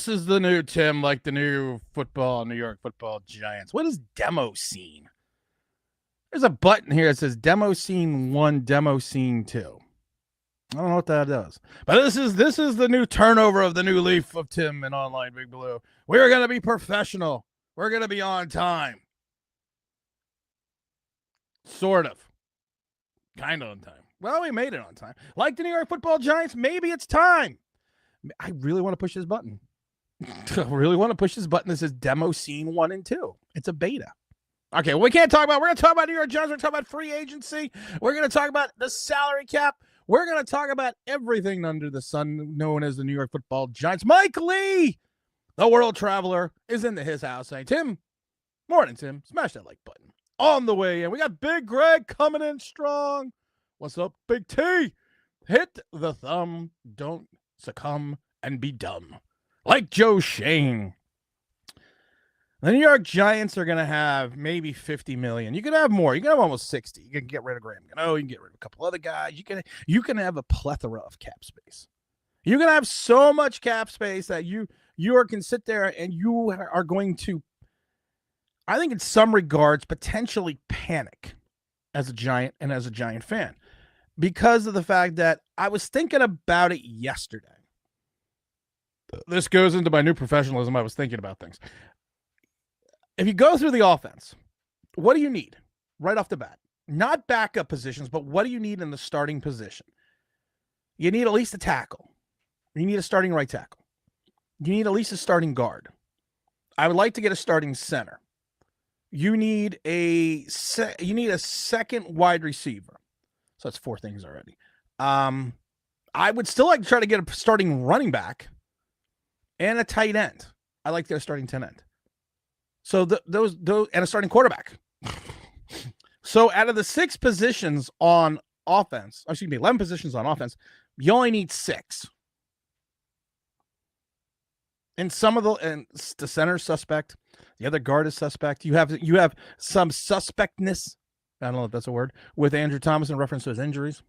this is the new Tim, like the new New York Football Giants. What is demo scene? There's a button here that says demo scene 1, demo scene 2. I don't know what that does. But this is the new turnover of the new leaf of Tim and Online Big Blue. We're going to be professional. We're going to be on time. Sort of. Kind of on time. Well, we made it on time. Like the New York Football Giants, maybe it's time. I really want to push this button. I really want to push this button that says demo scene 1 and 2. It's a beta. Okay, well, we're going to talk about New York Giants. We're going to talk about free agency. We're going to talk about the salary cap. We're going to talk about everything under the sun known as the New York Football Giants. Mike Lee, the world traveler, is into his house saying, Tim, morning, Tim. Smash that like button. On the way in, we got Big Greg coming in strong. What's up, Big T? Hit the thumb. Don't succumb and be dumb. Like Joe Shane. The New York Giants are going to have maybe $50 million. You can have more. You can have almost 60. You can get rid of Graham. You can get rid of a couple other guys. You can have a plethora of cap space. You can have so much cap space that you can sit there and you are going to, I think in some regards, potentially panic as a Giant and as a Giant fan because of the fact that I was thinking about it yesterday. This goes into my new professionalism. I was thinking about things. If you go through the offense, what do you need right off the bat? Not backup positions, but what do you need in the starting position? You need at least a tackle. You need a starting right tackle. You need at least a starting guard. I would like to get a starting center. You need a second wide receiver. So that's 4 things already. I would still like to try to get a starting running back and a tight end. I like to get a starting tight end. So those and a starting quarterback. So out of the 6 positions on offense, 11 positions on offense, you only need 6. And the center is suspect, the other guard is suspect. You have some suspectness. I don't know if that's a word with Andrew Thomas in reference to his injuries.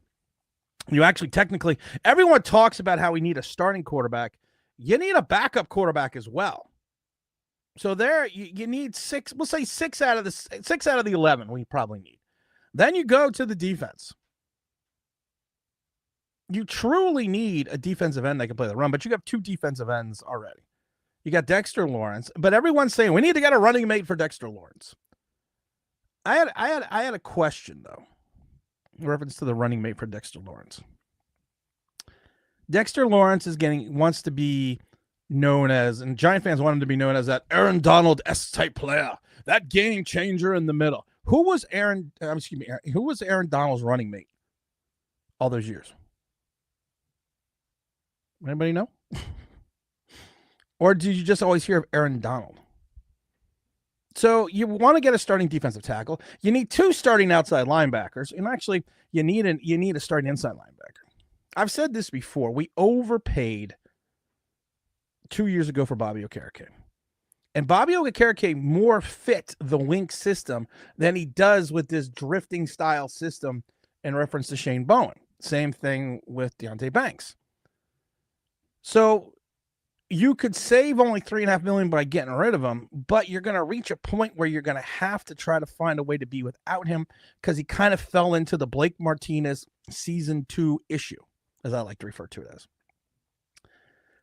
You actually technically, everyone talks about how we need a starting quarterback. You need a backup quarterback as well. So there, you need 6. We'll say 6 out of the 11 we probably need. Then you go to the defense. You truly need a defensive end that can play the run, but you have 2 defensive ends already. You got Dexter Lawrence, but everyone's saying we need to get a running mate for Dexter Lawrence. I had a question though, in reference to the running mate for Dexter Lawrence. Dexter Lawrence wants to be known as, and Giant fans want him to be known as that Aaron Donald-esque type player, that game changer in the middle. Who was Aaron Donald's running mate all those years? Anybody know? Or did you just always hear of Aaron Donald? So you want to get a starting defensive tackle. You need 2 starting outside linebackers, and actually you need a starting inside linebacker. I've said this before. We overpaid 2 years ago for Bobby Okereke. And Bobby Okereke more fit the wink system than he does with this drifting style system in reference to Shane Bowen. Same thing with Deonte Banks. So you could save only $3.5 million by getting rid of him, but you're going to reach a point where you're going to have to try to find a way to be without him because he kind of fell into the Blake Martinez season 2 issue, as I like to refer to it as.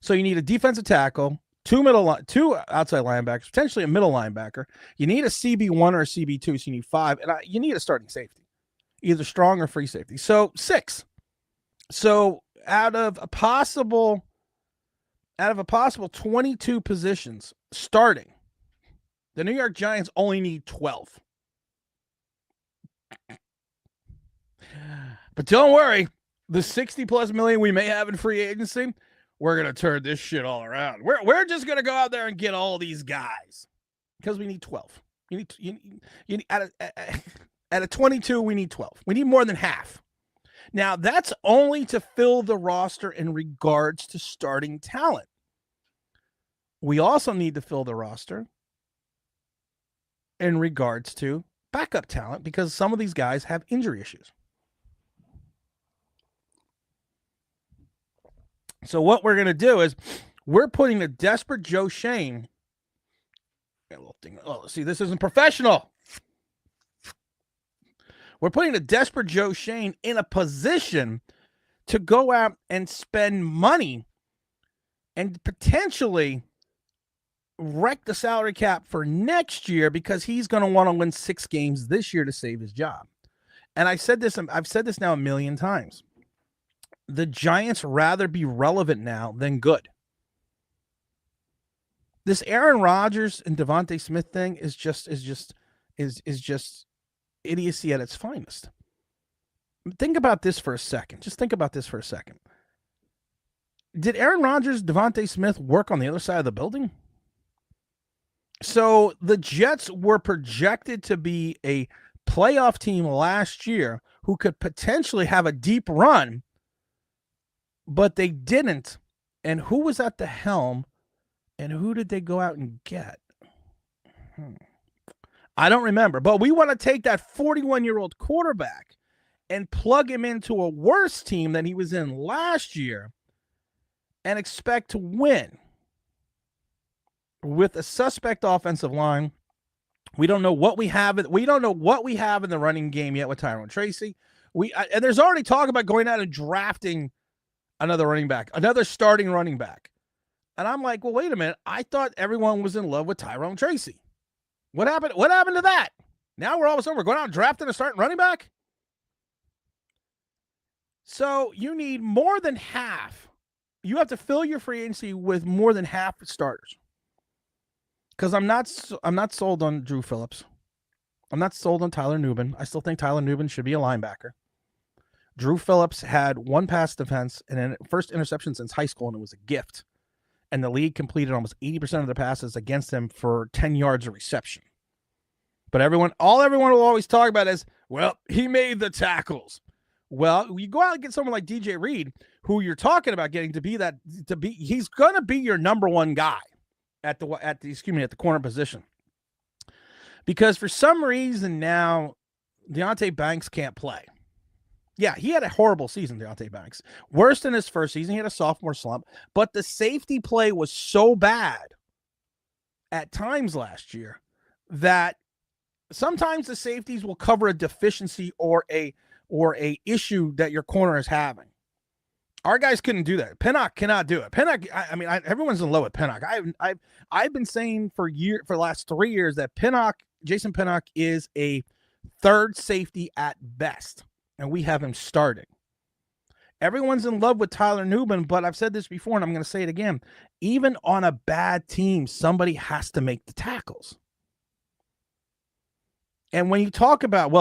So you need a defensive tackle, 2 outside linebackers, potentially a middle linebacker. You need a CB1 or a CB2, so you need 5, and you need a starting safety, either strong or free safety. So 6. So out of a possible 22 positions starting, the New York Giants only need 12. But don't worry, the 60+ million we may have in free agency, we're going to turn this shit all around. We're just going to go out there and get all these guys because we need 12. You need out of 22, we need 12. We need more than half. Now, that's only to fill the roster in regards to starting talent. We also need to fill the roster in regards to backup talent because some of these guys have injury issues. So what we're going to do is We're putting a desperate Joe Shane. A little thing. Oh, see, this isn't professional. We're putting a desperate Joe Shane in a position to go out and spend money and potentially wreck the salary cap for next year because he's going to want to win 6 games this year to save his job. And I've said this now a million times. The Giants rather be relevant now than good. This Aaron Rodgers and Devontae Smith thing is just idiocy at its finest. Think about this for a second. Just think about this for a second. Did Aaron Rodgers, Devontae Smith work on the other side of the building? So the Jets were projected to be a playoff team last year who could potentially have a deep run, but they didn't. And who was at the helm? And who did they go out and get? I don't remember. But we want to take that 41-year-old quarterback and plug him into a worse team than he was in last year and expect to win with a suspect offensive line. We don't know what we have. We don't know what we have in the running game yet with Tyrone Tracy. And there's already talk about going out and drafting another running back, another starting running back. And I'm like, well, wait a minute. I thought everyone was in love with Tyrone Tracy. What happened? What happened to that? Now we're all of a sudden we're going out and drafting a starting running back. So you need more than half. You have to fill your free agency with more than half the starters. Because I'm not sold on Drew Phillips. I'm not sold on Tyler Nubin. I still think Tyler Nubin should be a linebacker. Drew Phillips had 1 pass defense and an first interception since high school, and it was a gift. And the league completed almost 80% of the passes against him for 10 yards of reception. But all everyone will always talk about is, well, he made the tackles. Well, you go out and get someone like DJ Reed, who you're talking about getting he's going to be your number one guy at the corner position. Because for some reason now, Deonte Banks can't play. Yeah, he had a horrible season, Deonte Banks. Worse than his first season. He had a sophomore slump. But the safety play was so bad at times last year that sometimes the safeties will cover a deficiency or a issue that your corner is having. Our guys couldn't do that. Pinnock cannot do it. Pinnock, everyone's in love with Pinnock. I've been saying for the last 3 years that Jason Pinnock is a third safety at best. And we have him starting. Everyone's in love with Tyler Nubin, but I've said this before, and I'm going to say it again. Even on a bad team, somebody has to make the tackles. And when you talk about,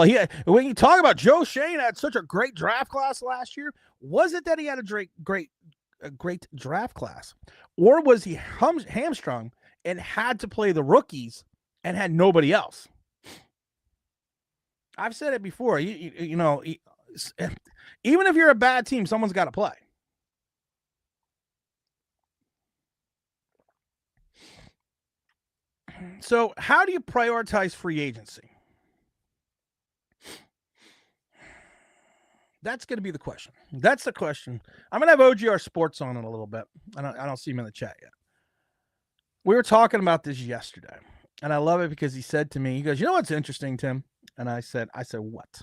Joe Shane had such a great draft class last year, was it that he had a great draft class? Or was he hamstrung and had to play the rookies and had nobody else? I've said it before. Even if you're a bad team, someone's got to play. So how do you prioritize free agency? That's going to be the question. That's the question. I'm going to have OGR Sports on in a little bit. I don't see him in the chat yet. We were talking about this yesterday, and I love it because he said to me, he goes, you know what's interesting, Tim? And I said, what?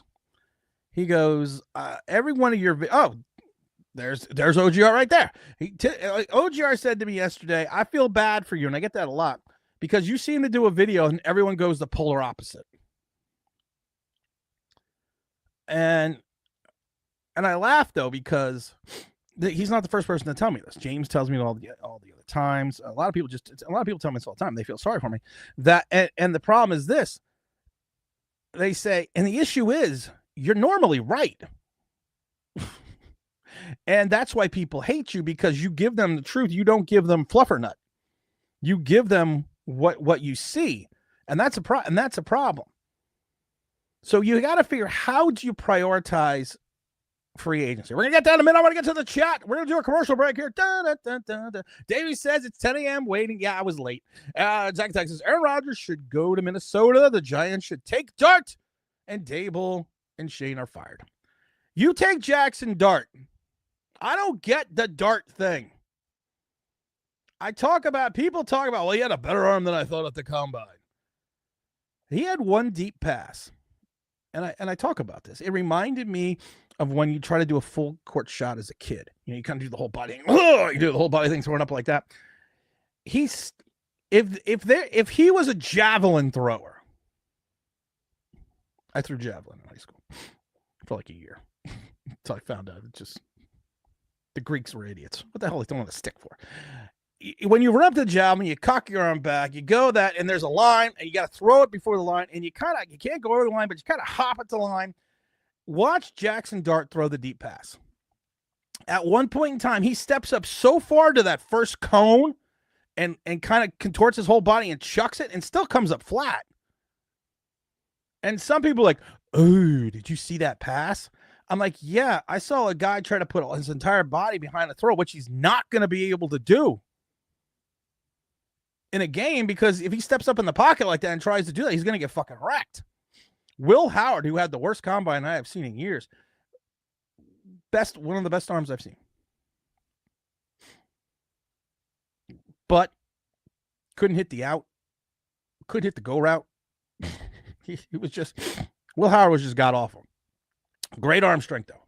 He goes, every one of your, there's OGR right there. OGR said to me yesterday, I feel bad for you. And I get that a lot because you seem to do a video and everyone goes the polar opposite. And I laugh though, because he's not the first person to tell me this. James tells me all the other times. A lot of people tell me this all the time. They feel sorry for me. And the problem is this. They say, and the issue is, you're normally right. And that's why people hate you, because you give them the truth. You don't give them fluffer-nut. You give them what you see. And that's a problem. So you got to figure, how do you prioritize free agency? We're going to get that in a minute. I want to get to the chat. We're going to do a commercial break here. Davey says it's 10 a.m. waiting. Yeah, I was late. Zach Texas. Aaron Rodgers should go to Minnesota. The Giants should take Dart, and Dable and Shane are fired. You take Jackson Dart. I don't get the Dart thing. People talk about, well, he had a better arm than I thought at the combine. He had one deep pass. And I talk about this. It reminded me of when you try to do a full court shot as a kid. You kind of do the whole body. You do the whole body thing throwing up like that. If he was a javelin thrower, I threw javelin in high school for like a year until I found out the Greeks were idiots. What the hell are they throwing a stick for? When you run up to the javelin, you cock your arm back, you go that, and there's a line, and you got to throw it before the line, and you can't go over the line, but you kind of hop at the line. Watch Jackson Dart throw the deep pass. At one point in time, he steps up so far to that first cone and kind of contorts his whole body and chucks it and still comes up flat. And some people are like, oh, did you see that pass? I'm like, yeah, I saw a guy try to put his entire body behind a throw, which he's not going to be able to do in a game, because if he steps up in the pocket like that and tries to do that, he's going to get fucking wrecked. Will Howard, who had the worst combine I have seen in years, one of the best arms I've seen, but couldn't hit the out, couldn't hit the go route. He was just, Will Howard was just god awful. Great arm strength though.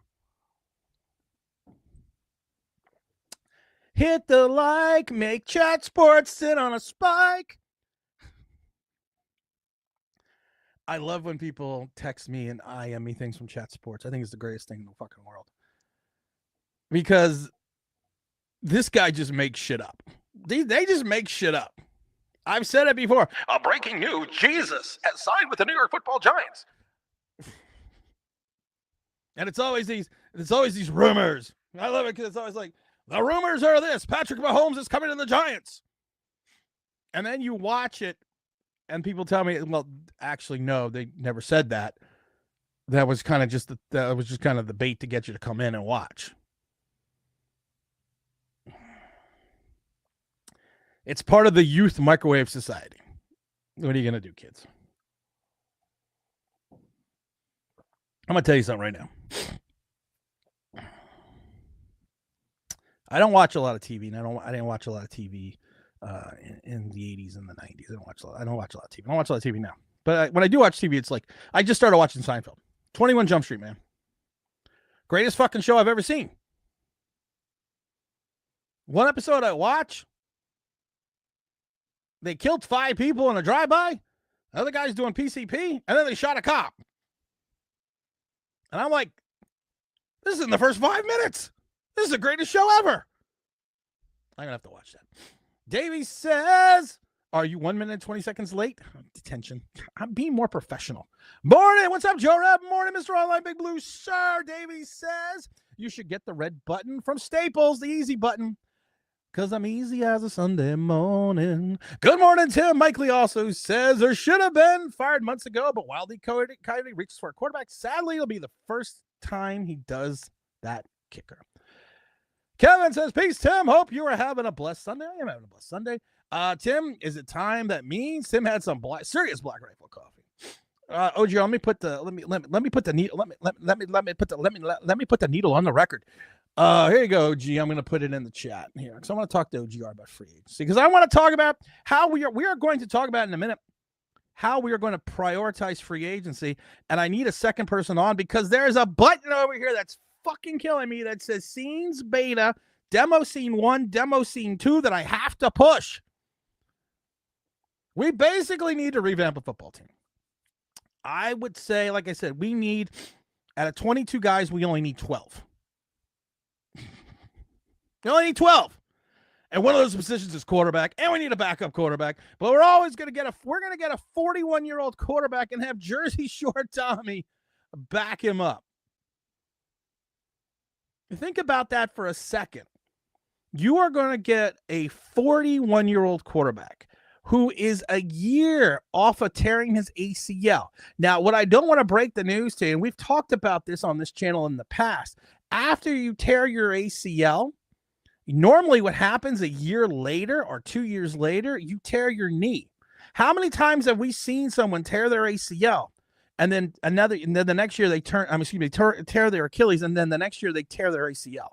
Hit the like, make chat sports sit on a spike. I love when people text me and IM me things from chat sports. I think it's the greatest thing in the fucking world. Because this guy just makes shit up. They just make shit up. I've said it before. Breaking news, Jesus has signed with the New York Football Giants. And it's always these rumors. I love it because it's always like, the rumors are this: Patrick Mahomes is coming to the Giants. And then you watch it, and people tell me, well, actually, no, they never said that. That was kind of just the bait to get you to come in and watch. It's part of the youth microwave society. What are you going to do, kids? I'm going to tell you something right now. I don't watch a lot of TV, and I didn't watch a lot of TV in the 80s and the 90s. I don't watch a lot of TV. I don't watch a lot of TV now. But when I do watch TV, it's like I just started watching Seinfeld. 21 Jump Street, man. Greatest fucking show I've ever seen. One episode I watch, they killed 5 people in a drive-by. The other guy's doing PCP, and then they shot a cop. And I'm like, this is in the first 5 minutes. This is the greatest show ever. I'm going to have to watch that. Davey says, are you 1 minute and 20 seconds late? Detention. I'm being more professional. Morning. What's up, Joe Reb? Morning, Mr. Online Big Blue. Sir, Davey says, you should get the red button from Staples, the easy button, because I'm easy as a Sunday morning. Good morning, Tim. Mike Lee also says, there should have been fired months ago, but Wildy Coyote reaches for a quarterback. Sadly, it'll be the first time he does that kicker. Kevin says, peace, Tim. Hope you are having a blessed Sunday. I am having a blessed Sunday. Tim, is it time that means Tim had some serious Black Rifle coffee? OG, let me put the needle on the record. Here you go, OG. I'm going to put it in the chat here because I want to talk to OGR about free agency, because I want to talk about how we are going to talk about in a minute how we are going to prioritize free agency, and I need a second person on because there's a button over here that's fucking killing me that says scenes beta, demo scene 1, demo scene 2 that I have to push. We basically need to revamp a football team. I would say, like I said, we need, out of 22 guys, we only need 12. We only need 12. And one of those positions is quarterback, and we need a backup quarterback. But we're always going to get a 41-year-old quarterback and have Jersey Shore Tommy back him up. Think about that for a second. You are going to get a 41-year-old quarterback who is a year off of tearing his ACL. Now, what I don't want to break the news to you, and we've talked about this on this channel in the past, after you tear your ACL, normally what happens a year later or 2 years later, you tear your knee. How many times have we seen someone tear their ACL? And then the next year they tear their Achilles, and then the next year they tear their ACL.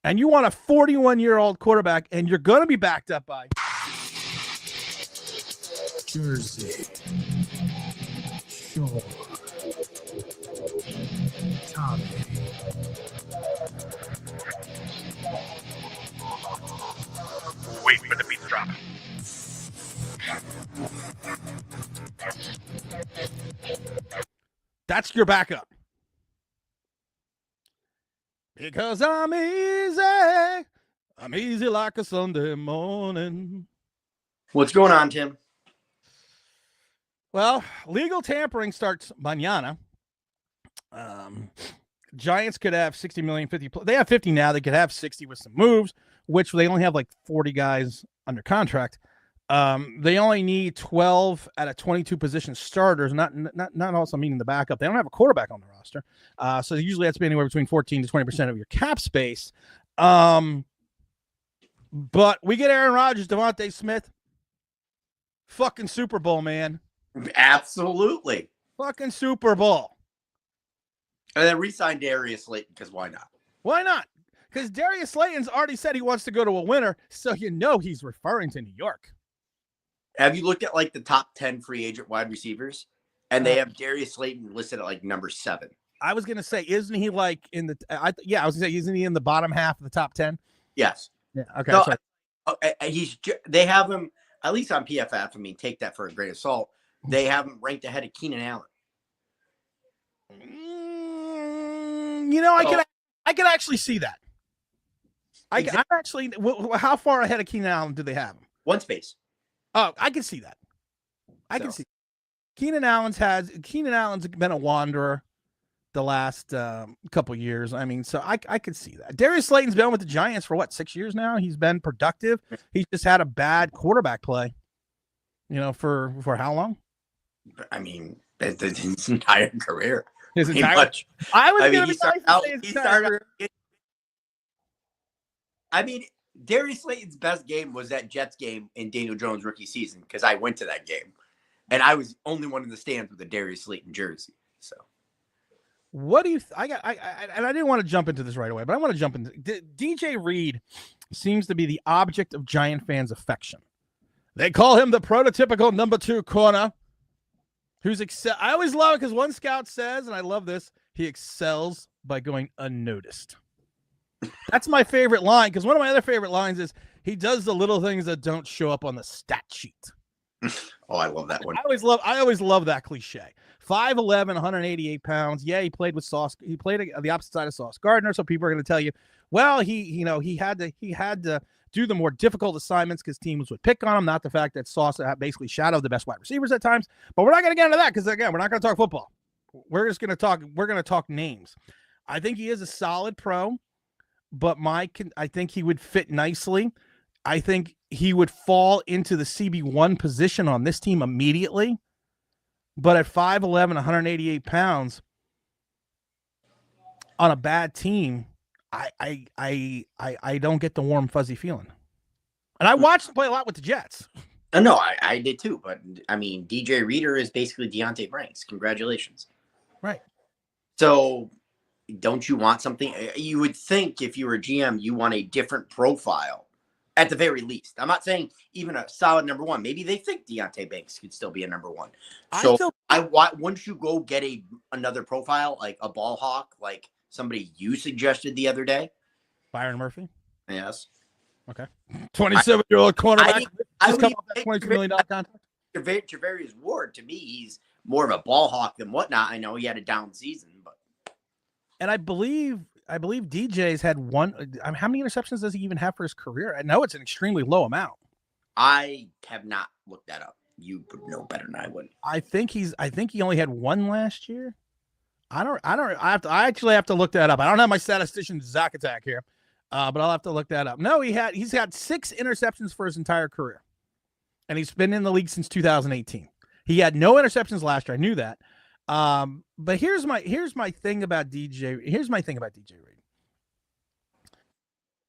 and you want a 41-year-old quarterback, and you're going to be backed up by Jersey. Sure. Tommy. Wait for the beat to drop. That's your backup. Because I'm easy. I'm easy like a Sunday morning. What's going on, Tim? Well, legal tampering starts mañana. Giants could have 60 million, 50. They have 50 now. They could have 60 with some moves, which they only have like 40 guys under contract. They only need 12 out of 22 position starters, not also meaning the backup. They don't have a quarterback on the roster. So usually that's anywhere between 14 to 20% of your cap space. But we get Aaron Rodgers, Devontae Smith. Fucking Super Bowl, man. Absolutely. Fucking Super Bowl. And then re-sign Darius Slayton, because why not? Why not? Because Darius Slayton's already said he wants to go to a winner, so you know he's referring to New York. Have you looked at like the top 10 free agent wide receivers? And they have Darius Slayton listed at like number 7. I was going to say, isn't he like in the I was going to say, isn't he in the bottom half of the top 10? Yes. Yeah. Okay. So, so. They have him, at least on PFF, I mean, take that for a grain of salt. They have him ranked ahead of Keenan Allen. You know, I can actually see that. I'm actually, how far ahead of Keenan Allen do they have him? One space. Oh, I can see that. I can see. Keenan Allen's been a wanderer the last couple years. I mean, so I could see that. Darius Slayton's been with the Giants for what, 6 years now? He's been productive. He's just had a bad quarterback play. You know, for how long? I mean, his entire career. His entire. I mean, Darius Slayton's best game was that Jets game in Daniel Jones' rookie season, because I went to that game, and I was only one in the stands with a Darius Slayton jersey. So, what do you? And I didn't want to jump into this right away, but I want to jump into DJ Reed. Seems to be the object of Giant fans' affection. They call him the prototypical number 2 corner. I always love it because one scout says, and I love this, he excels by going unnoticed. That's my favorite line, because one of my other favorite lines is he does the little things that don't show up on the stat sheet. Oh, I love that one. I always love that cliche. 5'11", 188 pounds. Yeah, he played with Sauce. He played on the opposite side of Sauce Gardner, so people are going to tell you, well, he had to do the more difficult assignments because teams would pick on him, not the fact that Sauce basically shadowed the best wide receivers at times. But we're not going to get into that because, again, we're not going to talk football. We're just going to talk names. I think he is a solid pro, but I think he would fit nicely. I think he would fall into the CB1 position on this team immediately. But at 5'11", 188 pounds on a bad team, I don't get the warm, fuzzy feeling. And I watched him play a lot with the Jets. No, I did too. But, I mean, DJ Reader is basically Deontay Banks. Congratulations. Right. So, don't you want something? You would think if you were a GM, you want a different profile at the very least. I'm not saying even a solid number 1. Maybe they think Deontay Banks could still be a number 1. So, once you go get another profile, like a ball hawk, like somebody you suggested the other day. Byron Murphy? Yes. Okay. 27-year-old cornerback. I would $22 million contract. Javarius Ward, to me, he's more of a ball hawk than whatnot. I know he had a down season, but. And I believe DJ's had one. How many interceptions does he even have for his career? I know it's an extremely low amount. I have not looked that up. You would know better than I would. I think he only had one last year. I actually have to look that up. I don't have my statistician Zach Attack here, but I'll have to look that up. No, he's had 6 interceptions for his entire career, and he's been in the league since 2018. He had no interceptions last year. I knew that. But here's my thing about DJ. Here's my thing about DJ Reed.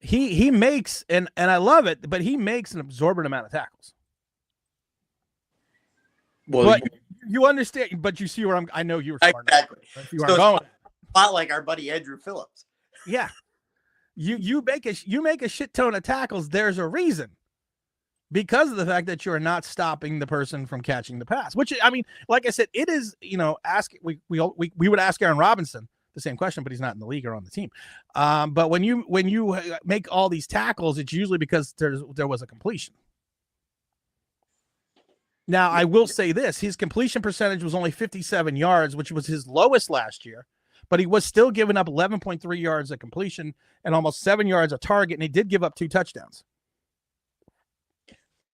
He makes, and I love it, but he makes an absorbent amount of tackles. Well, but you understand, but you see where I know you were smart. Exactly. You are going. A lot like our buddy Andrew Phillips. Yeah. You make a shit ton of tackles. There's a reason. Because of the fact that you are not stopping the person from catching the pass, which, I mean, like I said, it is, we would ask Aaron Robinson the same question, but he's not in the league or on the team. But when you make all these tackles, it's usually because there was a completion. Now, I will say this, his completion percentage was only 57 yards, which was his lowest last year, but he was still giving up 11.3 yards of completion and almost 7 yards of target, and he did give up 2 touchdowns.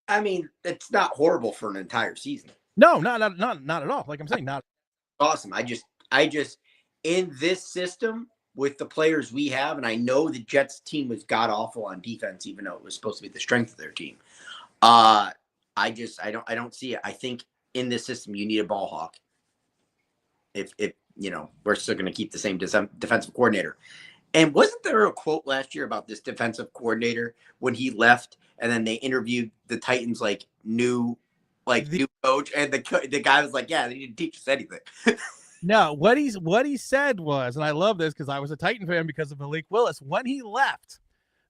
I mean, it's not horrible for an entire season. No, not at all. Like I'm saying, not awesome. I just in this system with the players we have, and I know the Jets team was god awful on defense, even though it was supposed to be the strength of their team. I don't see it. I think in this system you need a ball hawk. If we're still going to keep the same defensive coordinator. And wasn't there a quote last year about this defensive coordinator when he left, and then they interviewed the Titans new coach, and the guy was like, "Yeah, they didn't teach us anything." No, what he said was, and I love this because I was a Titan fan because of Malik Willis. When he left,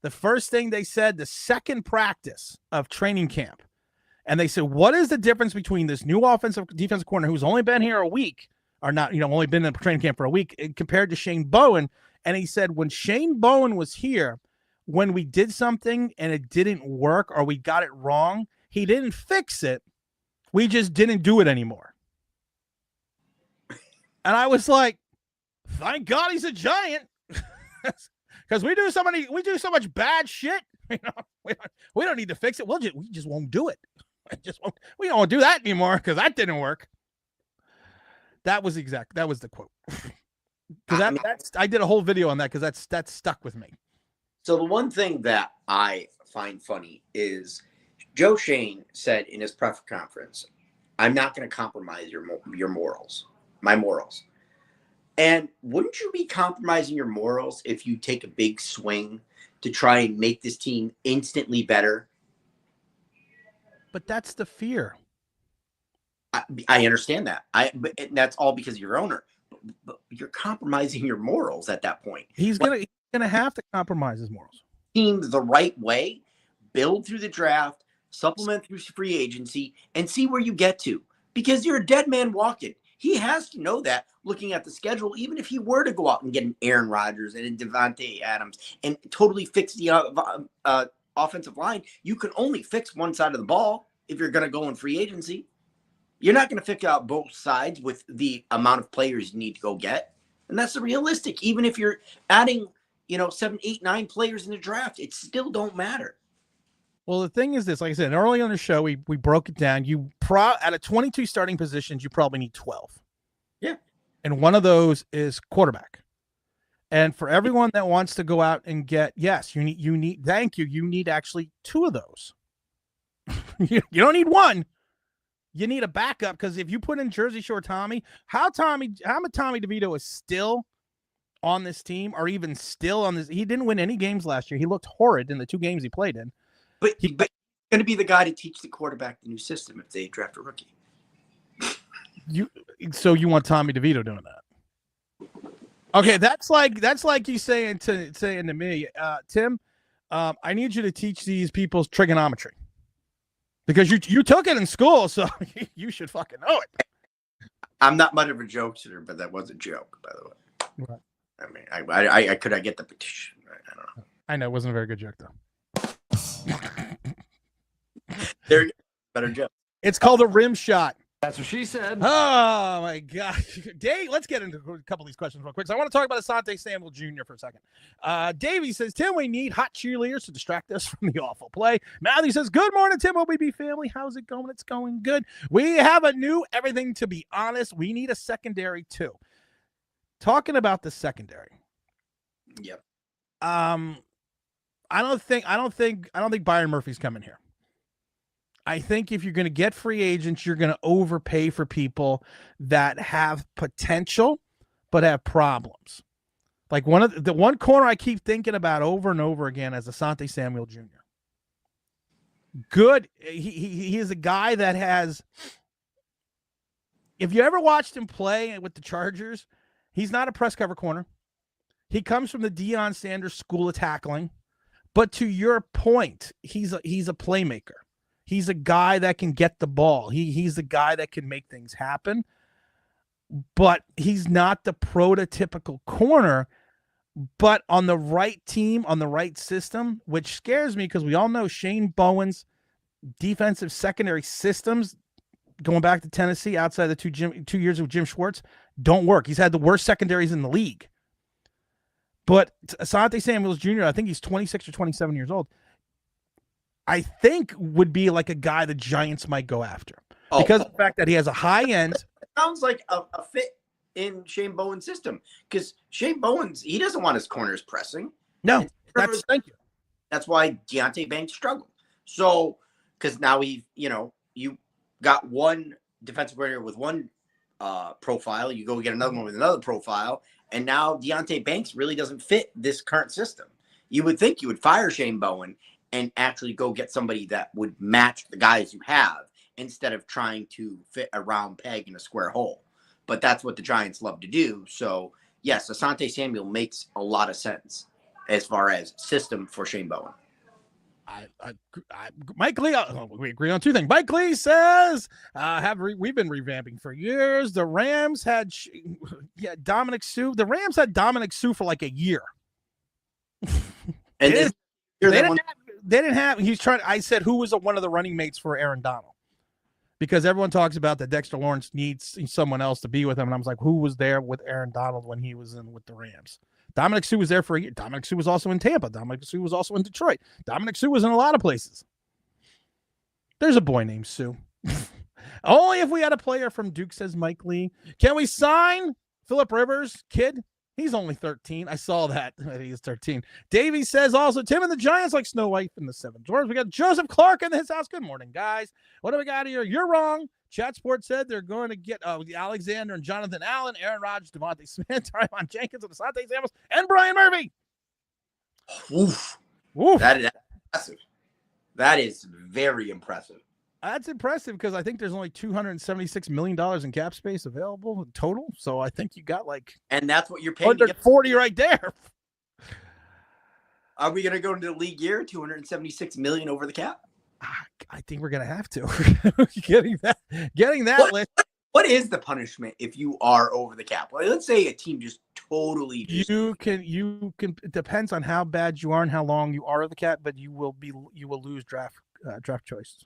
the first thing they said, the second practice of training camp, and they said, "What is the difference between this new defensive coordinator who's only been here a week, or not, only been in training camp for a week, compared to Shane Bowen?" And he said, when Shane Bowen was here, when we did something and it didn't work or we got it wrong, he didn't fix it. We just didn't do it anymore. And I was like, thank God he's a Giant. Because we do so much bad shit. We don't need to fix it. We just won't do it. We don't do that anymore because that didn't work. That was the quote. Because I did a whole video on that because that's stuck with me. So the one thing that I find funny is Joe Shane said in his press conference, "I'm not going to compromise your morals, my morals." And wouldn't you be compromising your morals if you take a big swing to try and make this team instantly better? But that's the fear. I understand that. But that's all because of your owner. But you're compromising your morals at that point. He's gonna have to compromise his morals. Team the right way, build through the draft, supplement through free agency, and see where you get to. Because you're a dead man walking. He has to know that looking at the schedule, even if he were to go out and get an Aaron Rodgers and a Devontae Adams and totally fix the offensive line, you can only fix one side of the ball if you're going to go in free agency. You're not going to figure out both sides with the amount of players you need to go get. And that's realistic. Even if you're adding, 7, 8, 9 players in the draft, it still don't matter. Well, the thing is this, like I said, early on the show, we broke it down. Out of 22 starting positions, you probably need 12. Yeah. And one of those is quarterback. And for everyone that wants to go out and get, yes, you need actually 2 of those. You don't need one. You need a backup, because if you put in Jersey Shore Tommy, how Tommy DeVito is still on this team, or even still on this. He didn't win any games last year. He looked horrid in the 2 games he played in. But he's going to be the guy to teach the quarterback the new system if they draft a rookie. So you want Tommy DeVito doing that? Okay, that's like you saying to me, Tim, I need you to teach these people trigonometry. Because you took it in school, so you should fucking know it. I'm not much of a jokester, but that was a joke, by the way. Right. I mean, I could get the petition? I don't know. I know it wasn't a very good joke, though. There, better joke. It's called a rim shot. That's what she said. Oh my God, Dave. Let's get into a couple of these questions real quick. So I want to talk about Asante Samuel Jr. for a second. Davey says, Tim, we need hot cheerleaders to distract us from the awful play. Matthew says, good morning, Tim, OBB family. How's it going? It's going good. We have a new everything. To be honest, we need a secondary too. Talking about the secondary. Yep. I don't think Byron Murphy's coming here. I think if you're going to get free agents, you're going to overpay for people that have potential but have problems. Like the one corner I keep thinking about over and over again is Asante Samuel Jr. Good. He is a guy that has. If you ever watched him play with the Chargers, he's not a press cover corner. He comes from the Deion Sanders school of tackling. But to your point, he's a playmaker. He's a guy that can get the ball. He's a guy that can make things happen. But he's not the prototypical corner. But on the right team, on the right system, which scares me because we all know Shane Bowen's defensive secondary systems, going back to Tennessee, outside the 2 years of Jim Schwartz, don't work. He's had the worst secondaries in the league. But Asante Samuels Jr., I think he's 26 or 27 years old, I think would be like a guy the Giants might go after. Because of the fact that he has a high end. It sounds like a fit in Shane Bowen's system. Because Shane Bowen's, he doesn't want his corners pressing. No, thank you. That's why Deonte Banks struggled. So, because now you got one defensive coordinator with one profile, you go get another one with another profile, and now Deonte Banks really doesn't fit this current system. You would think you would fire Shane Bowen and actually go get somebody that would match the guys you have instead of trying to fit a round peg in a square hole. But that's what the Giants love to do. So, yes, Asante Samuel makes a lot of sense as far as system for Shane Bowen. Mike Lee, we agree on two things. Mike Lee says, we've been revamping for years. The Rams had Dominic Sue. The Rams had Dominic Sue for like a year. And they didn't have. He's trying. I said, who was one of the running mates for Aaron Donald? Because everyone talks about that Dexter Lawrence needs someone else to be with him, and I was like, who was there with Aaron Donald when he was in with the Rams? Dominic Sue was there for a year. Dominic Sue was also in Tampa. Dominic Sue was also in Detroit. Dominic Sue was in a lot of places. There's a boy named Sue. Only if we had a player from Duke, says Mike Lee. Can we sign Phillip Rivers, kid? He's only 13. I saw that. He's 13. Davey says also, Tim and the Giants like Snow White in the Seven Dwarfs. We got Joseph Clark in his house. Good morning, guys. What do we got here? You're wrong. Chat Sports said they're going to get Alexander and Jonathan Allen, Aaron Rodgers, Devontae Smith, Tyron Jenkins, and Asante Samuels, and Brian Murphy. Oof. Oof. That is impressive. That is very impressive. That's impressive because I think there's only $276 million in cap space available total. So I think you got and that's what you're paying. 40 right there. Are we going to go into the league year, $276 million over the cap? I think we're going to have to. getting that list. What is the punishment if you are over the cap? Like, let's say a team just totally. You can. It depends on how bad you are and how long you are over the cap, but you will lose draft choices.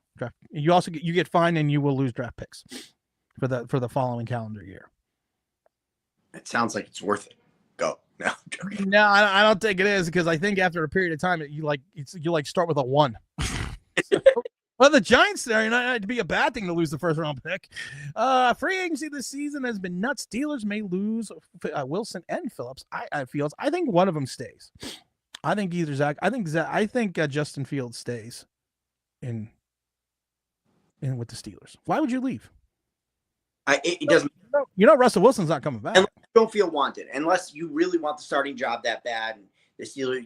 You get fined and you will lose draft picks for the following calendar year. It sounds like it's worth it. Go. No, no, I don't think it is because I think after a period of time you start with a 1. Well, the Giants there, it'd be a bad thing to lose the first round pick. Free agency this season has been nuts. Steelers may lose Wilson and Phillips. I think one of them stays. I think either Zach. I think Justin Fields stays in with the Steelers. Why would you leave? It doesn't. Russell Wilson's not coming back. Unless you don't feel wanted, unless you really want the starting job that bad, and the Steelers,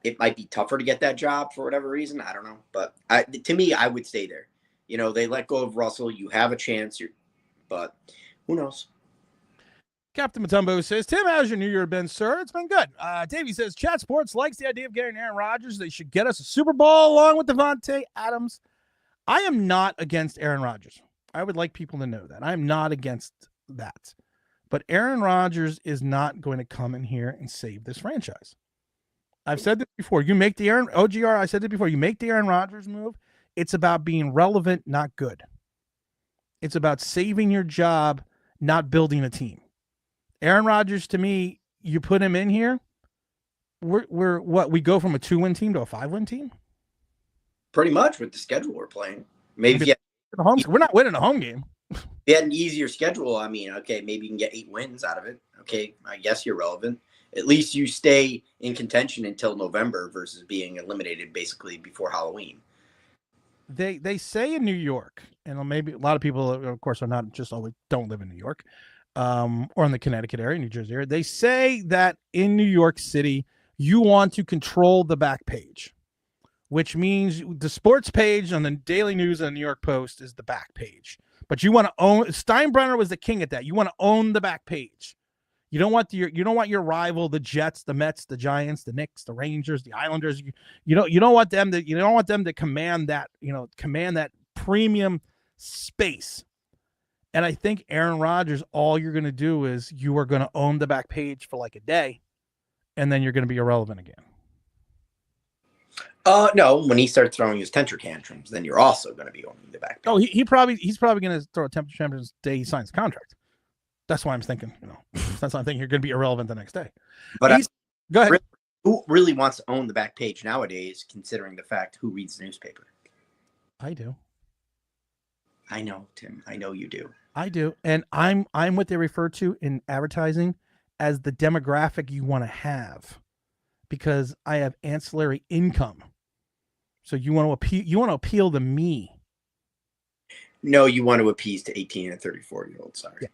it might be tougher to get that job for whatever reason. I don't know, but to me, I would stay there. They let go of Russell. You have a chance, but who knows? Captain Matumbo says, Tim, how's your New Year been, sir? It's been good. Davey says, Chat Sports likes the idea of getting Aaron Rodgers. They should get us a Super Bowl along with Devontae Adams. I am not against Aaron Rodgers. I would like people to know that. I am not against that. But Aaron Rodgers is not going to come in here and save this franchise. I've said this before. You make the OGR, I said it before. You make the Aaron Rodgers move. It's about being relevant, not good. It's about saving your job, not building a team. Aaron Rodgers, to me, you put him in here, we're what? We go from a 2-win team to a 5-win team? Pretty much with the schedule we're playing. Maybe we're not winning a home game. If you had an easier schedule, okay, maybe you can get 8 wins out of it. Okay, I guess you're relevant. At least you stay in contention until November versus being eliminated basically before Halloween. They say in New York, and maybe a lot of people, of course, are not just always don't live in New York, or in the Connecticut area, New Jersey area. They say that in New York City, you want to control the back page, which means the sports page on the Daily News and the New York Post is the back page. But you want to own. Steinbrenner was the king at that. You want to own the back page. You don't want your rival, the Jets, the Mets, the Giants, the Knicks, the Rangers, the Islanders. You don't want them to command that premium space. And I think Aaron Rodgers, all you're going to do is you are going to own the back page for like a day, and then you're going to be irrelevant again. No, when he starts throwing his temper tantrums, then you're also going to be owning the back page. Oh, he's probably going to throw a temper tantrums the day he signs the contract. That's why I'm thinking, that's why I'm thinking you're going to be irrelevant the next day. But go ahead. Who really wants to own the back page nowadays, considering the fact who reads the newspaper? I do. I know, Tim. I know you do. I do. And I'm what they refer to in advertising as the demographic you want to have, because I have ancillary income. So you want to appeal to me. No, you want to appease to 18 and 34-year-olds. Sorry. Yeah.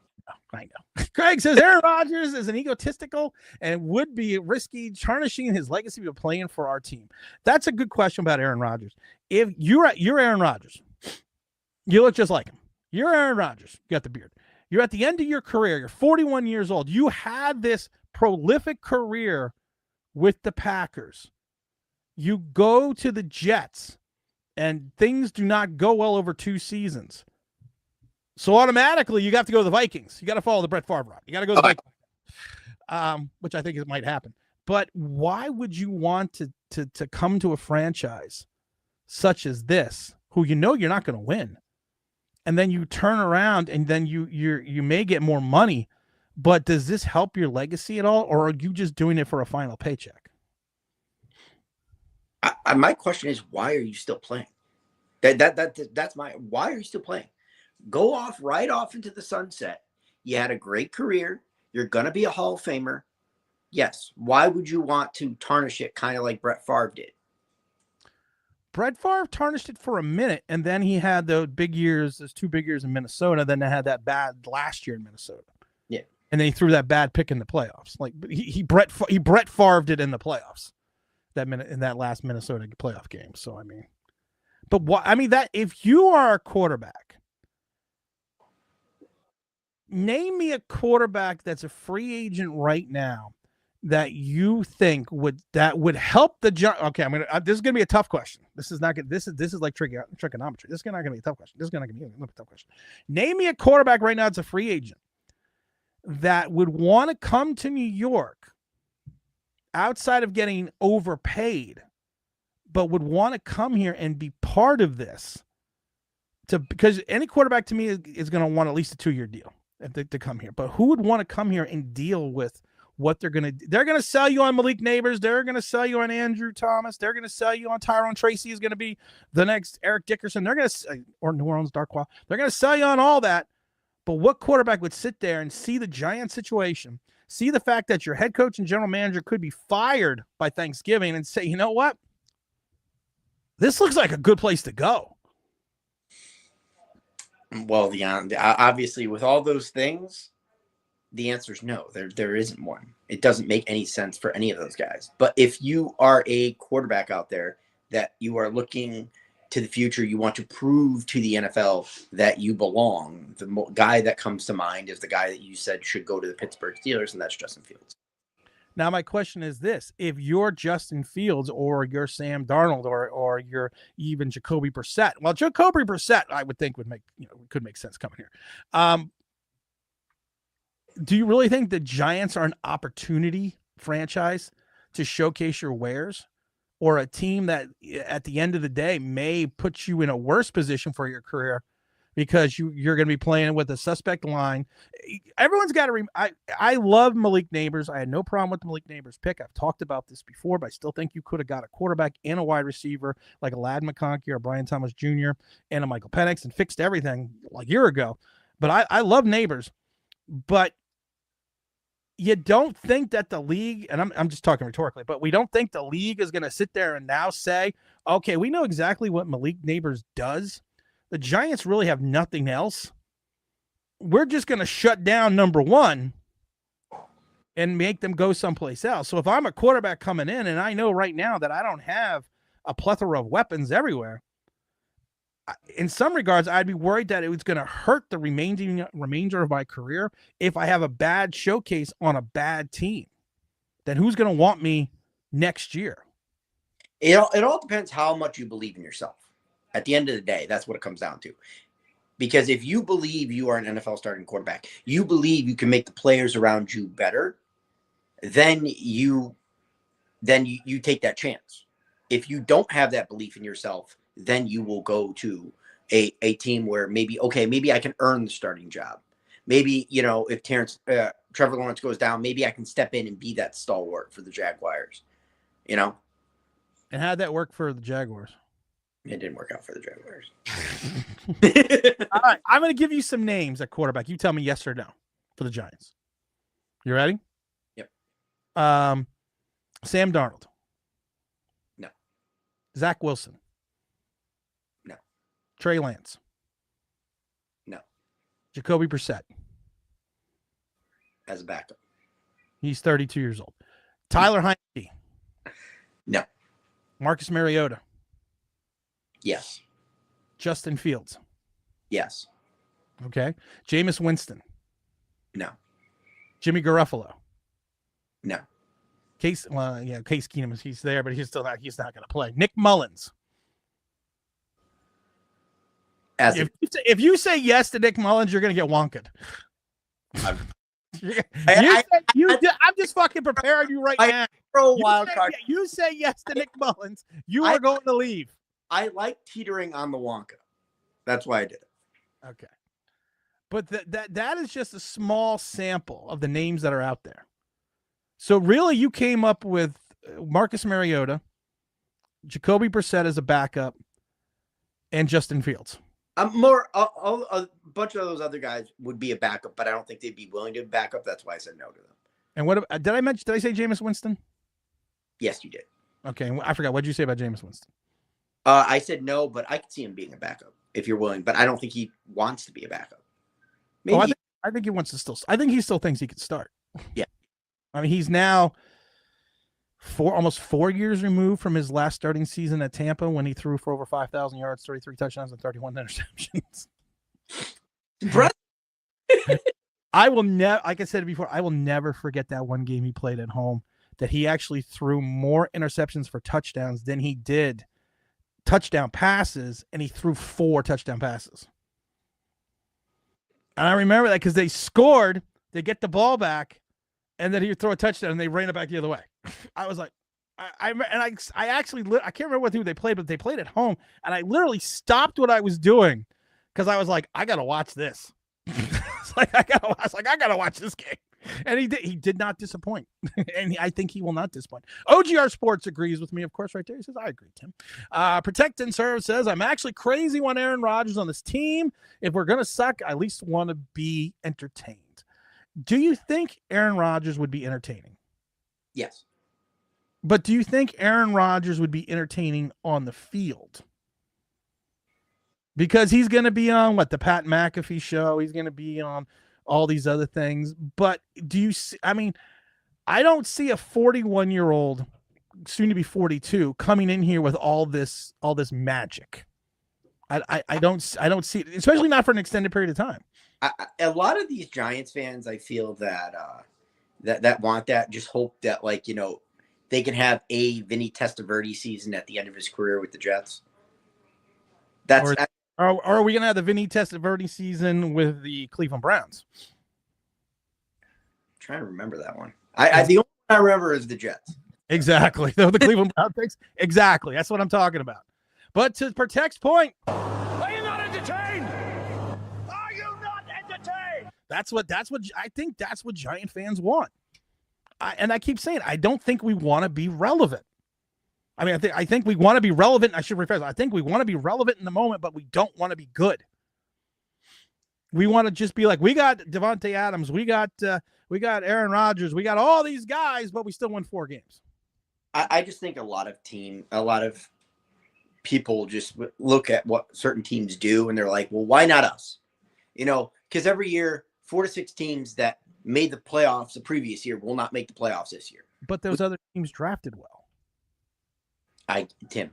I know. Craig says Aaron Rodgers is an egotistical and would be risky tarnishing his legacy of playing for our team. That's a good question about Aaron Rodgers. If you're Aaron Rodgers, you look just like him. You're Aaron Rodgers. You got the beard. You're at the end of your career. You're 41 years old. You had this prolific career with the Packers. You go to the Jets, and things do not go well over 2 seasons. So automatically, you got to go to the Vikings. You got to follow the Brett Favre route. You got to go to the Vikings, which I think it might happen. But why would you want to come to a franchise such as this, who you're not going to win, and then you turn around and then you may get more money, but does this help your legacy at all, or are you just doing it for a final paycheck? My question is, why are you still playing? That's why are you still playing? Go right off into the sunset. You had a great career. You're going to be a Hall of Famer. Yes. Why would you want to tarnish it kind of like Brett Favre did? Brett Favre tarnished it for a minute, and then he had those 2 big years in Minnesota. Then they had that bad last year in Minnesota. Yeah. And then he threw that bad pick in the playoffs. Like he Brett Favre'd it in the playoffs in that last Minnesota playoff game. So, that if you are a quarterback, name me a quarterback that's a free agent right now that you think would help the job. Okay, this is gonna be a tough question. This is not good. This is like trigonometry. This is not gonna be a tough question. This is not gonna be a tough question. Name me a quarterback right now that's a free agent that would want to come to New York outside of getting overpaid, but would want to come here and be part of this. Because any quarterback to me is going to want at least a 2-year deal to come here. But who would want to come here and deal with what they're going to sell you on Malik Neighbors. They're going to sell you on Andrew Thomas. They're going to sell you on Tyrone Tracy is going to be the next Eric Dickerson. They're going to, or New Orleans Darkwa. They're going to sell you on all that. But what quarterback would sit there and see the Giants situation, see the fact that your head coach and general manager could be fired by Thanksgiving and say, you know what? This looks like a good place to go. Well, obviously with all those things, the answer is no. There isn't one. It doesn't make any sense for any of those guys. But if you are a quarterback out there that you are looking to the future, you want to prove to the NFL that you belong, the guy that comes to mind is the guy that you said should go to the Pittsburgh Steelers, and that's Justin Fields. Now, my question is this. If you're Justin Fields or you're Sam Darnold or you're even Jacoby Brissett, well, Jacoby Brissett, I would think could make sense coming here. Do you really think the Giants are an opportunity franchise to showcase your wares, or a team that at the end of the day may put you in a worse position for your career because you're going to be playing with a suspect line? Everyone's got to I love Malik Neighbors. I had no problem with the Malik Neighbors pick. I've talked about this before, but I still think you could have got a quarterback and a wide receiver like a Ladd McConkey or Brian Thomas Jr. and a Michael Penix and fixed everything like a year ago. But I love Neighbors. But you don't think that the league, and I'm just talking rhetorically, but we don't think the league is going to sit there and now say, okay, we know exactly what Malik Neighbors does. The Giants really have nothing else. We're just going to shut down number one and make them go someplace else. So if I'm a quarterback coming in and I know right now that I don't have a plethora of weapons everywhere, in some regards, I'd be worried that it was going to hurt the remainder of my career if I have a bad showcase on a bad team. Then who's going to want me next year? It all depends how much you believe in yourself. At the end of the day, that's what it comes down to. Because if you believe you are an NFL starting quarterback, you believe you can make the players around you better, then you take that chance. If you don't have that belief in yourself, then you will go to a team where maybe I can earn the starting job. Maybe, if Trevor Lawrence goes down, maybe I can step in and be that stalwart for the Jaguars, And how'd that work for the Jaguars? It didn't work out for the Jaguars. All right, I'm going to give you some names at quarterback. You tell me yes or no for the Giants. You ready? Yep. Sam Darnold. No. Zach Wilson. No. Trey Lance. No. Jacoby Brissett. As a backup. He's 32 years old. Tyler Heineke. No. Marcus Mariota. Yes. Justin Fields. Yes. Okay. Jameis Winston. No. Jimmy Garoppolo. No. Case Keenum, he's there, but he's not going to play. Nick Mullins. If you say yes to Nick Mullins, you're going to get wonked. I'm just fucking preparing you right now. You say yes to Nick Mullins, you are going to leave. I like teetering on the Wonka. That's why I did it. Okay. But that is just a small sample of the names that are out there. So really you came up with Marcus Mariota, Jacoby Brissett as a backup, and Justin Fields. A bunch of those other guys would be a backup, but I don't think they'd be willing to back up. That's why I said no to them. And what did I say Jameis Winston? Yes, you did. Okay, I forgot. What did you say about Jameis Winston? I said no, but I could see him being a backup if you're willing. But I don't think he wants to be a backup. Maybe I think he wants to still. I think he still thinks he could start. Yeah, I mean he's now almost 4 years removed from his last starting season at Tampa when he threw for over 5,000 yards, 33 touchdowns, and 31 interceptions. I will never, like I said before, I will never forget that one game he played at home that he actually threw more interceptions for touchdowns than he did touchdown passes, and he threw 4 touchdown passes. And I remember that because they scored, they get the ball back, and then he would throw a touchdown, and they ran it back the other way. I was like, I can't remember who they played, but they played at home, and I literally stopped what I was doing because I was like, I gotta watch this. I gotta watch this game. And he did not disappoint. And I think he will not disappoint. OGR Sports agrees with me, of course, right there. He says, I agree, Tim. Protect and Serve says, I'm actually crazy on Aaron Rodgers on this team. If we're going to suck, I at least want to be entertained. Do you think Aaron Rodgers would be entertaining? Yes. But do you think Aaron Rodgers would be entertaining on the field? Because he's going to be on, the Pat McAfee show. He's going to be on all these other things. But do you see, I don't see a 41-year-old, soon to be 42, coming in here with all this magic. I don't see it, especially not for an extended period of time. A lot of these Giants fans, I feel that want that, just hope that they can have a Vinny Testaverde season at the end of his career with the Jets. Or are we going to have the Vinny Testaverde season with the Cleveland Browns? I'm trying to remember that one. The only one I remember is the Jets. Exactly. The Cleveland Browns picks. Exactly. That's what I'm talking about. But to Protect's point, are you not entertained? Are you not entertained? That's what I think that's what Giant fans want. I keep saying, I don't think we want to be relevant. I think we want to be relevant. I should rephrase. I think we want to be relevant in the moment, but we don't want to be good. We want to just be like, we got Devontae Adams, we got Aaron Rodgers, we got all these guys, but we still won 4 games. I just think a lot of people just look at what certain teams do, and they're like, well, why not us? Because every year, 4 to 6 teams that made the playoffs the previous year will not make the playoffs this year. But those other teams drafted well. Tim,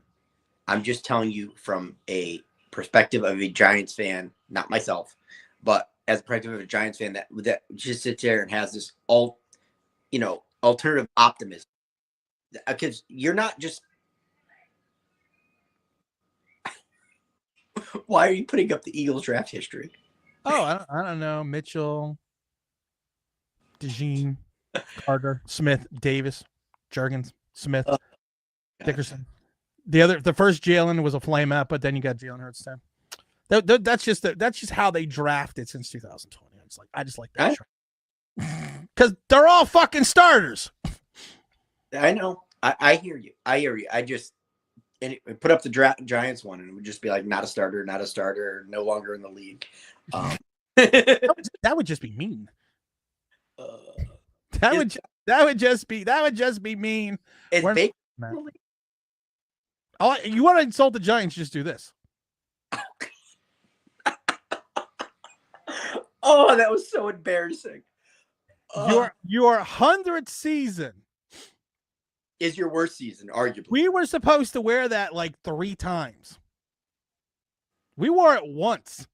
I'm just telling you from a perspective of a Giants fan, not myself, but as a perspective of a Giants fan that just sits there and has this alternative optimism. Because you're not just. Why are you putting up the Eagles draft history? Oh, I don't know. Mitchell, DeJean, Carter, Smith, Davis, Jurgens, Smith, Dickerson. The first Jalen was a flame out, but then you got Jalen Hurts too. That's just how they drafted since 2020. It's like I just like that because they're all fucking starters. I know. I hear you. I just put up the Giants one, and it would just be like not a starter, no longer in the league. That would just be mean. That would just be mean. Is Baker? You want to insult the Giants? Just do this. Oh, that was so embarrassing. Your 100th season is your worst season, arguably. We were supposed to wear that like 3 times. We wore it once.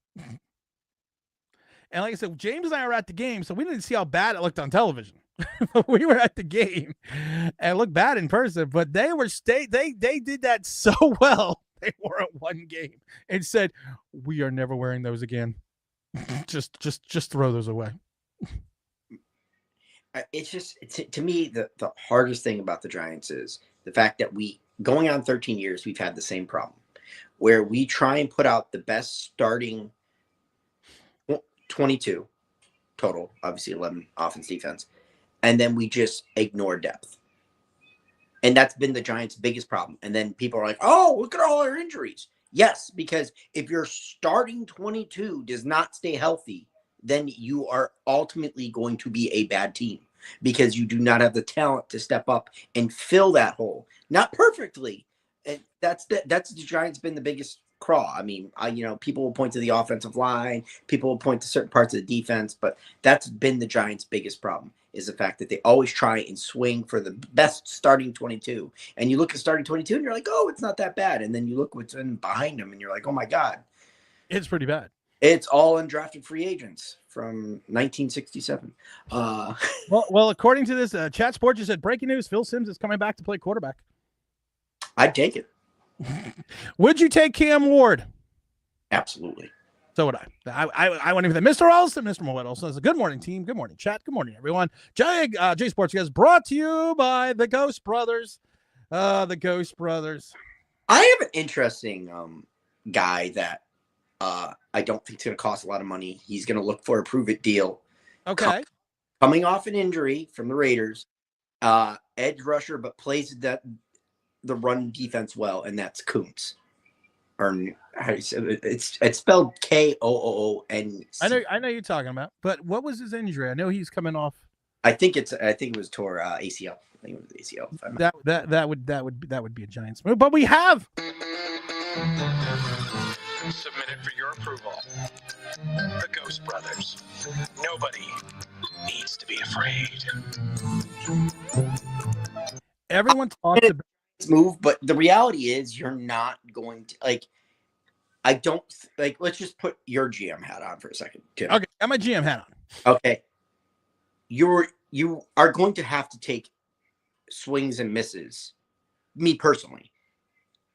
And like I said, James and I were at the game, so we didn't see how bad it looked on television. We were at the game and it looked bad in person, but they did that so well. They wore it one game and said, "We are never wearing those again. just throw those away." It's just to me the hardest thing about the Giants is the fact that going on 13 years we've had the same problem where we try and put out the best starting 22 total, obviously 11 offense defense, and then we just ignore depth. And that's been the Giants' biggest problem. And then people are like, "Oh, look at all our injuries." Yes, because if your starting 22 does not stay healthy, then you are ultimately going to be a bad team because you do not have the talent to step up and fill that hole. Not perfectly. And that's the Giants been the biggest crawl. I mean, people will point to the offensive line, people will point to certain parts of the defense, but that's been the Giants' biggest problem is the fact that they always try and swing for the best starting 22. And you look at starting 22 and you're like, "Oh, it's not that bad." And then you look what's in behind them and you're like, "Oh my God. It's pretty bad." It's all undrafted free agents from 1967. Well, according to this, Chat Sports just said, breaking news, Phil Simms is coming back to play quarterback. I'd take it. Would you take Cam Ward? Absolutely. So would I. I wouldn't even think. Mr. Olson, Mr. Moet Olson says, "Good morning, team. Good morning, chat. Good morning, everyone." J Sports guys brought to you by the Ghost Brothers. The Ghost Brothers. I have an interesting guy that I don't think it's going to cost a lot of money. He's going to look for a prove-it deal. Okay. Coming off an injury from the Raiders, edge rusher, but plays the run defense well, and that's Kuntz. Or how do you say it? It's spelled Koonc. I know you're talking about, but what was his injury? I know he's coming off. I think it was tore ACL. I think it was ACL. That would be a Giants move, but we have submitted for your approval. The Ghost Brothers. Nobody needs to be afraid. Everyone talks about move, but the reality is you're not going to I don't let's just put your GM hat on for a second too. Okay, I got my GM hat on. Okay. You are going to have to take swings and misses, me personally,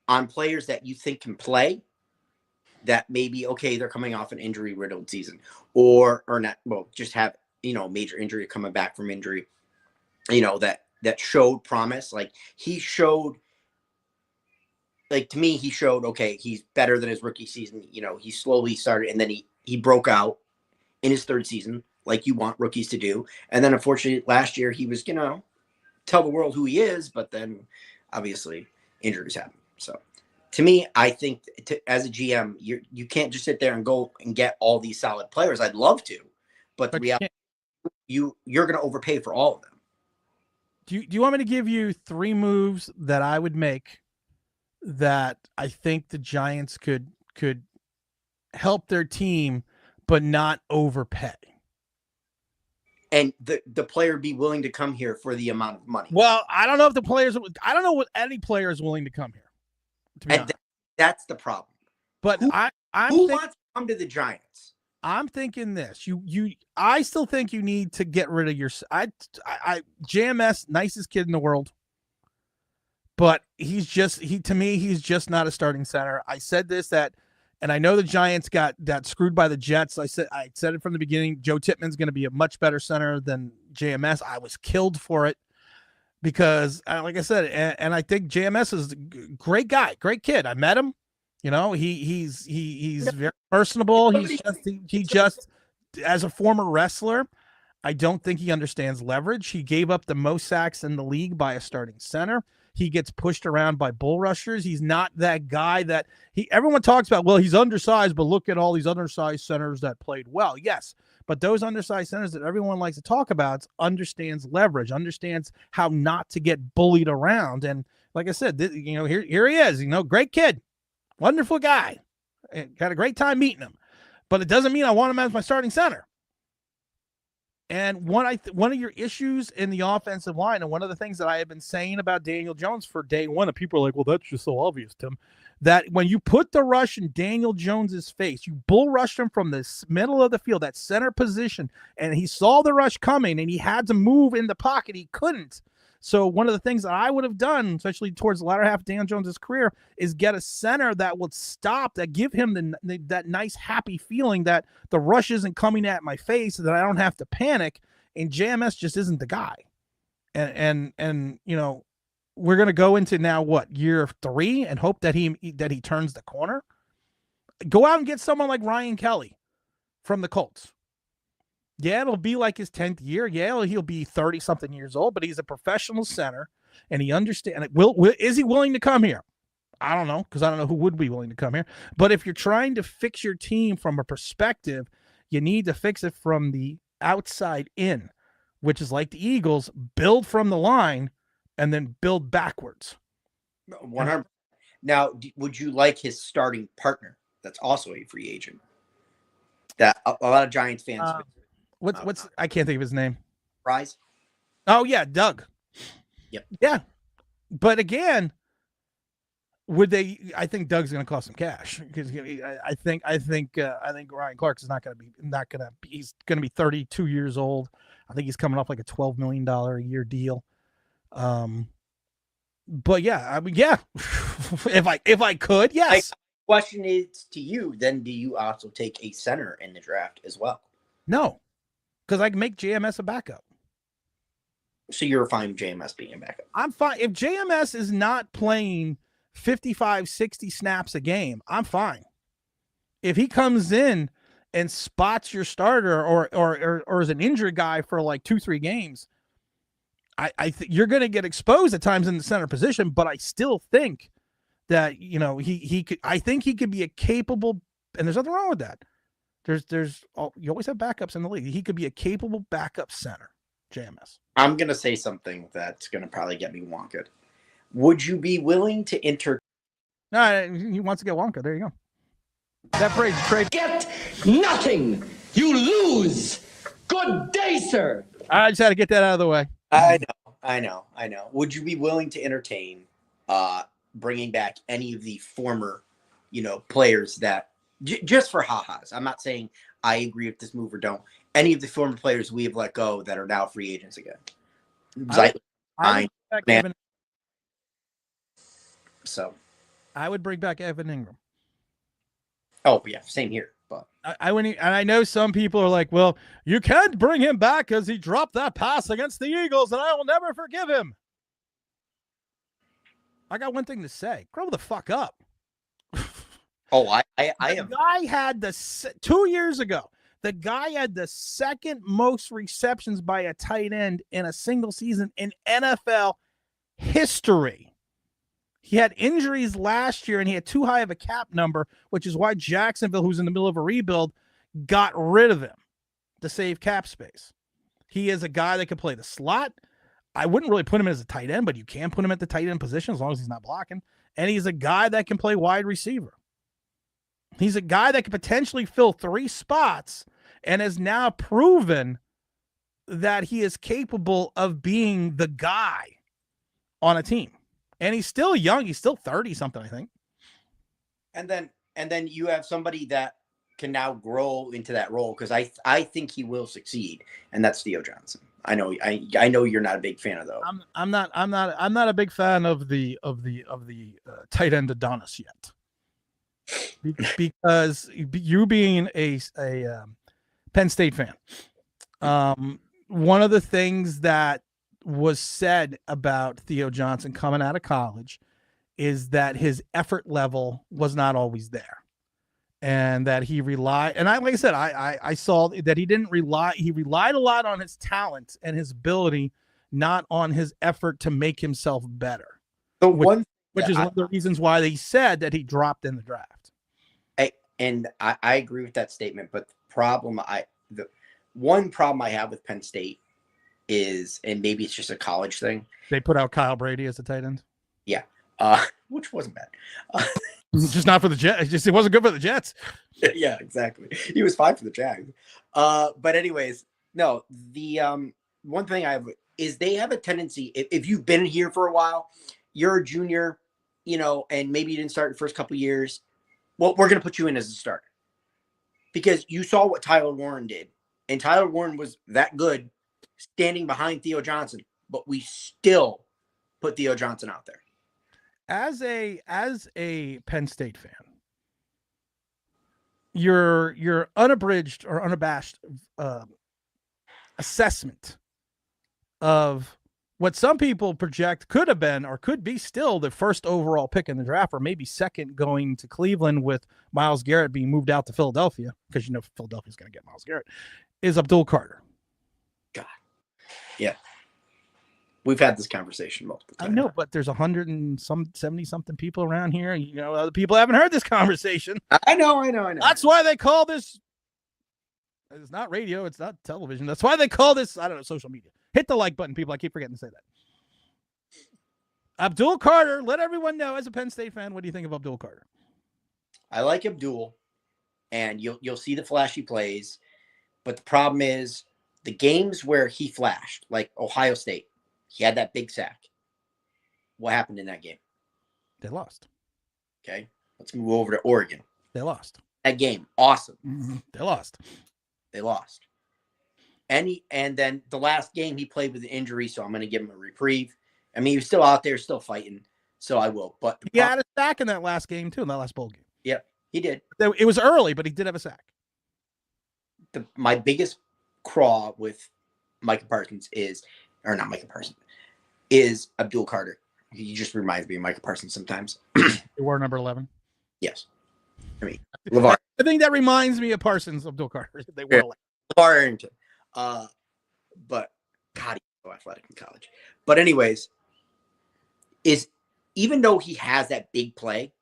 on players that you think can play that maybe they're coming off an injury riddled season or not, just have major injury coming back from injury, that showed promise. Like he showed, to me, he showed, he's better than his rookie season. He slowly started and then he broke out in his third season, like you want rookies to do. And then unfortunately last year he was, tell the world who he is, but then obviously injuries happen. So to me, I think as a GM, you can't just sit there and go and get all these solid players. I'd love to, but the reality, you're going to overpay for all of them. Do you want me to give you 3 moves that I would make that I think the Giants could help their team, but not overpay? And the player be willing to come here for the amount of money. Well, I don't know what any player is willing to come here. To be honest. That's the problem. But Who I'm wants to come to the Giants? I'm thinking this. I still think you need to get rid of your. JMS, nicest kid in the world, but he's just not a starting center. I said this and I know the Giants got screwed by the Jets. I said it from the beginning. Joe Tippmann's going to be a much better center than JMS. I was killed for it because, like I said, and I think JMS is a great guy, great kid. I met him. You know, he's very personable. He just as a former wrestler, I don't think he understands leverage. He gave up the most sacks in the league by a starting center. He gets pushed around by bull rushers. He's not that guy that everyone talks about. Well, he's undersized, but look at all these undersized centers that played well. Yes, but those undersized centers that everyone likes to talk about understands leverage, understands how not to get bullied around. And like I said, here he is. Great kid. Wonderful guy. Had a great time meeting him. But it doesn't mean I want him as my starting center. And one of your issues in the offensive line, and one of the things that I have been saying about Daniel Jones for day one, and people are like, well, that's just so obvious, Tim, that when you put the rush in Daniel Jones's face, you bull rushed him from the middle of the field, that center position, and he saw the rush coming, and he had to move in the pocket. He couldn't. So one of the things that I would have done, especially towards the latter half of Daniel Jones's career, is get a center that would stop, that give him that nice, happy feeling that the rush isn't coming at my face, that I don't have to panic. And JMS just isn't the guy. And we're gonna go into now year 3 and hope that he turns the corner. Go out and get someone like Ryan Kelly from the Colts. Yeah, it'll be like his 10th year. Yeah, he'll be 30-something years old, but he's a professional center, and he understands. Is he willing to come here? I don't know, because I don't know who would be willing to come here. But if you're trying to fix your team from a perspective, you need to fix it from the outside in, which is like the Eagles, build from the line and then build backwards. 100. Now, would you like his starting partner that's also a free agent? That a lot of Giants fans. What's I can't think of his name. Rise. Oh yeah, Doug. Yep. Yeah, but again, would they? I think Doug's going to cost some cash because I think Ryan Clark is not going to be. He's going to be 32 years old. I think he's coming off like a $12 million a year deal. But yeah, I mean, yeah. if I could, yes. Question is to you. Then do you also take a center in the draft as well? No. Because I can make JMS a backup. So you're fine with JMS being a backup? I'm fine. If JMS is not playing 55, 60 snaps a game, I'm fine. If he comes in and spots your starter or is an injured guy for like 2-3 games, I think you're going to get exposed at times in the center position, but I still think that, he could, I think he could be a capable, and there's nothing wrong with that. You always have backups in the league. He could be a capable backup center, JMS. I'm going to say something that's going to probably get me wonka. Would you be willing to enter? No, he wants to get wonka. There you go. That phrase, trade. Get nothing. You lose. Good day, sir. I just had to get that out of the way. I know. Would you be willing to entertain bringing back any of the former, players that just for ha-has? I'm not saying I agree with this move or don't. Any of the former players we have let go that are now free agents again. I would bring back Evan Ingram. Oh yeah, same here. But and I know some people are like, well, you can't bring him back because he dropped that pass against the Eagles, and I will never forgive him. I got one thing to say. Grow the fuck up. Oh, I am. The guy had 2 years ago. The guy had the second most receptions by a tight end in a single season in NFL history. He had injuries last year, and he had too high of a cap number, which is why Jacksonville, who's in the middle of a rebuild, got rid of him to save cap space. He is a guy that can play the slot. I wouldn't really put him as a tight end, but you can put him at the tight end position as long as he's not blocking. And he's a guy that can play wide receiver. He's a guy that could potentially fill 3 spots and has now proven that he is capable of being the guy on a team. And he's still young. He's still 30-something, I think. And then and then you have somebody that can now grow into that role because I think he will succeed, and that's Theo Johnson. I know you're not a big fan of those. I'm not a big fan of the tight end Adonis yet, because you being a Penn State fan, one of the things that was said about Theo Johnson coming out of college is that his effort level was not always there. And that he relied, and like I said, I saw that he didn't rely. He relied a lot on his talent and his ability, not on his effort to make himself better. Which is one of the reasons why they said that he dropped in the draft. I agree with that statement, but the one problem I have with Penn State is, and maybe it's just a college thing, they put out Kyle Brady as a tight end. Yeah, which wasn't bad. Just not for the Jets. It wasn't good for the Jets. Yeah, exactly. He was fine for the Jags. But anyways, no, the one thing I have is they have a tendency, if you've been here for a while, you're a junior, and maybe you didn't start the first couple of years. Well, we're going to put you in as a starter because you saw what Tyler Warren did. And Tyler Warren was that good standing behind Theo Johnson, but we still put Theo Johnson out there. As a Penn State fan, your unabridged or unabashed assessment of what some people project could have been or could be still the first overall pick in the draft, or maybe second, going to Cleveland with Myles Garrett being moved out to Philadelphia, because Philadelphia's going to get Myles Garrett, is Abdul Carter. God, yeah. We've had this conversation multiple times. I know, but there's 170 something people around here. Other people haven't heard this conversation. I know. That's why they call this. It's not radio. It's not television. That's why they call this, I don't know, social media. Hit the like button, people. I keep forgetting to say that. Abdul Carter, let everyone know, as a Penn State fan, what do you think of Abdul Carter? I like Abdul, and you'll see the flashy plays, but the problem is the games where he flashed, like Ohio State. He had that big sack. What happened in that game? They lost. Okay. Let's move over to Oregon. They lost. That game, awesome. Mm-hmm. They lost. And then the last game he played with an injury, so I'm going to give him a reprieve. I mean, he was still out there, still fighting, so I will. But he had a sack in that last game, too, in that last bowl game. Yep, he did. It was early, but he did have a sack. My biggest craw with Micah Parsons is Abdul Carter. He just reminds me of Micah Parsons sometimes. They wore number 11. Yes. I mean, LeVar. I think that reminds me of Parsons, Abdul Carter. They wore 11. LeVar Arrington. But God, he's so athletic in college. But anyways, even though he has that big play,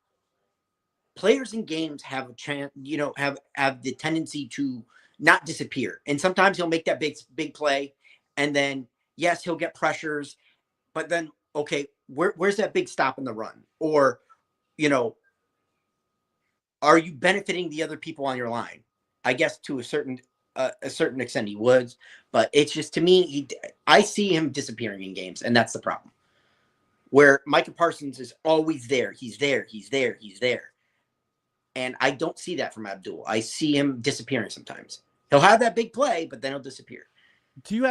players in games have a chance, have the tendency to not disappear. And sometimes he'll make that big play, and then yes, he'll get pressures, but then okay, where's that big stop in the run? Or, are you benefiting the other people on your line? I guess to a certain extent he would, but it's just, to me, I see him disappearing in games, and that's the problem. Where Micah Parsons is always there. He's there. And I don't see that from Abdul. I see him disappearing sometimes. He'll have that big play, but then he'll disappear. Do you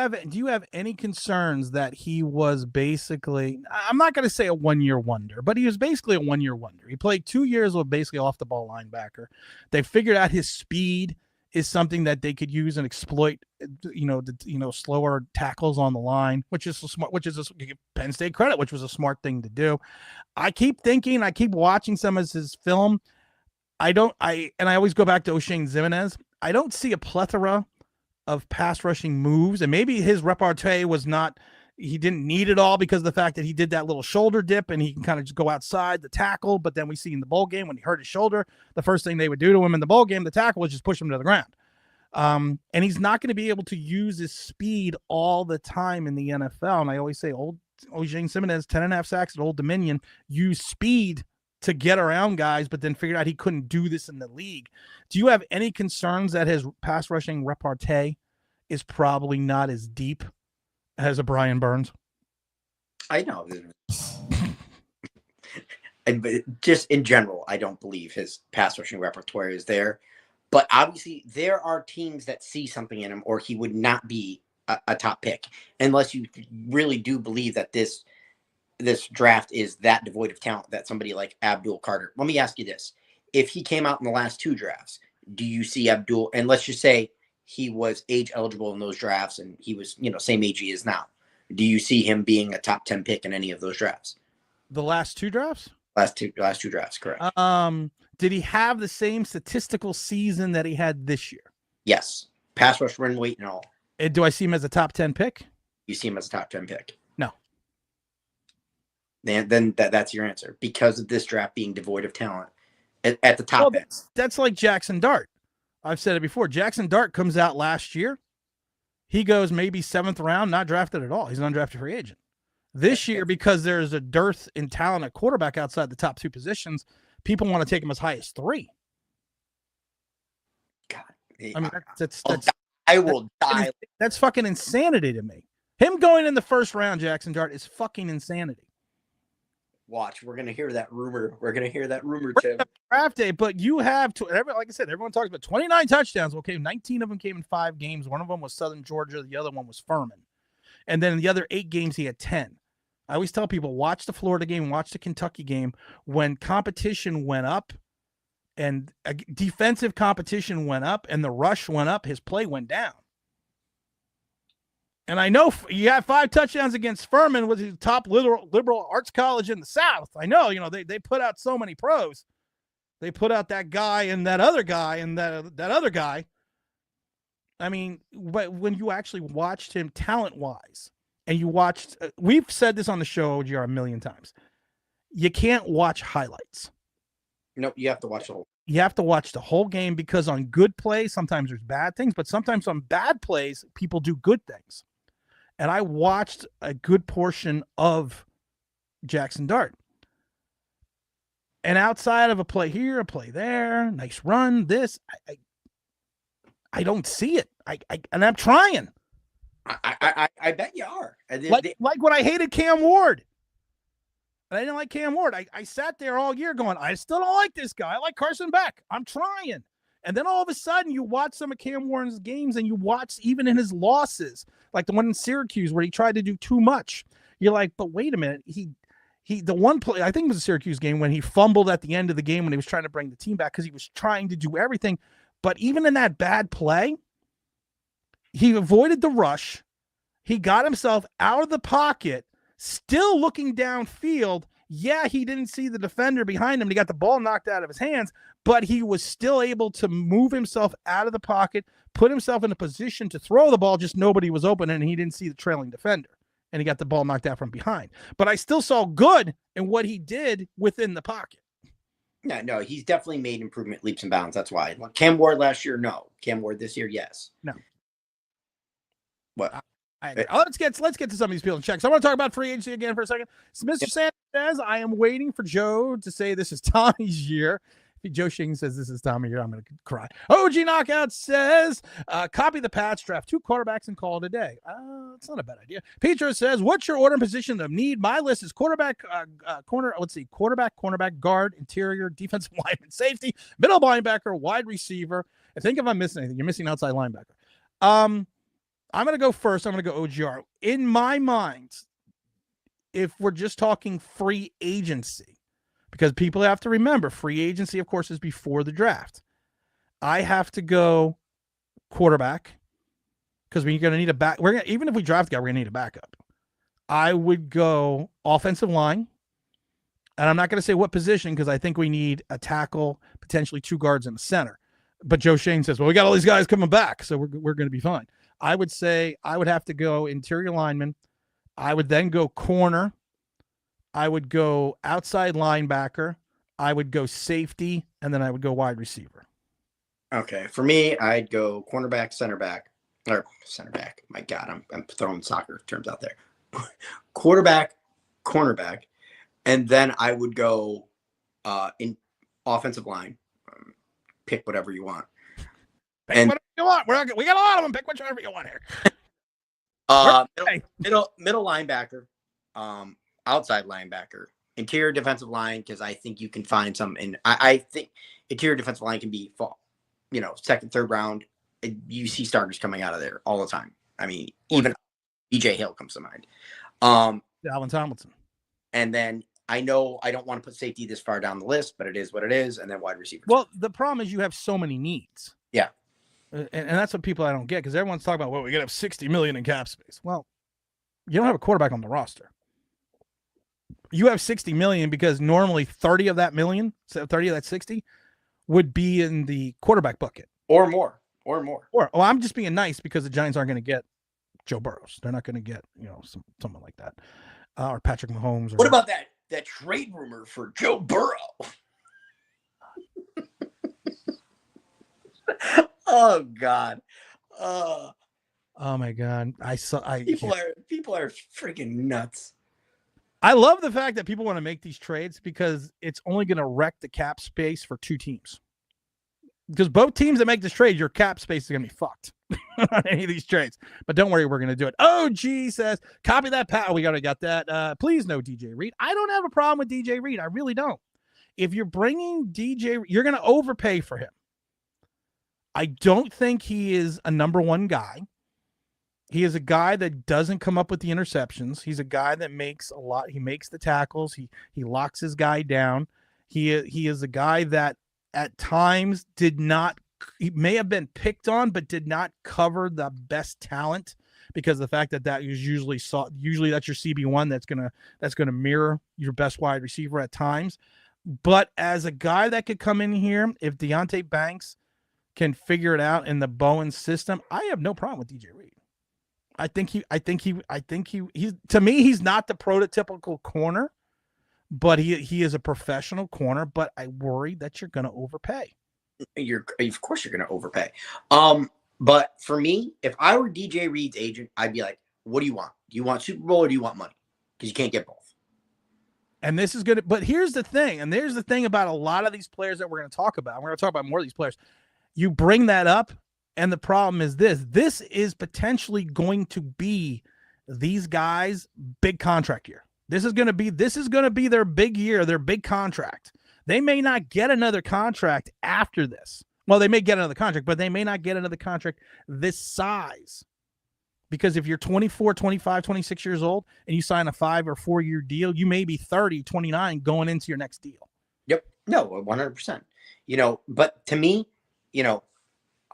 have any concerns that he was basically, I'm not going to say a one-year wonder, but he was basically a one-year wonder. He played 2 years with basically off-the-ball linebacker. They figured out his speed is something that they could use and exploit, slower tackles on the line, which is Penn State credit, which was a smart thing to do. I keep watching some of his film. I always go back to O'Shane Ximenez. I don't see a plethora of pass rushing moves, and maybe his repartee was not, he didn't need it all because of the fact that he did that little shoulder dip and he can kind of just go outside the tackle. But then we see in the bowl game, when he hurt his shoulder, the first thing they would do to him in the bowl game, the tackle, was just push him to the ground. And he's not going to be able to use his speed all the time in the NFL. And I always say, old O'Shane Ximenez, 10.5 sacks at Old Dominion, used speed to get around guys, but then figured out he couldn't do this in the league. Do you have any concerns that his pass rushing repartee is probably not as deep as a Brian Burns? I know. but just in general, I don't believe his pass rushing repertoire is there. But obviously, there are teams that see something in him, or he would not be a top pick, unless you really do believe that this draft is that devoid of talent that somebody like Abdul Carter. Let me ask you this: if he came out in the last 2 drafts, do you see Abdul? And let's just say he was age eligible in those drafts, and he was same age he is now. Do you see him being a top 10 pick in any of those drafts? The last 2 drafts? Last two drafts, correct. Did he have the same statistical season that he had this year? Yes. Pass rush, run weight, and all. Do I see him as a top 10 pick? You see him as a top 10 pick? No. Then that's your answer. Because of this draft being devoid of talent at the top end. That's like Jackson Dart. I've said it before. Jackson Dart comes out last year. He goes maybe 7th round, not drafted at all. He's an undrafted free agent. This year, because there's a dearth in talent at quarterback outside the top 2 positions, people want to take him as high as 3. God, I mean, I will die. That's fucking insanity to me. Him going in the 1st round, Jackson Dart, is fucking insanity. Watch, we're gonna hear that rumor. Tim. Draft day, but you have to. Like I said, everyone talks about 29 touchdowns. Okay, 19 of them came in 5 games. One of them was Southern Georgia. The other one was Furman. And then in the other 8 games, he had 10. I always tell people, watch the Florida game, watch the Kentucky game. When competition went up and defensive competition went up and the rush went up, his play went down. And I know you had 5 touchdowns against Furman, which is the top liberal arts college in the South. I know, they put out so many pros. They put out that guy and that other guy and that other guy. I mean, but when you actually watched him talent-wise, and you watched, we've said this on the show, OGR, a million times. You can't watch highlights. Nope, you have to watch the whole. You have to watch the whole game, because on good plays, sometimes there's bad things, but sometimes on bad plays, people do good things. And I watched a good portion of Jackson Dart. And outside of a play here, a play there, nice run, I don't see it. And I'm trying. I bet you are. Like when I hated Cam Ward. And I didn't like Cam Ward. I sat there all year going, I still don't like this guy. I like Carson Beck. I'm trying. And then all of a sudden you watch some of Cam Ward's games, and you watch even in his losses, like the one in Syracuse where he tried to do too much. You're like, but wait a minute. The one play, I think it was a Syracuse game, when he fumbled at the end of the game when he was trying to bring the team back because he was trying to do everything. But even in that bad play, he avoided the rush. He got himself out of the pocket, still looking downfield. Yeah, he didn't see the defender behind him. He got the ball knocked out of his hands, but he was still able to move himself out of the pocket, put himself in a position to throw the ball, just nobody was open, and he didn't see the trailing defender. And he got the ball knocked out from behind. But I still saw good in what he did within the pocket. No, he's definitely made improvement leaps and bounds. That's why. Cam Ward last year, no. Cam Ward this year, yes. No. What? Let's get to some of these people in checks. I want to talk about free agency again for a second. So Mr. Sanders says, I am waiting for Joe to say this is Tommy's year. If Joe Shing says this is Tommy's year, I'm going to cry. OG Knockout says, copy the Pats, draft 2 quarterbacks and call it a day. It's not a bad idea. Pedro says, what's your order and position of need? My list is quarterback, quarterback, cornerback, guard, interior, defensive lineman, safety, middle linebacker, wide receiver. I think if I'm missing anything, you're missing outside linebacker. I'm going to go first. I'm going to go OGR. In my mind, if we're just talking free agency, because people have to remember, free agency, of course, is before the draft. I have to go quarterback, because we're going to need a back. Even if we draft a guy, we're going to need a backup. I would go offensive line, and I'm not going to say what position, because I think we need a tackle, potentially 2 guards in the center. But Joe Shane says, well, we got all these guys coming back, so we're going to be fine. I would say I would have to go interior lineman. I would then go corner. I would go outside linebacker. I would go safety, and then I would go wide receiver. Okay. For me, I'd go cornerback, center back. My God, I'm throwing soccer terms out there. Quarterback, cornerback, and then I would go in offensive line. Pick whatever you want. Pick whatever you want. We got a lot of them. Pick whichever you want here. Middle linebacker, outside linebacker, interior defensive line, because I think you can find some. And I think interior defensive line can be, second, third round. You see starters coming out of there all the time. I mean, even BJ Hill comes to mind. Alvin Tomlinson. And then I know I don't want to put safety this far down the list, but it is what it is. And then wide receiver. Well, the problem is you have so many needs. Yeah. And that's what people I don't get, because everyone's talking about, well, we got to have $60 million in cap space. Well, you don't have a quarterback on the roster. You have $60 million because normally 30 of that million, so 30 of that 60 would be in the quarterback bucket. Or more. I'm just being nice because the Giants aren't going to get Joe Burrows. They're not going to get, someone like that. Or Patrick Mahomes. What about that trade rumor for Joe Burrow? Oh God. Oh my God. People are freaking nuts. I love the fact that people want to make these trades because it's only going to wreck the cap space for two teams. Because both teams that make this trade, your cap space is going to be fucked on any of these trades. But don't worry, we're going to do it. OG says, copy that, Pat. We already got that. Please no DJ Reed. I don't have a problem with DJ Reed. I really don't. If you're bringing DJ, you're going to overpay for him. I don't think he is a number one guy. He is a guy that doesn't come up with the interceptions. He's a guy that makes a lot. He makes the tackles. He locks his guy down. He is a guy that at times he may have been picked on, but did not cover the best talent because of the fact that is usually that's your CB1 that's gonna mirror your best wide receiver at times. But as a guy that could come in here, if Deonte Banks can figure it out in the Bowen system, I have no problem with DJ Reed. I think he's, to me, he's not the prototypical corner, but he is a professional corner. But I worry that you're going to overpay. Of course you're going to overpay. But for me, if I were DJ Reed's agent, I'd be like, what do you want? Do you want Super Bowl or do you want money? Because you can't get both. And this is good. But here's the thing. And there's the thing about a lot of these players that we're going to talk about. We're going to talk about more of these players. You bring that up. And the problem is this is potentially going to be these guys' big contract year. This is going to be their big year, their big contract. They may not get another contract after this. Well, they may get another contract, but they may not get another contract this size. Because if you're 24, 25, 26 years old and you sign a 5 or 4 year deal, you may be 30, 29 going into your next deal. Yep. No, 100%. But to me,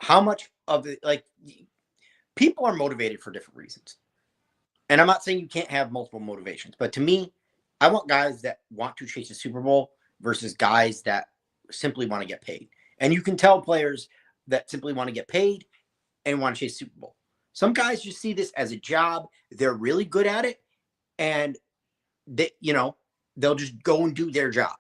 how much of it, people are motivated for different reasons. And I'm not saying you can't have multiple motivations, but to me, I want guys that want to chase the Super Bowl versus guys that simply want to get paid. And you can tell players that simply want to get paid and want to chase Super Bowl. Some guys just see this as a job. They're really good at it. And they'll just go and do their job.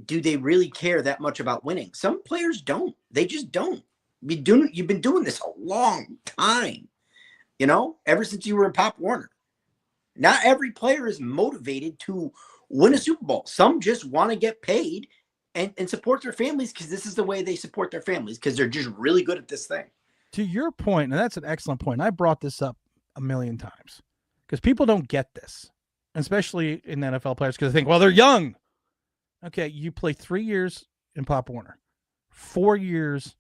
Do they really care that much about winning? Some players don't. They just don't. You've been doing this a long time, ever since you were in Pop Warner. Not every player is motivated to win a Super Bowl. Some just want to get paid and support their families because this is the way they support their families because they're just really good at this thing. To your point, and that's an excellent point. I brought this up a million times because people don't get this, especially in NFL players, because they think, well, they're young. Okay, you play 3 years in Pop Warner, 4 years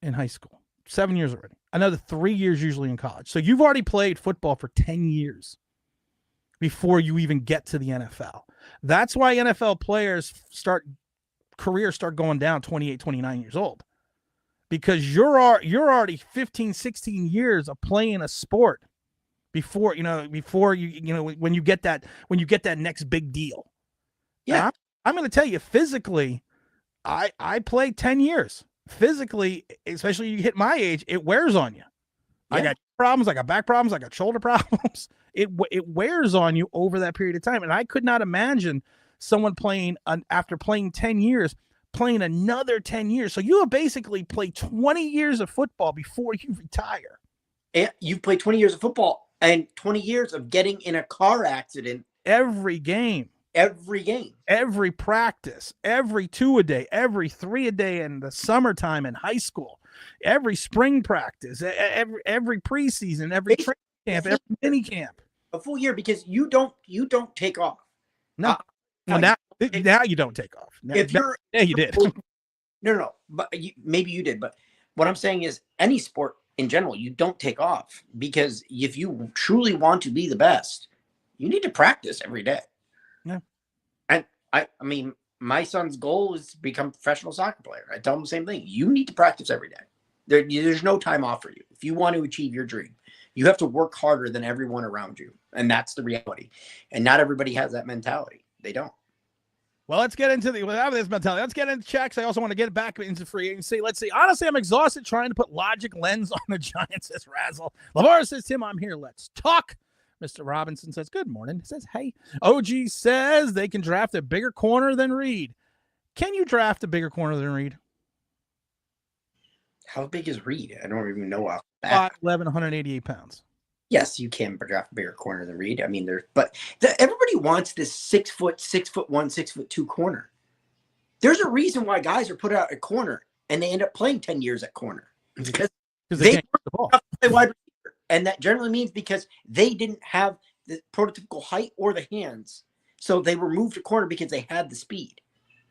in high school, 7 years already, another 3 years usually in college. So you've already played football for 10 years before you even get to the NFL. That's why NFL players careers start going down 28, 29 years old, because you're already 15, 16 years of playing a sport before when you get that next big deal. Yeah. Now, I'm going to tell you, physically, I played 10 years. Physically, especially you hit my age, it wears on you. Yeah. I got problems, I got back problems, I got shoulder problems. It wears on you over that period of time. And I could not imagine someone after playing 10 years, playing another 10 years. So you have basically played 20 years of football before you retire. And you've played 20 years of football and 20 years of getting in a car accident. Every game. Every practice, every 2 a day, every 3 a day in the summertime in high school, every spring practice, every preseason, every training camp, every mini camp. A full year because you don't take off. No. Well, now you don't take off. Now, If you're, yeah, you did. no, but maybe you did. But what I'm saying is, any sport in general, you don't take off, because if you truly want to be the best, you need to practice every day. Yeah. And I mean, my son's goal is to become a professional soccer player. I tell him the same thing. You need to practice every day. There's no time off for you. If you want to achieve your dream, you have to work harder than everyone around you. And that's the reality. And not everybody has that mentality. They don't. Well, let's get into this mentality. Let's get into checks. I also want to get back into free agency. Let's see. Honestly, I'm exhausted trying to put logic lens on the Giants, says Razzle. LeVar says, Tim, I'm here. Let's talk. Mr. Robinson says, good morning. He says, hey. OG says they can draft a bigger corner than Reed. Can you draft a bigger corner than Reed? How big is Reed? I don't even know off the bat. 5'11", 188 pounds. Yes, you can draft a bigger corner than Reed. I mean, everybody wants this 6 foot, 6'1", 6'2" corner. There's a reason why guys are put out at corner and they end up playing 10 years at corner, because they can't get the ball. Play wide receiver. And that generally means because they didn't have the prototypical height or the hands. So they were moved to corner because they had the speed.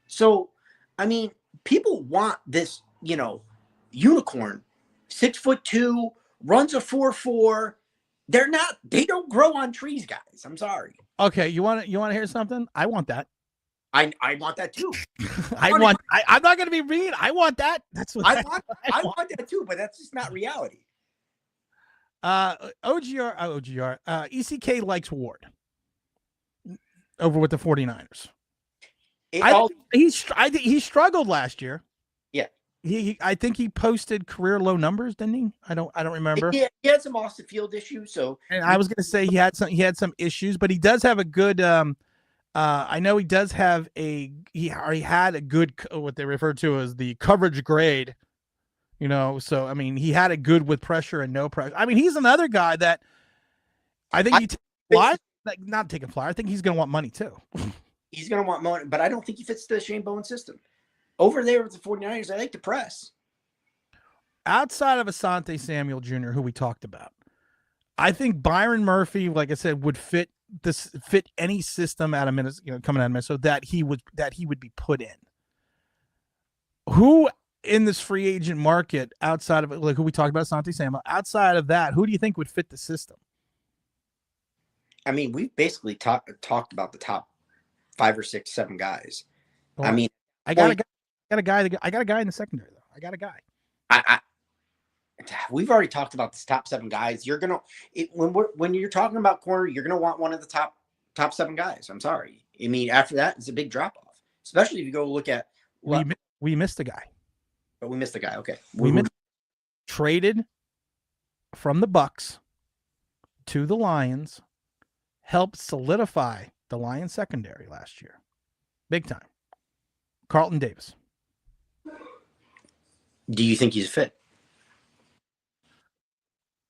So, I mean, people want this, unicorn, 6'2", runs a 4.4. They don't grow on trees, guys. I'm sorry. Okay, you want to hear something? I want that. I want that too. I'm not going to be Reed. I want that. That's what I want that too, but that's just not reality. OGR. ECK likes Ward over with the 49ers. He struggled last year. Yeah. I think he posted career low numbers, didn't he? I don't remember. He had some off the field issues. So, and I was going to say he had some issues, but he does have a good. I know he does have he had a good, what they refer to as the coverage grade. So I mean, he had a good with pressure and no pressure. I mean, he's another guy that I think not taking flyer. I think he's going to want money too. He's going to want money, but I don't think he fits the Shane Bowen system. Over there with the 49ers, I like to press. Outside of Asante Samuel Jr., who we talked about, I think Byron Murphy, like I said, would fit any system out of Minnesota, coming out of Minnesota, that he would be put in. Who in this free agent market, outside of who we talked about, Asante Samuel, outside of that, who do you think would fit the system? I mean, we've basically talked about the top 5 or 6, 7 guys. I mean, I got a guy in the secondary though. I got a guy. We've already talked about this top 7 guys. When you're talking about corner, you're gonna want one of the top 7 guys. I'm sorry. I mean, after that, it's a big drop off, especially if you go look at. We missed a guy. But we missed the guy. Okay, we traded from the Bucks to the Lions, helped solidify the Lions secondary last year, big time. Carlton Davis. Do you think he's fit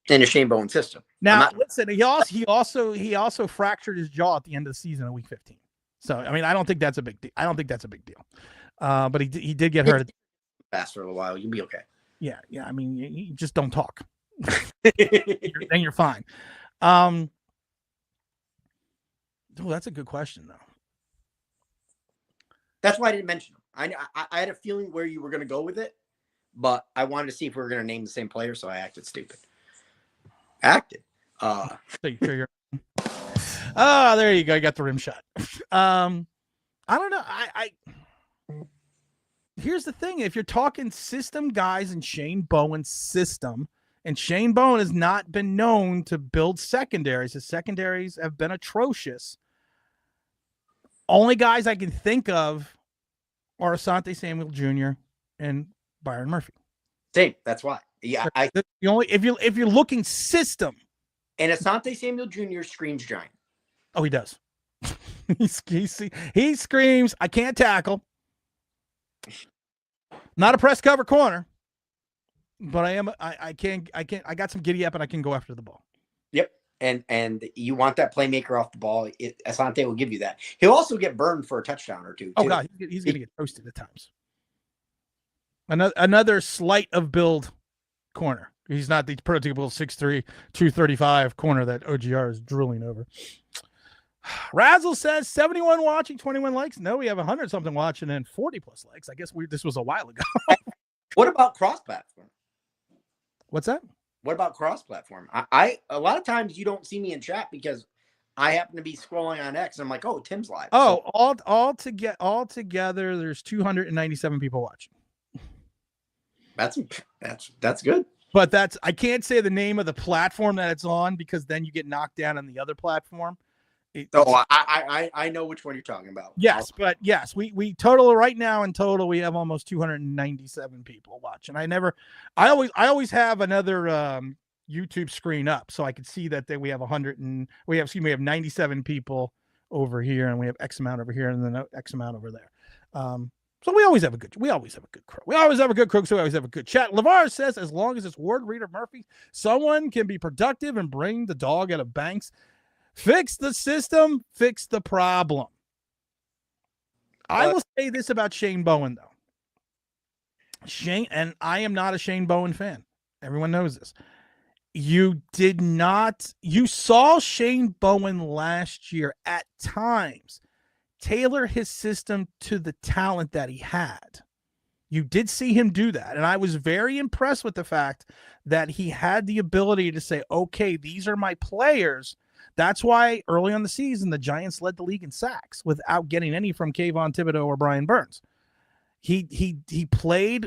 in a Shane Bowen system? Now, listen, he also fractured his jaw at the end of the season in week 15. So, I mean, I don't think that's a big deal. But he did get hurt. Fast for a while, you'll be okay. Yeah. I mean, you just don't talk. Then you're fine. Oh, that's a good question, though. That's why I didn't mention him. I had a feeling where you were going to go with it, but I wanted to see if we were going to name the same player, so I acted stupid. So you figure. Oh, there you go. You got the rim shot. I don't know. Here's the thing. If you're talking system guys in Shane Bowen's system, and Shane Bowen has not been known to build secondaries. His secondaries have been atrocious. Only guys I can think of are Asante Samuel Jr. and Byron Murphy. Same. That's why. Yeah. If you're looking system. And Asante Samuel Jr. screams giant. Oh, he does. he screams, I can't tackle. Not a press cover corner, but I got some giddy up and I can go after the ball. Yep. And you want that playmaker off the ball. Asante will give you that. He'll also get burned for a touchdown or two. Oh, God, he's going to get toasted at times. Another slight of build corner. He's not the prototypical 6'3", 235 corner that OGR is drooling over. Razzle says 71 watching, 21 likes. No, we have 100 something watching and 40 plus likes. I guess this was a while ago. What about cross-platform? What's that? What about cross-platform? I a lot of times you don't see me in chat because I happen to be scrolling on X and I'm like, oh, Tim's live. Oh, all together, there's 297 people watching. That's good. But I can't say the name of the platform that it's on because then you get knocked down on the other platform. I know which one you're talking about. Yes, but yes, we total right now in total we have almost 297 people watching. I always have another YouTube screen up so I can see that we have we have 97 people over here and we have X amount over here and then X amount over there. So we always have a good crew. We always have a good crew. So we always have a good chat. LeVar says, as long as it's Ward, Reed, or Murphy, someone can be productive and bring the dog out of Banks. Fix the system, fix the problem. I will say this about Shane Bowen, though. And I am not a Shane Bowen fan. Everyone knows this. You saw Shane Bowen last year at times tailor his system to the talent that he had. You did see him do that. And I was very impressed with the fact that he had the ability to say, okay, these are my players. That's why early on the season, the Giants led the league in sacks without getting any from Kayvon Thibodeau or Brian Burns. He played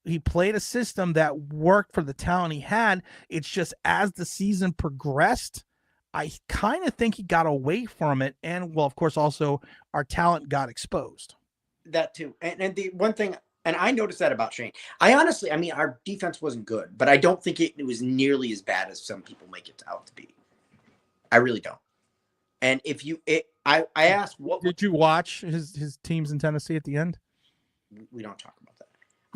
a system that worked for the talent he had. It's just as the season progressed, I kind of think he got away from it. And, well, of course, also our talent got exposed. That too. And the one thing, and I noticed that about Shane. Our defense wasn't good, but I don't think it was nearly as bad as some people make it out to be. I really don't. And I asked, what did you watch his teams in Tennessee at the end? We don't talk about that.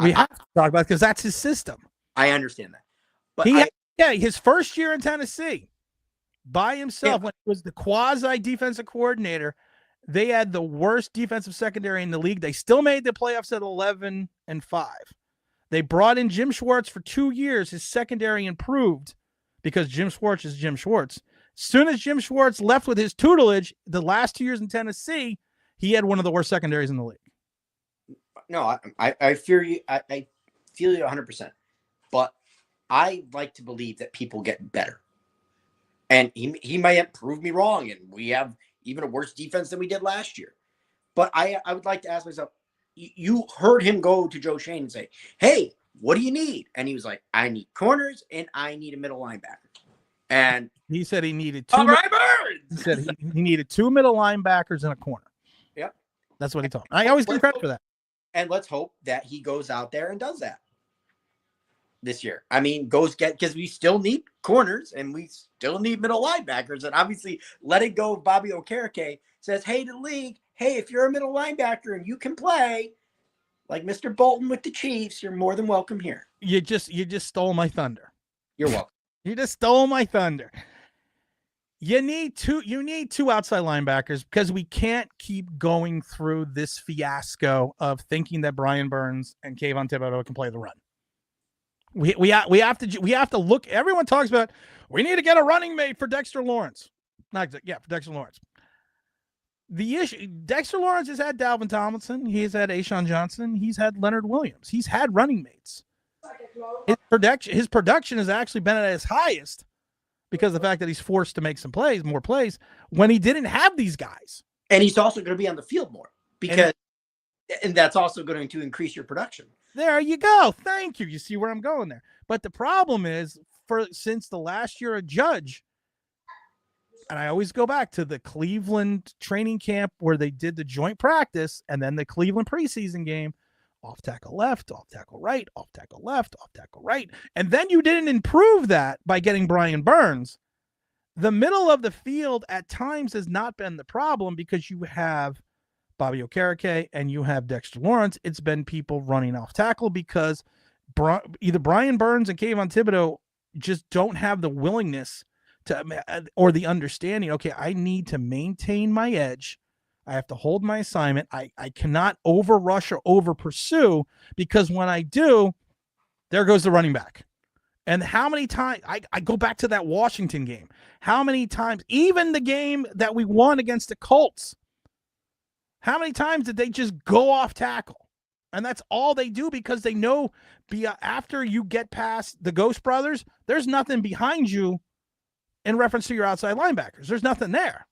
We have to talk about it because that's his system. I understand that. But his first year in Tennessee by himself, when he was the quasi defensive coordinator, they had the worst defensive secondary in the league. They still made the playoffs at 11-5. They brought in Jim Schwartz for 2 years. His secondary improved because Jim Schwartz is Jim Schwartz. As soon as Jim Schwartz left with his tutelage, the last 2 years in Tennessee, he had one of the worst secondaries in the league. No, I fear you. I feel you 100%. But I like to believe that people get better. And he might prove me wrong, and we have even a worse defense than we did last year. But I would like to ask myself, you heard him go to Joe Shane and say, hey, what do you need? And he was like, I need corners and I need a middle linebacker. And he said he needed two. All right, Birds. He said he needed 2 middle linebackers and a corner. Yep. That's what he told me. I always give credit for that. And let's hope that he goes out there and does that this year. I mean, because we still need corners and we still need middle linebackers. And obviously letting go of Bobby Okereke says, hey, to the league, hey, if you're a middle linebacker and you can play like Mr. Bolton with the Chiefs, you're more than welcome here. You just stole my thunder. You're welcome. You just stole my thunder. You need two outside linebackers because we can't keep going through this fiasco of thinking that Brian Burns and Kayvon Thibodeau can play the run. We have to look. Everyone talks about we need to get a running mate for Dexter Lawrence. For Dexter Lawrence. The issue, Dexter Lawrence has had Dalvin Tomlinson. He's had Ashawn Johnson. He's had Leonard Williams. He's had running mates. His production has actually been at his highest because of the fact that he's forced to make more plays when he didn't have these guys. And he's also going to be on the field more and that's also going to increase your production. There you go. Thank you. You see where I'm going there. But the problem is, since the last year of Judge, and I always go back to the Cleveland training camp where they did the joint practice and then the Cleveland preseason game, off tackle left, off tackle right, off tackle left, off tackle right. And then you didn't improve that by getting Brian Burns. The middle of the field at times has not been the problem because you have Bobby Okereke and you have Dexter Lawrence. It's been people running off tackle because either Brian Burns and Kayvon Thibodeau just don't have the willingness to, or the understanding, okay, I need to maintain my edge. I have to hold my assignment. I cannot overrush or over pursue because when I do, there goes the running back. And how many times I go back to that Washington game? How many times, even the game that we won against the Colts, how many times did they just go off tackle? And that's all they do because they know after you get past the Ghost Brothers, there's nothing behind you in reference to your outside linebackers. There's nothing there.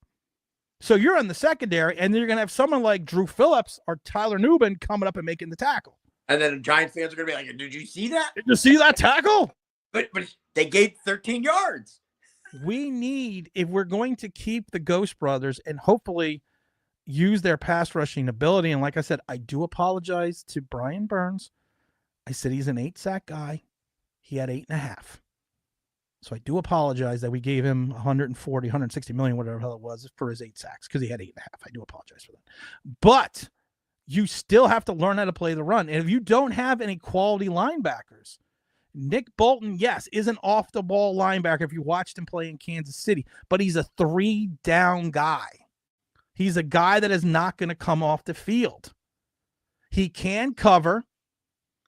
So you're in the secondary, and you're going to have someone like Drew Phillips or Tyler Nubin coming up and making the tackle. And then the Giants fans are going to be like, did you see that? Did you see that tackle? But they gained 13 yards. We need, if we're going to keep the Ghost Brothers and hopefully use their pass rushing ability, and like I said, I do apologize to Brian Burns. I said he's an 8-sack guy. He had 8.5. So I do apologize that we gave him 140, 160 million, whatever the hell it was, for his 8 sacks because he had 8.5. I do apologize for that. But you still have to learn how to play the run. And if you don't have any quality linebackers, Nick Bolton, yes, is an off-the-ball linebacker if you watched him play in Kansas City, but he's a 3-down guy. He's a guy that is not going to come off the field. He can cover.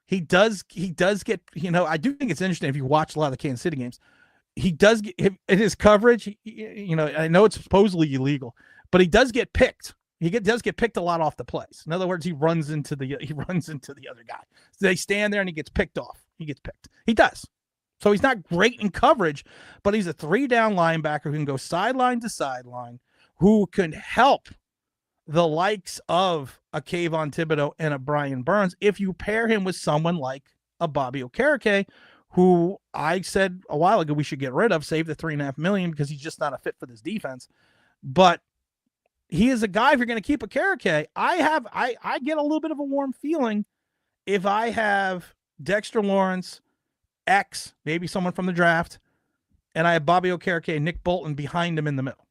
He does get, I do think it's interesting if you watch a lot of the Kansas City games. He does get in his coverage. I know it's supposedly illegal, but he does get picked. Does get picked a lot off the plays. In other words, he runs into the other guy. So they stand there and he gets picked off. He gets picked. He does. So he's not great in coverage, but he's a 3-down linebacker who can go sideline to sideline, who can help the likes of a Kayvon Thibodeau and a Brian Burns if you pair him with someone like a Bobby Okereke, who I said a while ago we should get rid of, save the $3.5 million because he's just not a fit for this defense. But he is a guy, if you're going to keep Okereke, I get a little bit of a warm feeling if I have Dexter Lawrence, X, maybe someone from the draft, and I have Bobby Okereke and Nick Bolton behind him in the middle.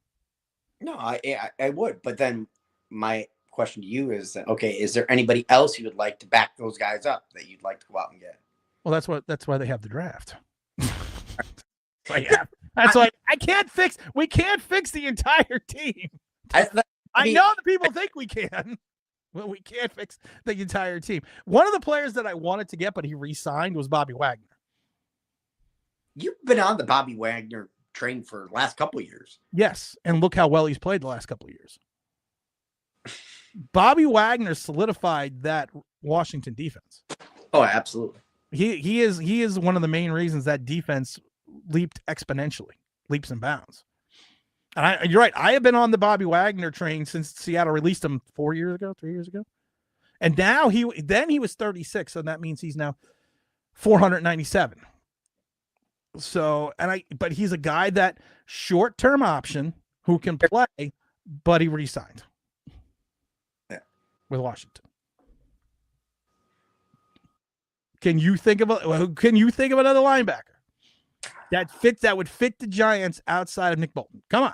No, I would. But then my question to you is that, okay, is there anybody else you would like to back those guys up that you'd like to go out and get? Well, that's why they have the draft. That's why we can't fix the entire team. I know that people think we can. Well, we can't fix the entire team. One of the players that I wanted to get, but he re-signed, was Bobby Wagner. You've been on the Bobby Wagner train for the last couple of years. Yes, and look how well he's played the last couple of years. Bobby Wagner solidified that Washington defense. Oh, absolutely. He is one of the main reasons that defense leaped exponentially, leaps and bounds. And you're right. I have been on the Bobby Wagner train since Seattle released him 3 years ago. And now he was 36. So that means he's now 497. So, but he's a guy that short-term option who can play, but he re-signed with Washington. Can you think of another linebacker that would fit the Giants outside of Nick Bolton? Come on.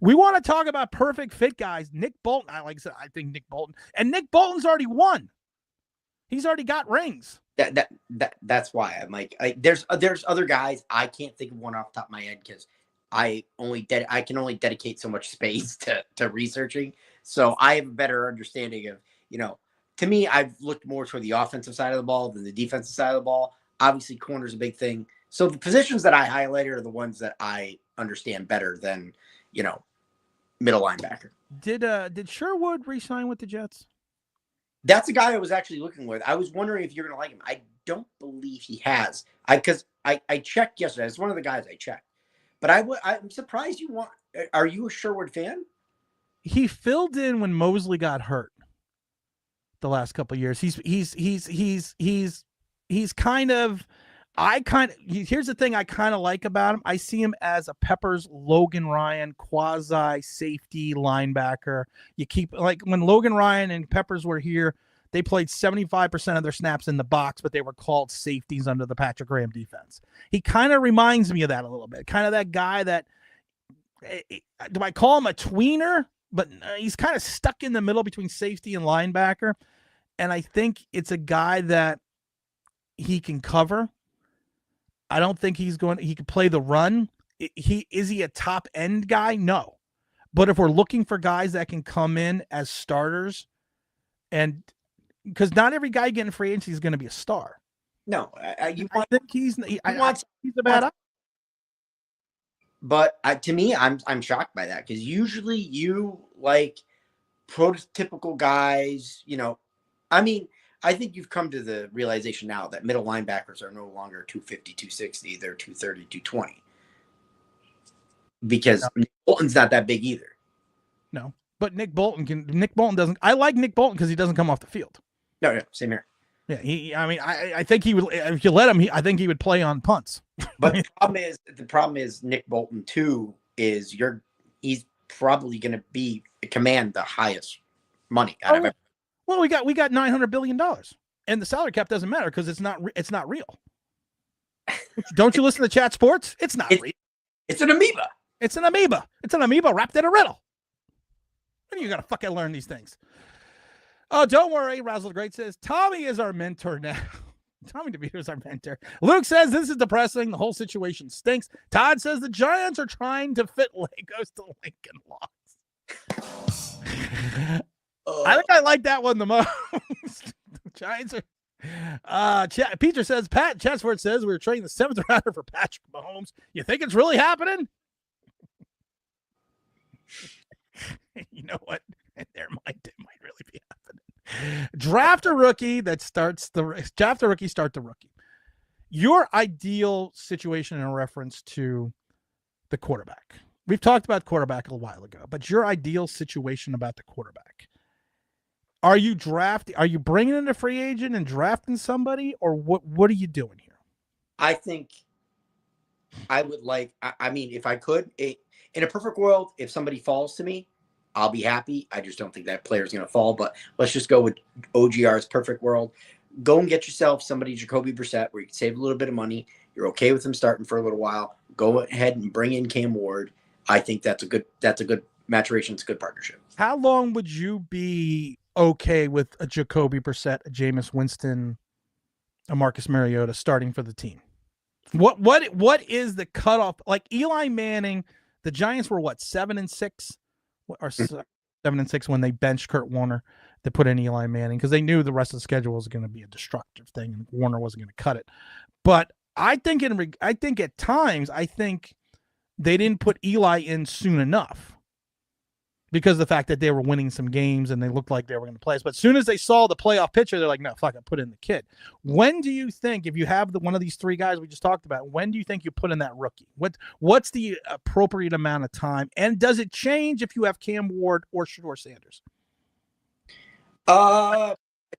We want to talk about perfect fit guys. Nick Bolton, I think Nick Bolton. And Nick Bolton's already won. He's already got rings. That's why I'm like there's other guys. I can't think of one off the top of my head because I can only dedicate so much space to researching. So I have a better understanding of, to me, I've looked more toward the offensive side of the ball than the defensive side of the ball. Obviously, corner's a big thing. So the positions that I highlighted are the ones that I understand better than, middle linebacker. Did Sherwood re-sign with the Jets? That's a guy I was actually looking with. I was wondering if you're going to like him. I don't believe he has. Because I checked yesterday. It's one of the guys I checked. But I'm surprised you want. Are you a Sherwood fan? He filled in when Mosley got hurt the last couple of years. He's kind of. Here's the thing I kind of like about him. I see him as a Peppers Logan Ryan quasi safety linebacker. You keep, like, when Logan Ryan and Peppers were here, they played 75% of their snaps in the box, but they were called safeties under the Patrick Graham defense. He kind of reminds me of that a little bit. Kind of that guy that, do I call him a tweener? But he's kind of stuck in the middle between safety and linebacker. And I think it's a guy that he can cover. I don't think he can play the run. Is he a top end guy? No. But if we're looking for guys that can come in as starters, and because not every guy getting free agency is going to be a star. No, I think he's he's a bad. But to me, I'm shocked by that because usually you like prototypical guys. I mean, I think you've come to the realization now that middle linebackers are no longer 250, 260. They're 230, 220. Because Nick Bolton's not that big either. No, but Nick Bolton doesn't. I like Nick Bolton because he doesn't come off the field. No, same here. Yeah, I think he would. If you let him, I think he would play on punts. But the problem is Nick Bolton too is he's probably going to command the highest money out of everyone. Well, we got $900 billion, and the salary cap doesn't matter because it's not real. Don't you listen to Chat Sports? It's not real. It's an amoeba. It's an amoeba. It's an amoeba wrapped in a riddle. When are you gonna fucking learn these things? Oh, don't worry. Razzle the Great says Tommy is our mentor now. Tommy DeVito is our mentor. Luke says this is depressing. The whole situation stinks. Todd says the Giants are trying to fit Legos to Lincoln Logs. I think I like that one the most. The Giants are. Peter says Chatsworth says we were trading the 7th rounder for Patrick Mahomes. You think it's really happening? You know what? It might really be happening. Draft a rookie, start the rookie. Your ideal situation in reference to the quarterback. We've talked about quarterback a while ago, but your ideal situation about the quarterback. Are you bringing in a free agent and drafting somebody, or what are you doing here? I think I would if I could, in a perfect world, if somebody falls to me, I'll be happy. I just don't think that player's going to fall, but let's just go with OGR's perfect world. Go and get yourself somebody, Jacoby Brissett, where you can save a little bit of money. You're okay with him starting for a little while. Go ahead and bring in Cam Ward. I think that's a good maturation. It's a good partnership. How long would you be okay with a Jacoby Brissett, a Jameis Winston, a Marcus Mariota starting for the team? What is the cutoff? Like Eli Manning, the Giants were 7-6 or 7-6 when they benched Kurt Warner to put in Eli Manning because they knew the rest of the schedule was going to be a destructive thing and Warner wasn't going to cut it. But I think at times they didn't put Eli in soon enough because of the fact that they were winning some games and they looked like they were going to play us. But as soon as they saw the playoff picture, they're like, no, fuck it, put in the kid. When do you think, if you have one of these three guys we just talked about, when do you think you put in that rookie? What's the appropriate amount of time? And does it change if you have Cam Ward or Shedeur Sanders? To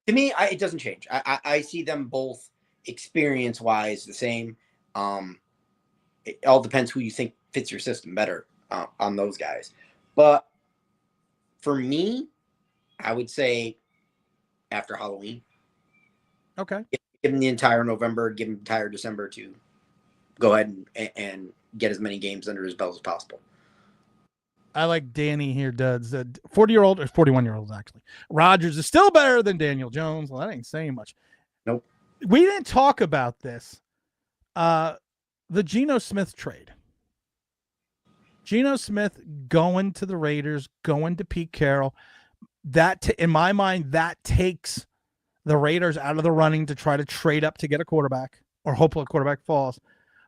me, it doesn't change. I see them both experience-wise the same. It all depends who you think fits your system better on those guys. But for me, I would say after Halloween. Okay. Give them the entire November, give them the entire December to go ahead and get as many games under his belt as possible. I like Danny here does. 40-year-old or 41-year-olds actually. Rodgers is still better than Daniel Jones. Well, that ain't saying much. Nope. We didn't talk about this. The Geno Smith trade. Geno Smith going to the Raiders, going to Pete Carroll. That, in my mind, that takes the Raiders out of the running to try to trade up to get a quarterback or hopefully a quarterback falls.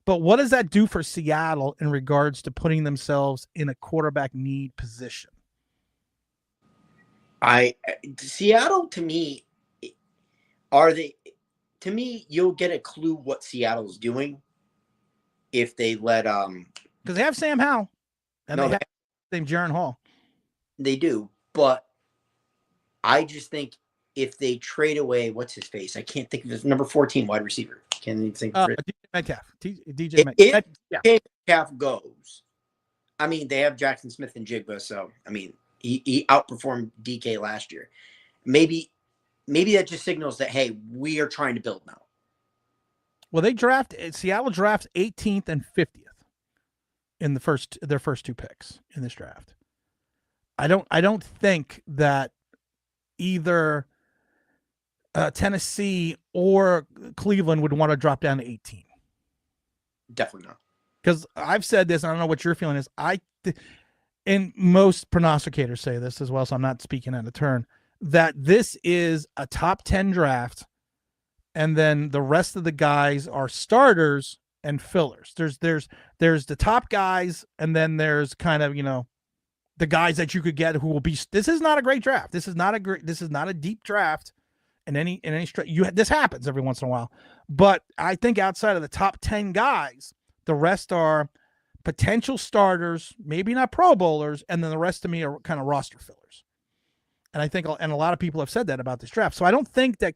But what does that do for Seattle in regards to putting themselves in a quarterback need position? Seattle, to me, you'll get a clue what Seattle's doing if they let because they have Sam Howell and they have named Jaron Hall. They do, but I just think if they trade away what's his face, I can't think of his number 14 wide receiver. Can't even think of it. DJ Metcalf. DJ Metcalf. If Metcalf goes, I mean, they have Jackson Smith and Jigba, so I mean, he outperformed DK last year. Maybe that just signals that, hey, we are trying to build now. Well, Seattle drafts 18th and 50th in their first two picks in this draft. I don't think that either Tennessee or Cleveland would want to drop down to 18. Definitely not. Because I've said this, and I don't know what your feeling is. And most prognosticators say this as well, so I'm not speaking out of turn, that this is a top 10 draft and then the rest of the guys are starters and fillers. There's the top guys, and then there's kind of, the guys that you could get who will be. This is not a great draft. This is not a deep draft in any this happens every once in a while. But I think outside of the top 10 guys, the rest are potential starters, maybe not Pro Bowlers, and then the rest of me are kind of roster fillers. And I think, and a lot of people have said that about this draft. So I don't think that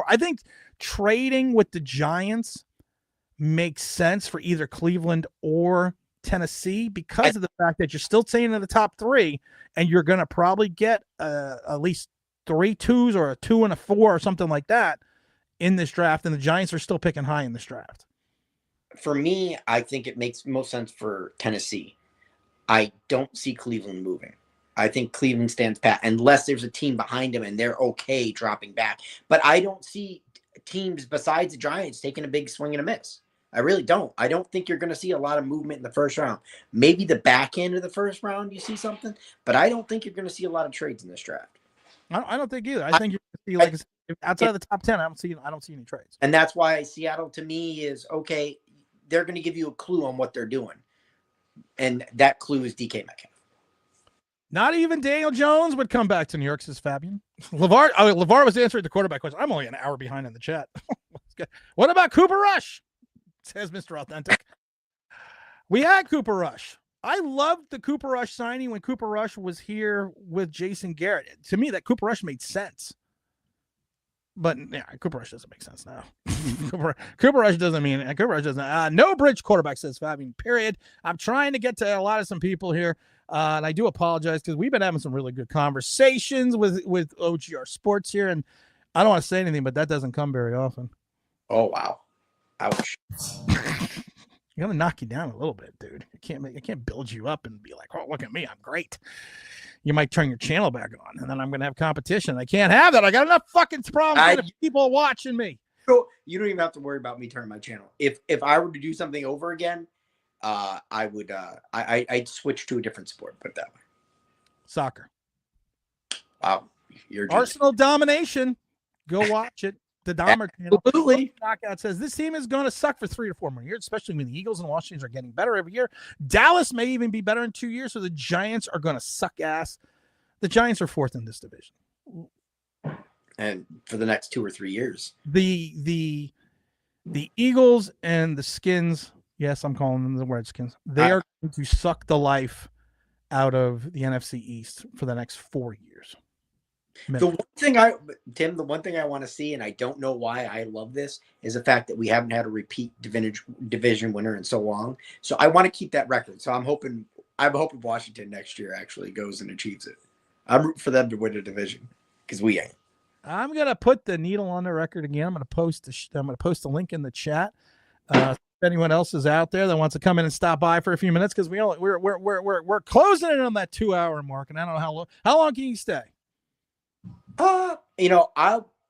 I think trading with the Giants makes sense for either Cleveland or Tennessee because of the fact that you're still staying in the top 3, and you're going to probably get at least 3 2s or a 2 and a 4 or something like that in this draft. And the Giants are still picking high in this draft. For me, I think it makes most sense for Tennessee. I don't see Cleveland moving. I think Cleveland stands pat unless there's a team behind them and they're okay dropping back. But I don't see teams besides the Giants taking a big swing and a miss. I really don't. I don't think you're going to see a lot of movement in the first round. Maybe the back end of the first round you see something, but I don't think you're going to see a lot of trades in this draft. I don't think either. I think you're going to see, outside of the top 10, I don't see any trades. And that's why Seattle to me is okay. They're going to give you a clue on what they're doing. And that clue is DK Metcalf. Not even Daniel Jones would come back to New York, says Fabian. LeVar was answering the quarterback question. I'm only an hour behind in the chat. What about Cooper Rush? Says Mr. Authentic. We had Cooper Rush. I loved the Cooper Rush signing when Cooper Rush was here with Jason Garrett. To me, that Cooper Rush made sense. But yeah, Cooper Rush doesn't make sense now. Cooper Rush doesn't. No bridge quarterback, says Fabian, period. I'm trying to get to a lot of some people here. And I do apologize because we've been having some really good conversations with OGR Sports here. And I don't want to say anything, but that doesn't come very often. Oh, wow. Ouch. I'm gonna knock you down a little bit, dude. I can't build you up and be like, oh, look at me, I'm great. You might turn your channel back on, and then I'm gonna have competition. I can't have that. I got enough fucking problems. People watching me. So you don't even have to worry about me turning my channel. If I were to do something over again, I would. I'd switch to a different sport. Put it that way. Soccer. Wow, you're Arsenal domination. Go watch it. The Dahmer channel. Absolutely. Knockout says this team is going to suck for 3 to 4 more years, especially when the Eagles and Washington are getting better every year. Dallas may even be better in 2 years, so the Giants are going to suck ass. The Giants are 4th in this division, and for the next 2 or 3 years, the Eagles and the Skins. Yes, I'm calling them the Redskins. They are going to suck the life out of the NFC East for the next 4 years. The one thing I want to see, and I don't know why I love this, is the fact that we haven't had a repeat division winner in so long. So I want to keep that record. So I'm hoping Washington next year actually goes and achieves it. I'm rooting for them to win a division because we ain't. I'm gonna put the needle on the record again. I'm gonna post the link in the chat. If anyone else is out there that wants to come in and stop by for a few minutes, because we're closing in on that 2-hour mark, and I don't know how long can you stay. I'll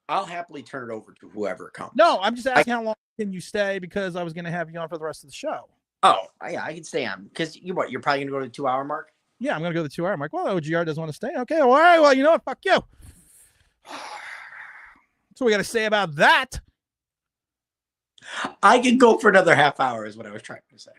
happily turn it over to whoever comes. No, I'm just asking how long can you stay, because I was going to have you on for the rest of the show. Oh, yeah, I can stay on because you're probably going to go to the 2-hour mark. Yeah, I'm going to go to the 2-hour mark. Well, OGR doesn't want to stay. Okay, all right. Well, you know what? Fuck you. So we got to say about that. I can go for another half hour is what I was trying to say.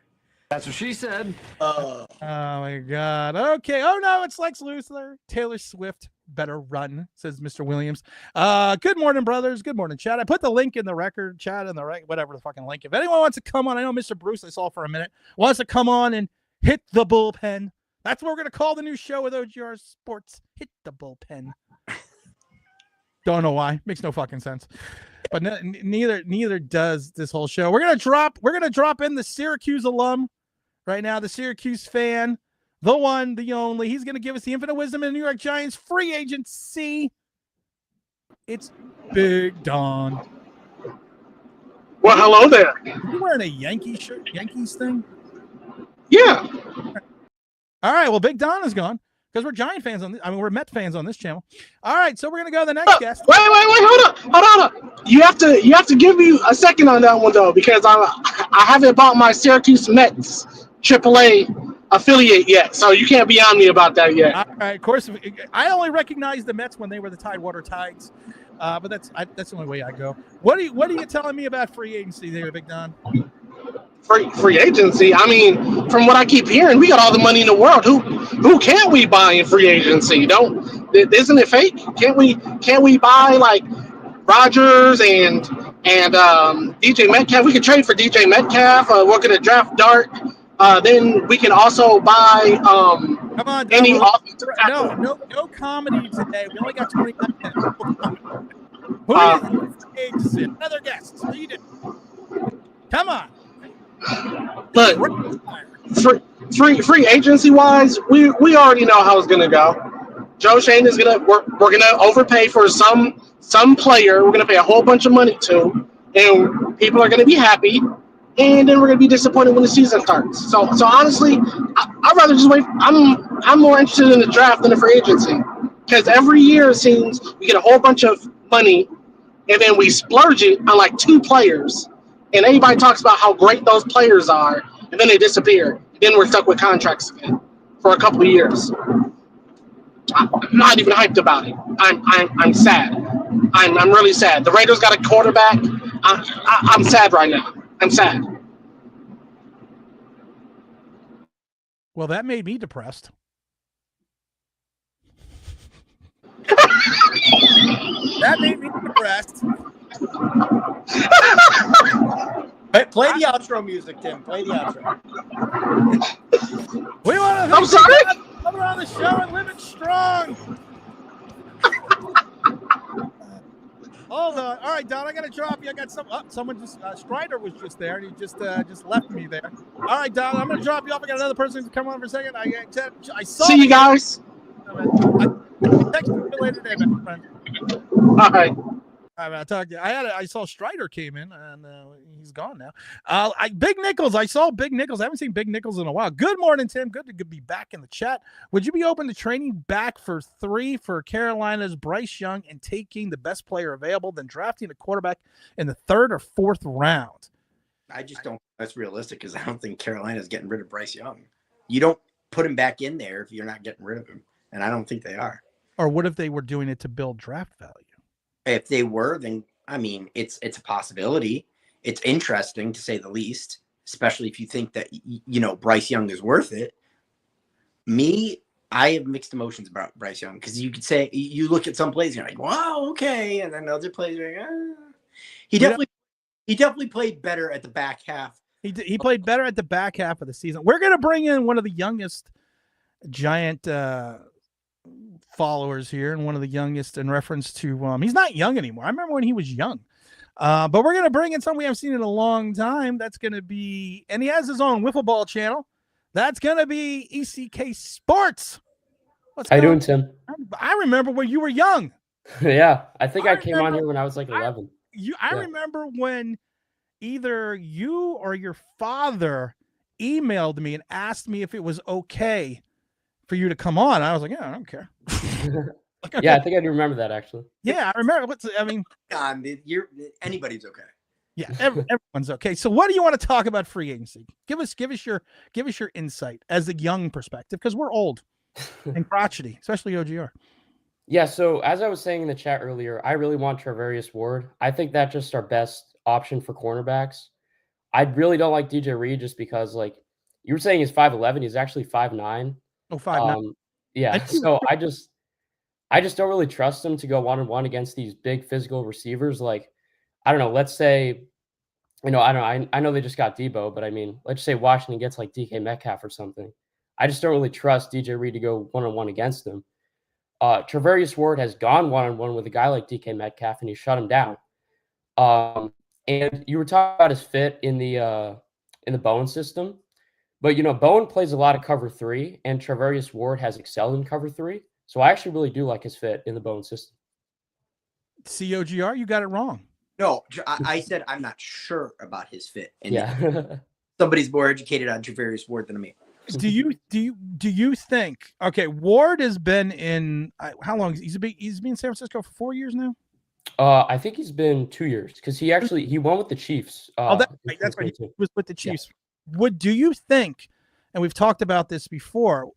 That's what she said. Oh my God. Okay. Oh no, it's Lex Luthor. Taylor Swift better run, says Mr. Williams. Good morning, brothers. Good morning, chat. I put the link in the record chat in the right, whatever the fucking link. If anyone wants to come on, I know Mr. Bruce, I saw for a minute, wants to come on and hit the bullpen. That's what we're gonna call the new show with OGR Sports. Hit the bullpen. Don't know why. Makes no fucking sense. But neither does this whole show. We're gonna drop in the Syracuse alum right now, the Syracuse fan, the one, the only. He's gonna give us the infinite wisdom in the New York Giants free agency. It's Big Don. Well, hello there. Are you wearing a Yankees shirt? Yankees thing? Yeah. All right. Well, Big Don is gone because we're Giant fans on this. I mean, we're Met fans on this channel. All right. So we're gonna go to the next guest. Wait. Hold on. You have to give me a second on that one though, because I haven't bought my Syracuse Mets AAA affiliate yet, so you can't be on me about that yet. All right. Of course, I only recognized the Mets when they were the Tidewater Tides. But that's the only way I go. What are you telling me about free agency there, Big Don? Free agency. I mean, from what I keep hearing, we got all the money in the world. Who can't we buy in free agency? Isn't it fake? Can't we buy like Rodgers and DJ Metcalf? We could trade for DJ Metcalf. We're gonna draft Dart. Then we can also buy Come on, Don, any offensive tackle. no comedy today. We only got 25 minutes. Who do you think is free agency? Another guess. Who do you do? Come on. Look, free agency wise, we already know how it's gonna go. Joe Shane is we're gonna overpay for some player. We're gonna pay a whole bunch of money to, and people are gonna be happy, and then we're gonna be disappointed when the season starts. So honestly, I'd rather just wait. I'm more interested in the draft than the free agency, because every year it seems we get a whole bunch of money, and then we splurge it on like 2 players. And everybody talks about how great those players are, and then they disappear. And then we're stuck with contracts again for a couple of years. I'm not even hyped about it. I'm sad. I'm really sad. The Raiders got a quarterback. I'm sad right now. I'm sad. Well, that made me depressed. That made me depressed. Play the outro music, Tim. Play the outro. We want to I'm sorry? coming on the show and living strong. Hold on. All right, Don, I got to drop you. I got someone just, Strider was just there, and he just left me there. All right, Don, I'm going to drop you off. I got another person to come on for a second. I saw See you guys. I text you later today, my friend. All right. All right, I'll talk to you. I saw Strider came in, and he's gone now. Big Nichols. I saw Big Nichols. I haven't seen Big Nichols in a while. Good morning, Tim. Good to be back in the chat. Would you be open to training back for 3 for Carolina's Bryce Young and taking the best player available, then drafting a quarterback in the 3rd or 4th round? I just don't. That's realistic because I don't think Carolina's getting rid of Bryce Young. You don't put him back in there if you're not getting rid of him, and I don't think they are. Or what if they were doing it to build draft value? If they were, then I mean, it's a possibility. It's interesting to say the least, especially if you think that Bryce Young is worth it. I have mixed emotions about Bryce Young because you could say you look at some plays, you're like, wow, okay, and then other plays are like, He definitely played better at the back half. He played better at the back half of the season. We're gonna bring in one of the youngest Giant followers here, and one of the youngest in reference to he's not young anymore. I remember when he was young, but we're gonna bring in someone we haven't seen in a long time. That's gonna be, and he has his own wiffle ball channel. That's gonna be ECK Sports. How you doing, Tim? I remember when you were young. Yeah, I think I came on here when I was like 11. I remember when either you or your father emailed me and asked me if it was okay for you to come on. I was like, yeah, I don't care. Yeah, I think I do remember that actually. Yeah, I remember. Anybody's okay. Yeah, everyone's okay. So, what do you want to talk about free agency? Give us your insight as a young perspective, because we're old and crotchety, especially OGR. Yeah. So, as I was saying in the chat earlier, I really want Trevarius Ward. I think that's just our best option for cornerbacks. I really don't like DJ Reed just because, like you were saying, he's 5'11". He's actually 5'9". Oh, 5'9". Yeah. So I just don't really trust him to go 1-on-1 against these big physical receivers. Like, I don't know. Let's say, I know they just got Debo, but I mean, let's say Washington gets like DK Metcalf or something. I just don't really trust DJ Reed to go 1-on-1 against them. Trevarius Ward has gone 1-on-1 with a guy like DK Metcalf, and he shut him down. And you were talking about his fit in the Bowen system. But, Bowen plays a lot of cover 3, and Trevarius Ward has excelled in cover 3. So I actually really do like his fit in the Bowen system. COGR, you got it wrong. No, I said I'm not sure about his fit. And yeah. Somebody's more educated on Trevarius Ward than me. Do you think? Okay, Ward has been in how long? He's been in San Francisco for 4 years now. I think he's been 2 years because he won with the Chiefs. That's right. He was with the Chiefs. Yeah. Do you think? And we've talked about this before.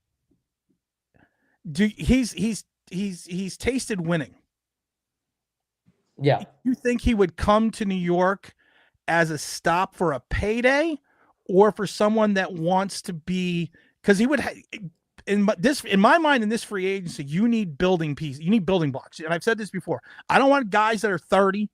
He's tasted winning. Yeah. You think he would come to New York as a stop for a payday, or for someone that wants to be? Because he would. In my mind, in this free agency, you need building pieces. You need building blocks. And I've said this before. I don't want guys that are 30,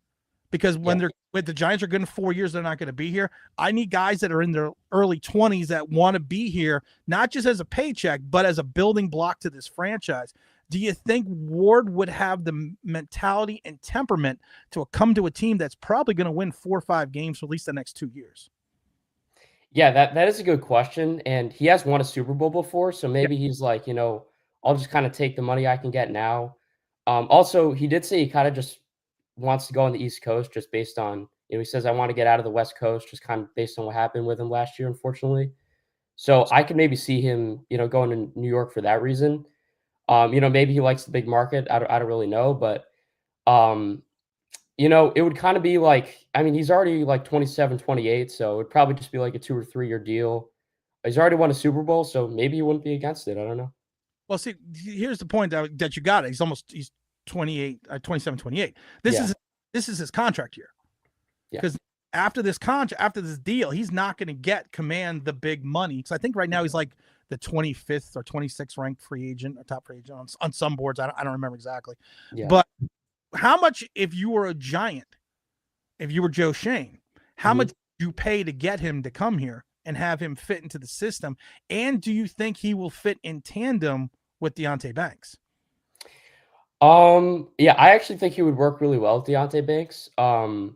because when they're with the Giants are good in 4 years, they're not going to be here. I need guys that are in their early 20s that want to be here, not just as a paycheck, but as a building block to this franchise. Do you think Ward would have the mentality and temperament to come to a team that's probably going to win 4 or 5 games for at least the next 2 years? Yeah, that is a good question. And he has won a Super Bowl before. So maybe he's like, I'll just kind of take the money I can get now. Also, he did say he kind of just wants to go on the East Coast just based on, he says, I want to get out of the West Coast, just kind of based on what happened with him last year, unfortunately. So I could maybe see him, going to New York for that reason. Maybe he likes the big market. I don't really know, but it would kind of be like, he's already like 27, 28, so it would probably just be like a 2 or 3 year deal. He's already won a Super Bowl, so maybe he wouldn't be against it. I don't know. Well, see, here's the point that you got it. He's 28, 27, 28. This is his contract year. Because after this deal, he's not going to command the big money. Because I think right now he's like the 25th or 26th ranked free agent, or top free agent on some boards. I don't remember exactly. Yeah. But how much, if you were a Giant, if you were Joe Shane, how much do you pay to get him to come here and have him fit into the system? And do you think he will fit in tandem with Deonte Banks? Yeah, I actually think he would work really well with Deonte Banks. And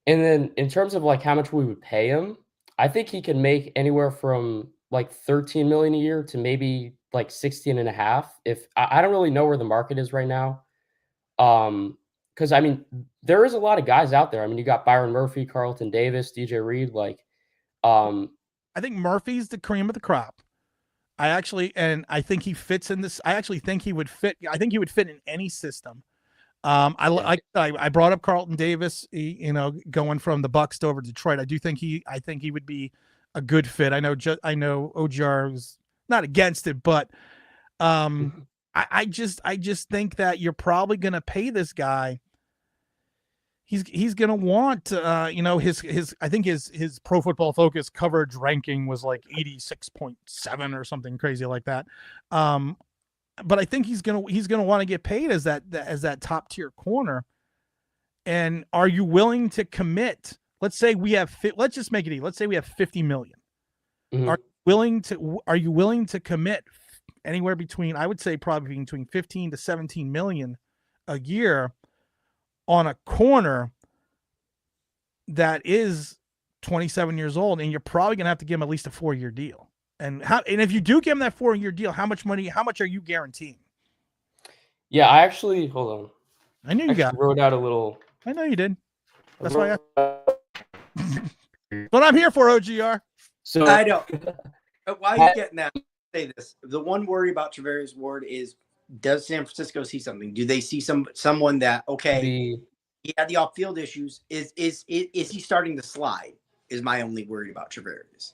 then in terms of like how much we would pay him, I think he can make anywhere from like 13 million a year to maybe like 16 and a half. If I don't really know where the market is right now. Because there is a lot of guys out there. You got Byron Murphy, Carlton Davis, DJ Reed. I think Murphy's the cream of the crop. I think he fits in this. I actually think he would fit. I think he would fit in any system. I brought up Carlton Davis, going from the Bucs over to Detroit. I think he would be a good fit. I know OGR was not against it, but I just think that you're probably going to pay this guy. He's going to want, I think his Pro Football Focus coverage ranking was like 86.7 or something crazy like that. But I think he's going to want to get paid as that top tier corner. And are you willing to commit? Let's say let's just make it easy. Let's say we have 50 million. Mm-hmm. Are you willing to commit anywhere between, I would say probably between 15 to 17 million a year on a corner that is 27 years old, and you're probably going to have to give him at least a 4-year deal? And if you do give him that 4-year deal, how much are you guaranteeing? Yeah, I actually, hold on. I knew you wrote out a little. I know you did. That's why what I'm here for, OGR. So I don't. Why are you getting that? Say this. The one worry about Travarius Ward is, does San Francisco see something? Do they see someone that, he had the off-field issues? Is he starting to slide? Is my only worry about Travarius.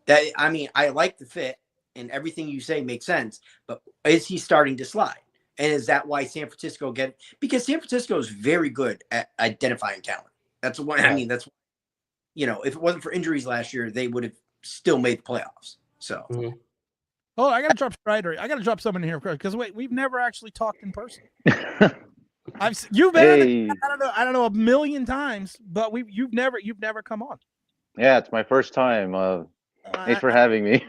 I like the fit and everything you say makes sense, but is he starting to slide? And is that why San Francisco because San Francisco is very good at identifying talent. That's what that's, if it wasn't for injuries last year, they would have still made the playoffs. So. Mm-hmm. Oh, I got to drop Strider. I got to drop someone in here because we've never actually talked in person. You've been I don't know a million times, but you've never come on. Yeah, it's my first time. Thanks for having me.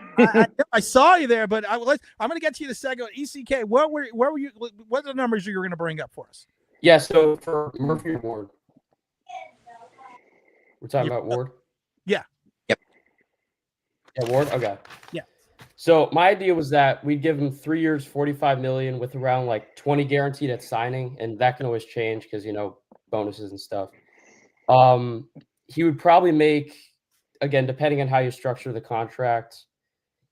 I saw you there, but I'm going to get to you in a second. ECK, where were you? What are the numbers you're going to bring up for us? Yeah, so for Murphy Ward, we're talking about Ward. Yeah. Yep. Yeah, Ward. Okay. Yeah. So my idea was that we'd give him 3 years, 45 million with around like 20 guaranteed at signing, and that can always change because bonuses and stuff. He would probably make, again, depending on how you structure the contract,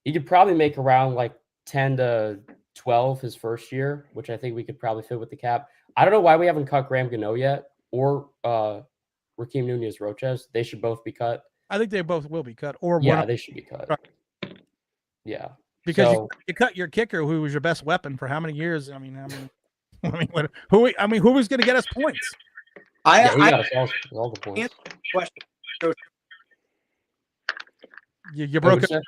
he could probably make around like 10 to 12 his first year, which I think we could probably fit with the cap. I don't know why we haven't cut Graham Gano yet or Raheem Nunez-Roches. They should both be cut. I think they both will be cut. They should be cut. Right. Yeah, because you cut your kicker, who was your best weapon for how many years? Who was going to get us points? Yeah, he I got us all the points. answer the question. So You broke What'd up. you say?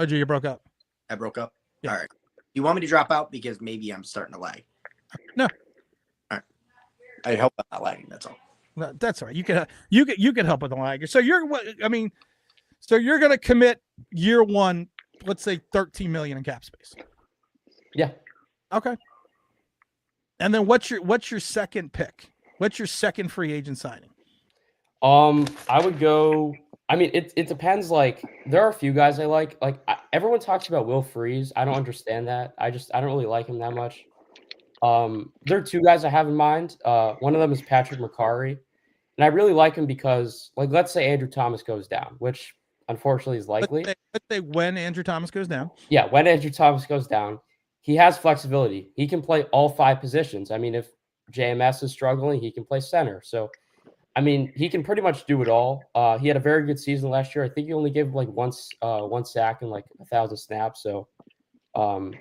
OG, you broke up. I broke up. Yeah. All right. You want me to drop out because maybe I'm starting to lag? No. All right. I hope I'm not lagging. That's all. No, that's all right. You can help with the lag. So so you're going to commit year one, let's say 13 million in cap space. Yeah. Okay. And then what's your second pick? What's your second free agent signing? I would go. I mean, it depends. Like, there are a few guys I like. Like, everyone talks about Will Freeze. I don't understand that. I don't really like him that much. There are two guys I have in mind. One of them is Patrick McCarry, and I really like him because, like, let's say Andrew Thomas goes down, which unfortunately is likely. Let's say when Andrew Thomas goes down. Yeah, when Andrew Thomas goes down, he has flexibility. He can play all 5 positions. I mean, if JMS is struggling, he can play center. So, I mean, he can pretty much do it all. He had a very good season last year. I think he only gave like one sack and like 1,000 snaps. So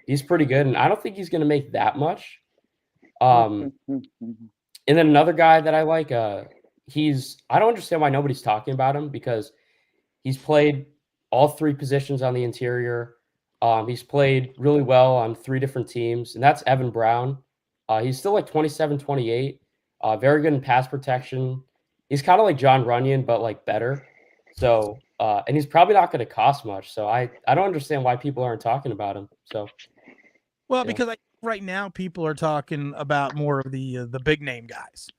he's pretty good. And I don't think he's going to make that much. And then another guy that I like, I don't understand why nobody's talking about him because he's played all 3 positions on the interior. He's played really well on 3 different teams, and that's Evan Brown. He's still like 27, 28, very good in pass protection. He's kind of like John Runyon, but like better. So, and he's probably not going to cost much. So I don't understand why people aren't talking about him. So, Well, because right now people are talking about more of the big name guys.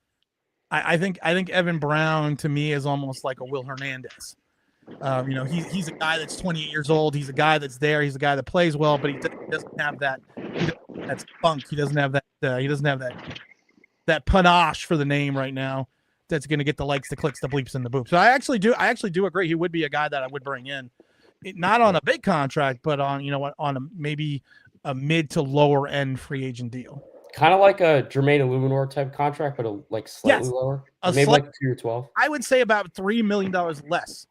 I think Evan Brown to me is almost like a Will Hernandez. He's a guy that's 28 years old. He's a guy that's there. He's a guy that plays well, but he doesn't have that spunk. He doesn't have that panache for the name right now. That's going to get the likes, the clicks, the bleeps, and the boops. So I actually do agree. He would be a guy that I would bring in, not on a big contract, but on maybe a mid to lower end free agent deal. kind of like a Jermaine Illuminor type contract, but slightly lower. Maybe like 2 or 12. I would say about $3 million less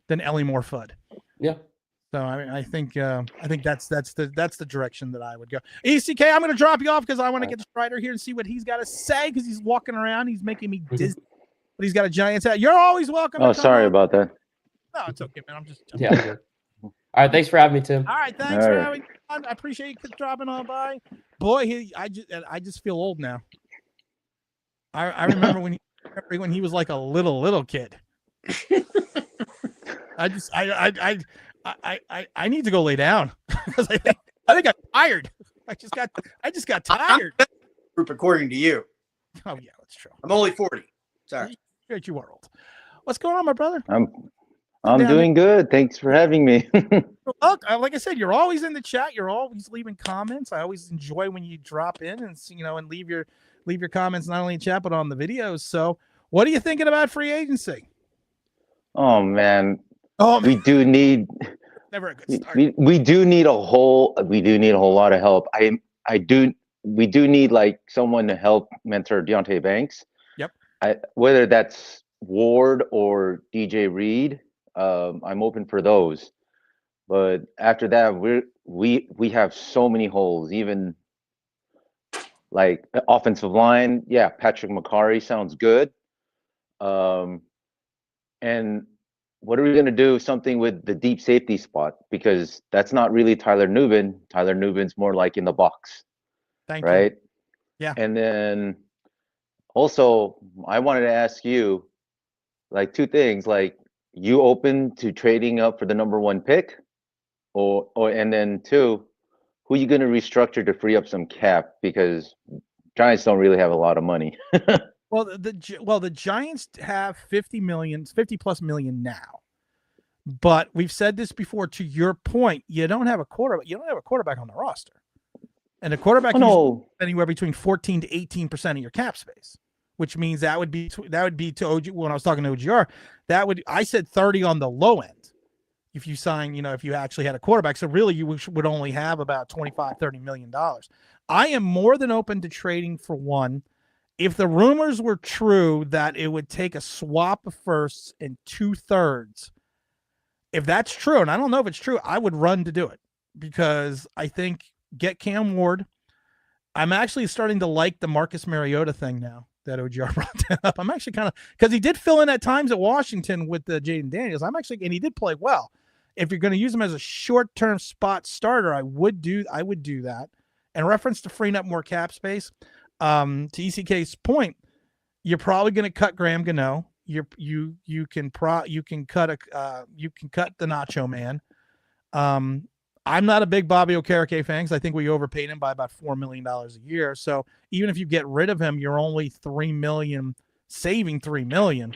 than Ellie Moore Fudd. Yeah. So I think that's the direction that I would go. ECK, I'm going to drop you off because I want to get the Strider here and see what he's got to say because he's walking around. He's making me dizzy, but he's got a Giants hat. You're always welcome. Oh, sorry about that. No, it's okay, man. I'm just yeah. All right, thanks for having me, Tim. All right, thanks for having me on. I appreciate you dropping on by. Boy, I just feel old now. I remember when he was like a little kid. I need to go lay down because I think I'm tired. I just got tired. Group according to you. Oh yeah, that's true. I'm only 40. Sorry. You are old. What's going on, my brother? I'm doing good. Thanks for having me. Look, like I said, you're always in the chat. You're always leaving comments. I always enjoy when you drop in and leave your comments not only in chat but on the videos. So, what are you thinking about free agency? Oh man. We do need never a good start. We do need a whole lot of help. We do need like someone to help mentor Deontay Banks. Yep. Whether that's Ward or DJ Reed, I'm open for those. But after that, we have so many holes, even like offensive line. Yeah, Patrick McCarry sounds good. And what are we going to do something with the deep safety spot? Because that's not really Tyler Nubin. Tyler Nubin's more like in the box. Thank right? you. Yeah. And then also, I wanted to ask you like 2 things. Like, you open to trading up for the number 1 pick? And then 2, who are you going to restructure to free up some cap? Because Giants don't really have a lot of money. Well, the Giants have 50 plus million now. But we've said this before. To your point, you don't have a quarterback. You don't have a quarterback on the roster, and a quarterback is anywhere between 14 to 18% of your cap space, which means that would be to OG. When I was talking to OGR, I said 30 on the low end. If you sign, if you actually had a quarterback, so really you would only have about $25-30 million. I am more than open to trading for one. If the rumors were true that it would take a swap of firsts and 2/3, if that's true, and I don't know if it's true, I would run to do it because I think get Cam Ward. I'm actually starting to like the Marcus Mariota thing now. that OGR brought that up. I'm actually kind of, because he did fill in at times at Washington with the Jaden Daniels. And he did play well. If you're going to use him as a short-term spot starter, I would do that. And reference to freeing up more cap space, to ECK's point, you're probably going to cut Graham Gano. You can cut the Nacho Man. I'm not a big Bobby Okereke fan because I think we overpaid him by about $4 million a year. So even if you get rid of him, you're only $3 million, saving $3 million.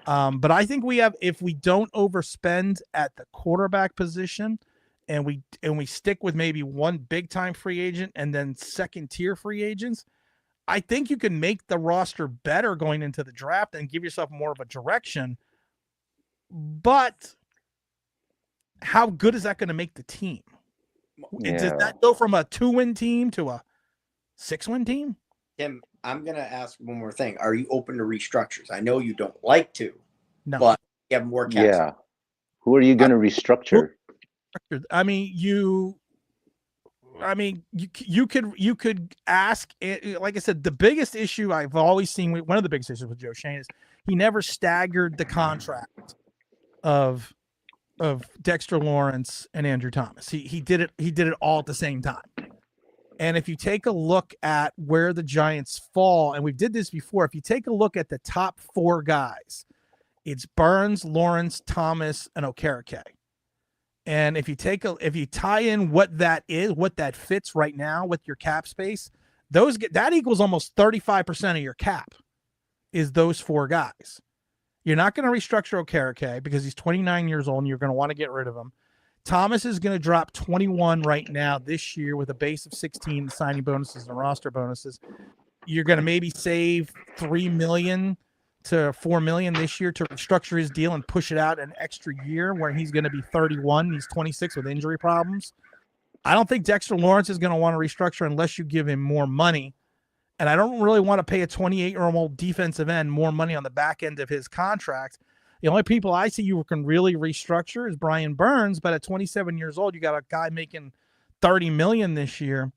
But I think if we don't overspend at the quarterback position, and we stick with maybe one big time free agent and then second tier free agents, I think you can make the roster better going into the draft and give yourself more of a direction. But how good is that going to make the team? Yeah. Does that go from a 2-win team to a 6-win team? Tim, I'm going to ask one more thing. Are you open to restructures? I know you don't like to, No. but you have more caps. Yeah. Who are you going to restructure? I mean, you could ask, like I said, the biggest issue I've always seen, one of the biggest issues with Joe Schoen is he never staggered the contract of Dexter Lawrence and Andrew Thomas. He did it all at the same time. And if you take a look at where the Giants fall, and we did this before, if you take a look at the top 4 guys, it's Burns, Lawrence, Thomas, and Okereke. And if you tie in what that is, what that fits right now with your cap space, that equals almost 35% of your cap is those 4 guys. You're not going to restructure Okereke because he's 29 years old and you're going to want to get rid of him. Thomas is going to drop 21 right now this year with a base of 16 signing bonuses and roster bonuses. You're going to maybe save $3 million to $4 million this year to restructure his deal and push it out an extra year where he's going to be 31. He's 26 with injury problems. I don't think Dexter Lawrence is going to want to restructure unless you give him more money. And I don't really want to pay a 28-year-old defensive end more money on the back end of his contract. The only people I see you can really restructure is Brian Burns, but at 27 years old, you got a guy making $30 million this year.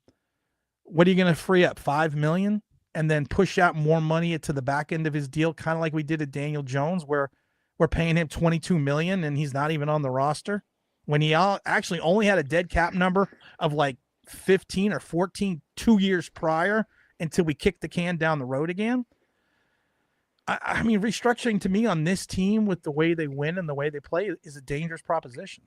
What are you going to free up? $5 million? And then push out more money to the back end of his deal, kind of like we did at Daniel Jones, where we're paying him $22 million and he's not even on the roster when he actually only had a dead cap number of like 15 or 14 2 years prior until we kicked the can down the road again. I mean, restructuring to me on this team with the way they win and the way they play is a dangerous proposition.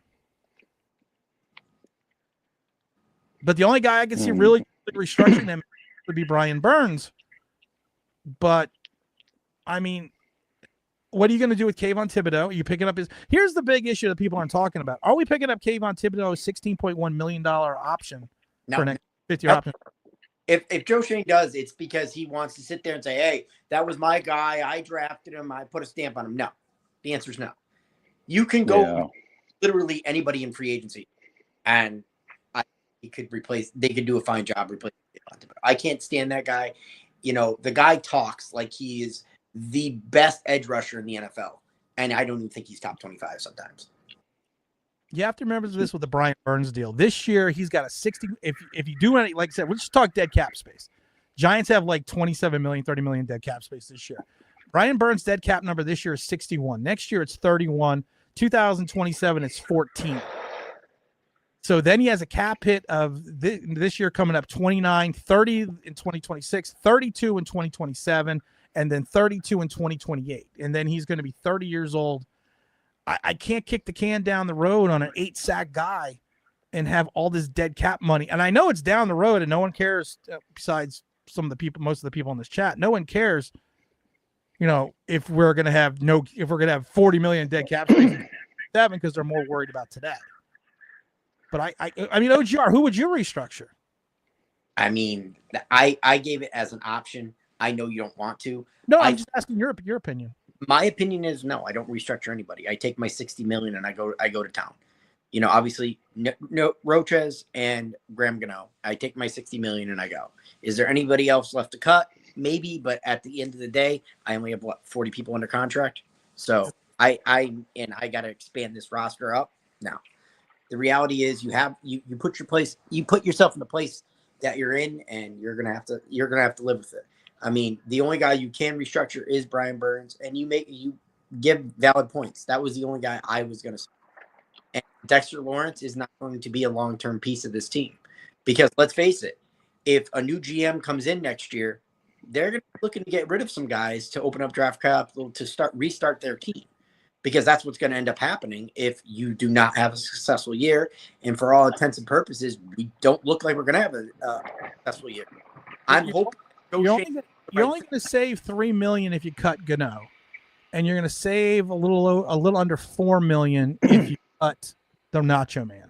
But the only guy I can see really restructuring them would be Brian Burns. But, I mean, what are you going to do with Kayvon Thibodeau? Are you picking up here's the big issue that people aren't talking about. Are we picking up Kayvon Thibodeau's $16.1 million option for next 50 option? If Joe Schoen does, it's because he wants to sit there and say, hey, that was my guy. I drafted him. I put a stamp on him. No. The answer is no. You can go literally anybody in free agency, and they could do a fine job replacing him. I can't stand that guy. You know, the guy talks like he is the best edge rusher in the NFL, and I don't even think he's top 25 sometimes. You have to remember this with the Brian Burns deal. This year, he's got a 60. If you do any, like I said, we'll just talk dead cap space. Giants have like 27 million, 30 million dead cap space this year. Brian Burns' dead cap number this year is 61. Next year, it's 31. 2027, it's 14. So then he has a cap hit of this year coming up 29, 30 in 2026, 32 in 2027, and then 32 in 2028. And then he's going to be 30 years old. I can't kick the can down the road on an 8-sack guy and have all this dead cap money. And I know it's down the road and no one cares besides most of the people in this chat. No one cares, you know, if we're going to have 40 million dead cap space because they're more worried about today. But I mean, OGR, who would you restructure? I mean, I gave it as an option. I know you don't want to. No, I'm just asking your opinion. My opinion is no, I don't restructure anybody. I take my 60 million and I go to town. You know, obviously no Roches and Graham Gano. I take my 60 million and I go. Is there anybody else left to cut? Maybe, but at the end of the day, I only have 40 people under contract. So I got to expand this roster up. Now, the reality is you put yourself in the place that you're in, and you're gonna have to live with it. I mean, the only guy you can restructure is Brian Burns, and you give valid points. That was the only guy I was going to say. And Dexter Lawrence is not going to be a long-term piece of this team because let's face it, if a new GM comes in next year, they're going to be looking to get rid of some guys to open up draft capital to restart their team because that's what's going to end up happening if you do not have a successful year. And for all intents and purposes, we don't look like we're going to have a successful year. I'm hoping you're only going to save $3 million if you cut Gano, and you're going to save a little under $4 million if you cut the Nacho Man.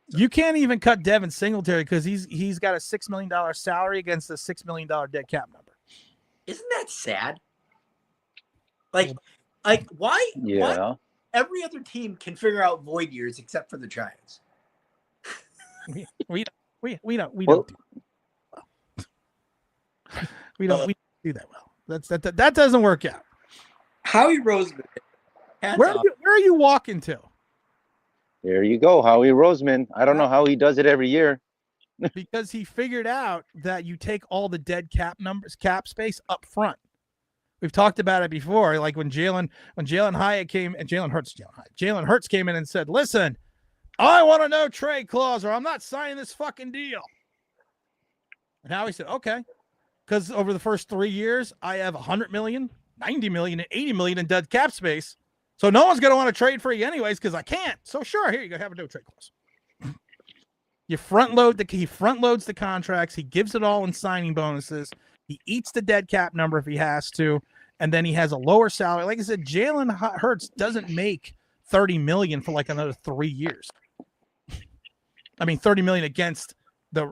You can't even cut Devin Singletary because he's got a $6 million salary against a $6 million dead cap number. Isn't that sad? Like why? Yeah. Why every other team can figure out void years except for the Giants. We don't do that well. That doesn't work out. Howie Roseman. Where are you walking to? There you go, Howie Roseman. I don't know how he does it every year. Because he figured out that you take all the dead cap space up front. We've talked about it before. Like when Jalen Hyatt came and Jalen Hurts came in and said, "Listen, I want a no trade clause, or I'm not signing this fucking deal." And Howie said, "Okay." Because over the first 3 years, I have 100 million, 90 million, and 80 million in dead cap space. So no one's going to want to trade for you anyways because I can't. So sure, here you go, have a no trade clause. He front loads the contracts. He gives it all in signing bonuses. He eats the dead cap number if he has to, and then he has a lower salary. Like I said, Jalen Hurts doesn't make $30 million for like another 3 years. I mean, $30 million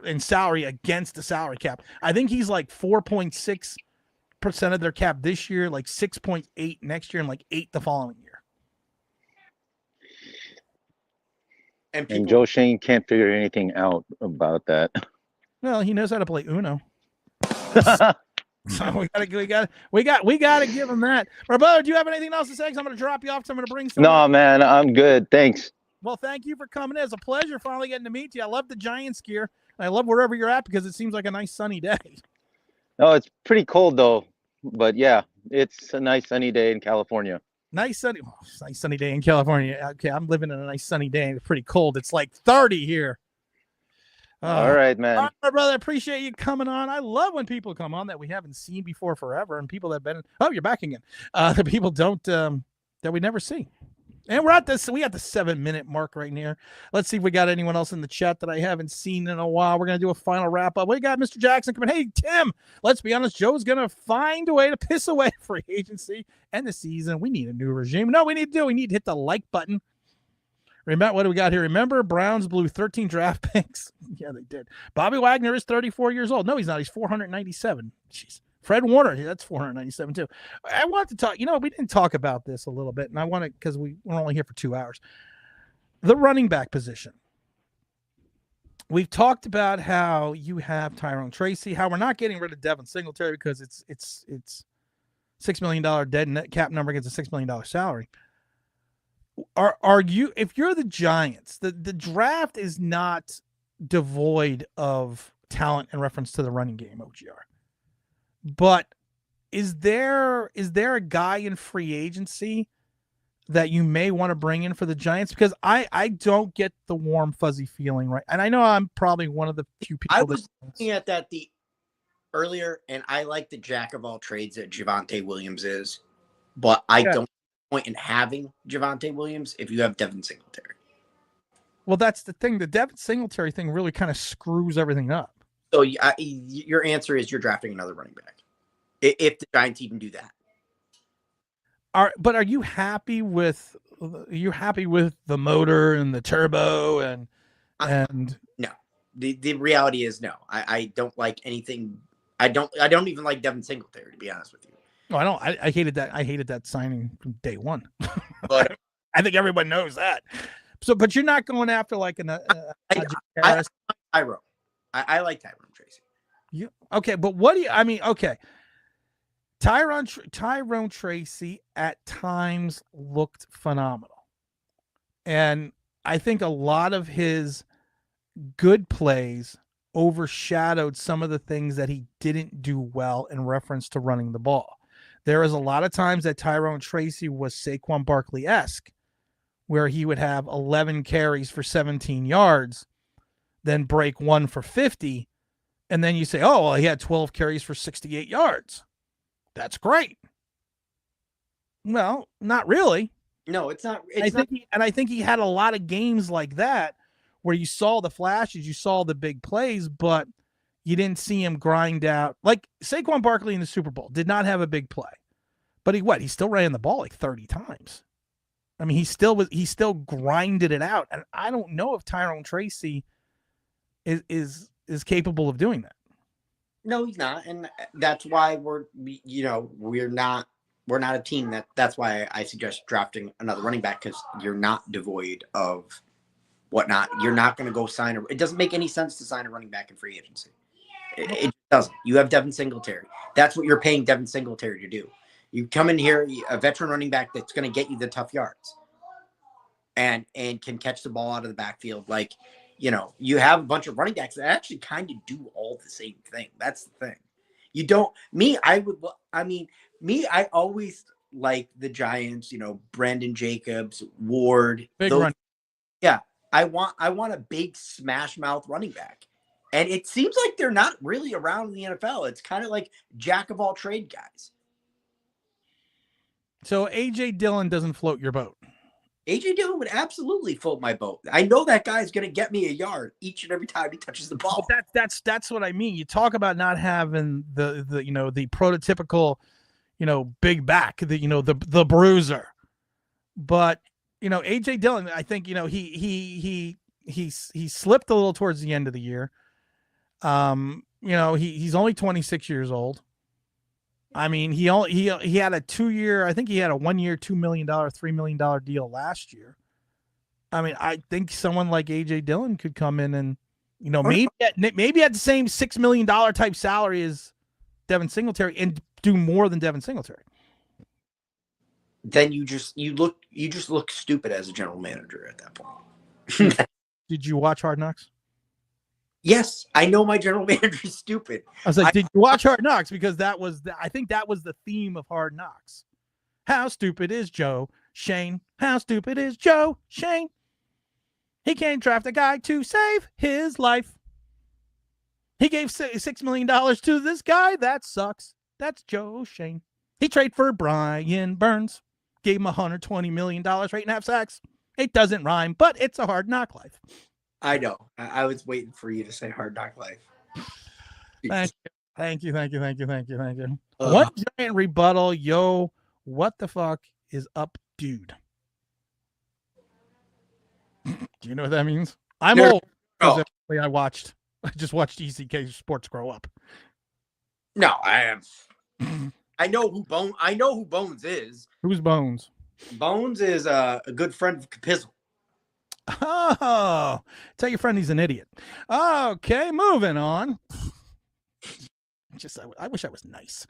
in salary against the salary cap. I think he's like 4.6% of their cap this year, like 6.8 next year, and like 8 the following year. And Joe Shane can't figure anything out about that. Well, he knows how to play Uno. So we got to give him that. My brother, do you have anything else to say? 'Cause I'm going to drop you off. 'Cause I'm going to bring some. No, man, I'm good. Thanks. Well, thank you for coming in. It's a pleasure finally getting to meet you. I love the Giants gear. And I love wherever you're at because it seems like a nice sunny day. No, it's pretty cold though. But yeah, it's a nice sunny day in California. Nice sunny day in California. Okay, I'm living in a nice sunny day. It's pretty cold. It's like 30 here. All right, man. All right, my brother, appreciate you coming on. I love when people come on that we haven't seen before forever, and people that have been. Oh, you're back again. The people don't that we never see. And we're at this. We got the 7-minute mark right here. Let's see if we got anyone else in the chat that I haven't seen in a while. We're gonna do a final wrap up. We got Mr. Jackson coming. Hey, Tim. Let's be honest. Joe's gonna find a way to piss away free agency and the season. We need a new regime. No, we need to hit the like button. Remember what do we got here? Remember, Browns blew 13 draft picks. Yeah, they did. Bobby Wagner is 34 years old. No, he's not. He's 497. Jeez. Fred Warner, that's 497 too. I want to talk, we didn't talk about this a little bit, and I want to, because we're only here for 2 hours. The running back position. We've talked about how you have Tyrone Tracy, how we're not getting rid of Devin Singletary because it's $6 million dead net cap number against a $6 million salary. Are you, if you're the Giants, the draft is not devoid of talent in reference to the running game, OGR. But is there a guy in free agency that you may want to bring in for the Giants? Because I don't get the warm, fuzzy feeling, right? And I know I'm probably one of the few people. I was looking at that earlier, and I like the jack of all trades that Javonte Williams is, but I don't point in having Javonte Williams if you have Devin Singletary. Well, that's the thing. The Devin Singletary thing really kind of screws everything up. So your answer is you're drafting another running back if the Giants even do that. But are you happy with the motor and the turbo and no? The reality is no. I don't like anything. I don't even like Devin Singletary, to be honest with you. No, I don't. I hated that. I hated that signing from day one. But I think everyone knows that. So, but you're not going after like I like Tyrone. I like Tyrone Tracy. Okay, but what do you? I mean, okay. Tyrone Tracy at times looked phenomenal, and I think a lot of his good plays overshadowed some of the things that he didn't do well in reference to running the ball. There is a lot of times that Tyrone Tracy was Saquon Barkley-esque, where he would have 11 carries for 17 yards, then break 1 for 50, and then you say, oh, well, he had 12 carries for 68 yards. That's great. Well, not really. No, it's not. I think he had a lot of games like that where you saw the flashes, you saw the big plays, but you didn't see him grind out. Like Saquon Barkley in the Super Bowl did not have a big play, but he still ran the ball like 30 times. I mean, he still grinded it out, and I don't know if Tyrone Tracy is capable of doing that. No, he's not, and that's why we're not a team that's why I suggest drafting another running back, because you're not devoid of whatnot. You're not going to go sign it doesn't make any sense to sign a running back in free agency. It doesn't. You have Devin Singletary. That's what you're paying Devin Singletary to do. You come in here, a veteran running back that's going to get you the tough yards and can catch the ball out of the backfield. Like, you have a bunch of running backs that actually kind of do all the same thing. That's the thing. You don't, I always like the Giants, Brandon Jacobs, Ward. Big run. Yeah. I want a big smash mouth running back. And it seems like they're not really around in the NFL. It's kind of like jack of all trade guys. So A.J. Dillon doesn't float your boat. A.J. Dillon would absolutely float my boat. I know that guy's going to get me a yard each and every time he touches the ball. But that's what I mean. You talk about not having the prototypical, big back, the bruiser. But A.J. Dillon, I think he slipped a little towards the end of the year. He's only 26 years old. I mean, he had a 2-year, I think he had a 1-year, $2 million, $3 million deal last year. I mean, I think someone like A.J. Dillon could come in and, maybe at the same $6 million type salary as Devin Singletary and do more than Devin Singletary. Then you just look stupid as a general manager at that point. Did you watch Hard Knocks? Yes, I know my general manager is stupid. I was like, did you watch Hard Knocks? Because I think that was the theme of Hard Knocks. How stupid is Joe Shane? How stupid is Joe Shane? He can't draft a guy to save his life. He gave $6 million to this guy. That sucks. That's Joe Shane. He traded for Brian Burns. Gave him $120 million, 8.5 sacks. It doesn't rhyme, but it's a hard knock life. I know. I was waiting for you to say hard knock life. Thank you. One giant rebuttal. Yo, what the fuck is up, dude? Do you know what that means? I'm old. I just watched ECK Sports grow up. No, I am. I know who Bones is. Who's Bones? Bones is a good friend of Capizzle. Oh, tell your friend he's an idiot. Okay, moving on. I wish I was nice.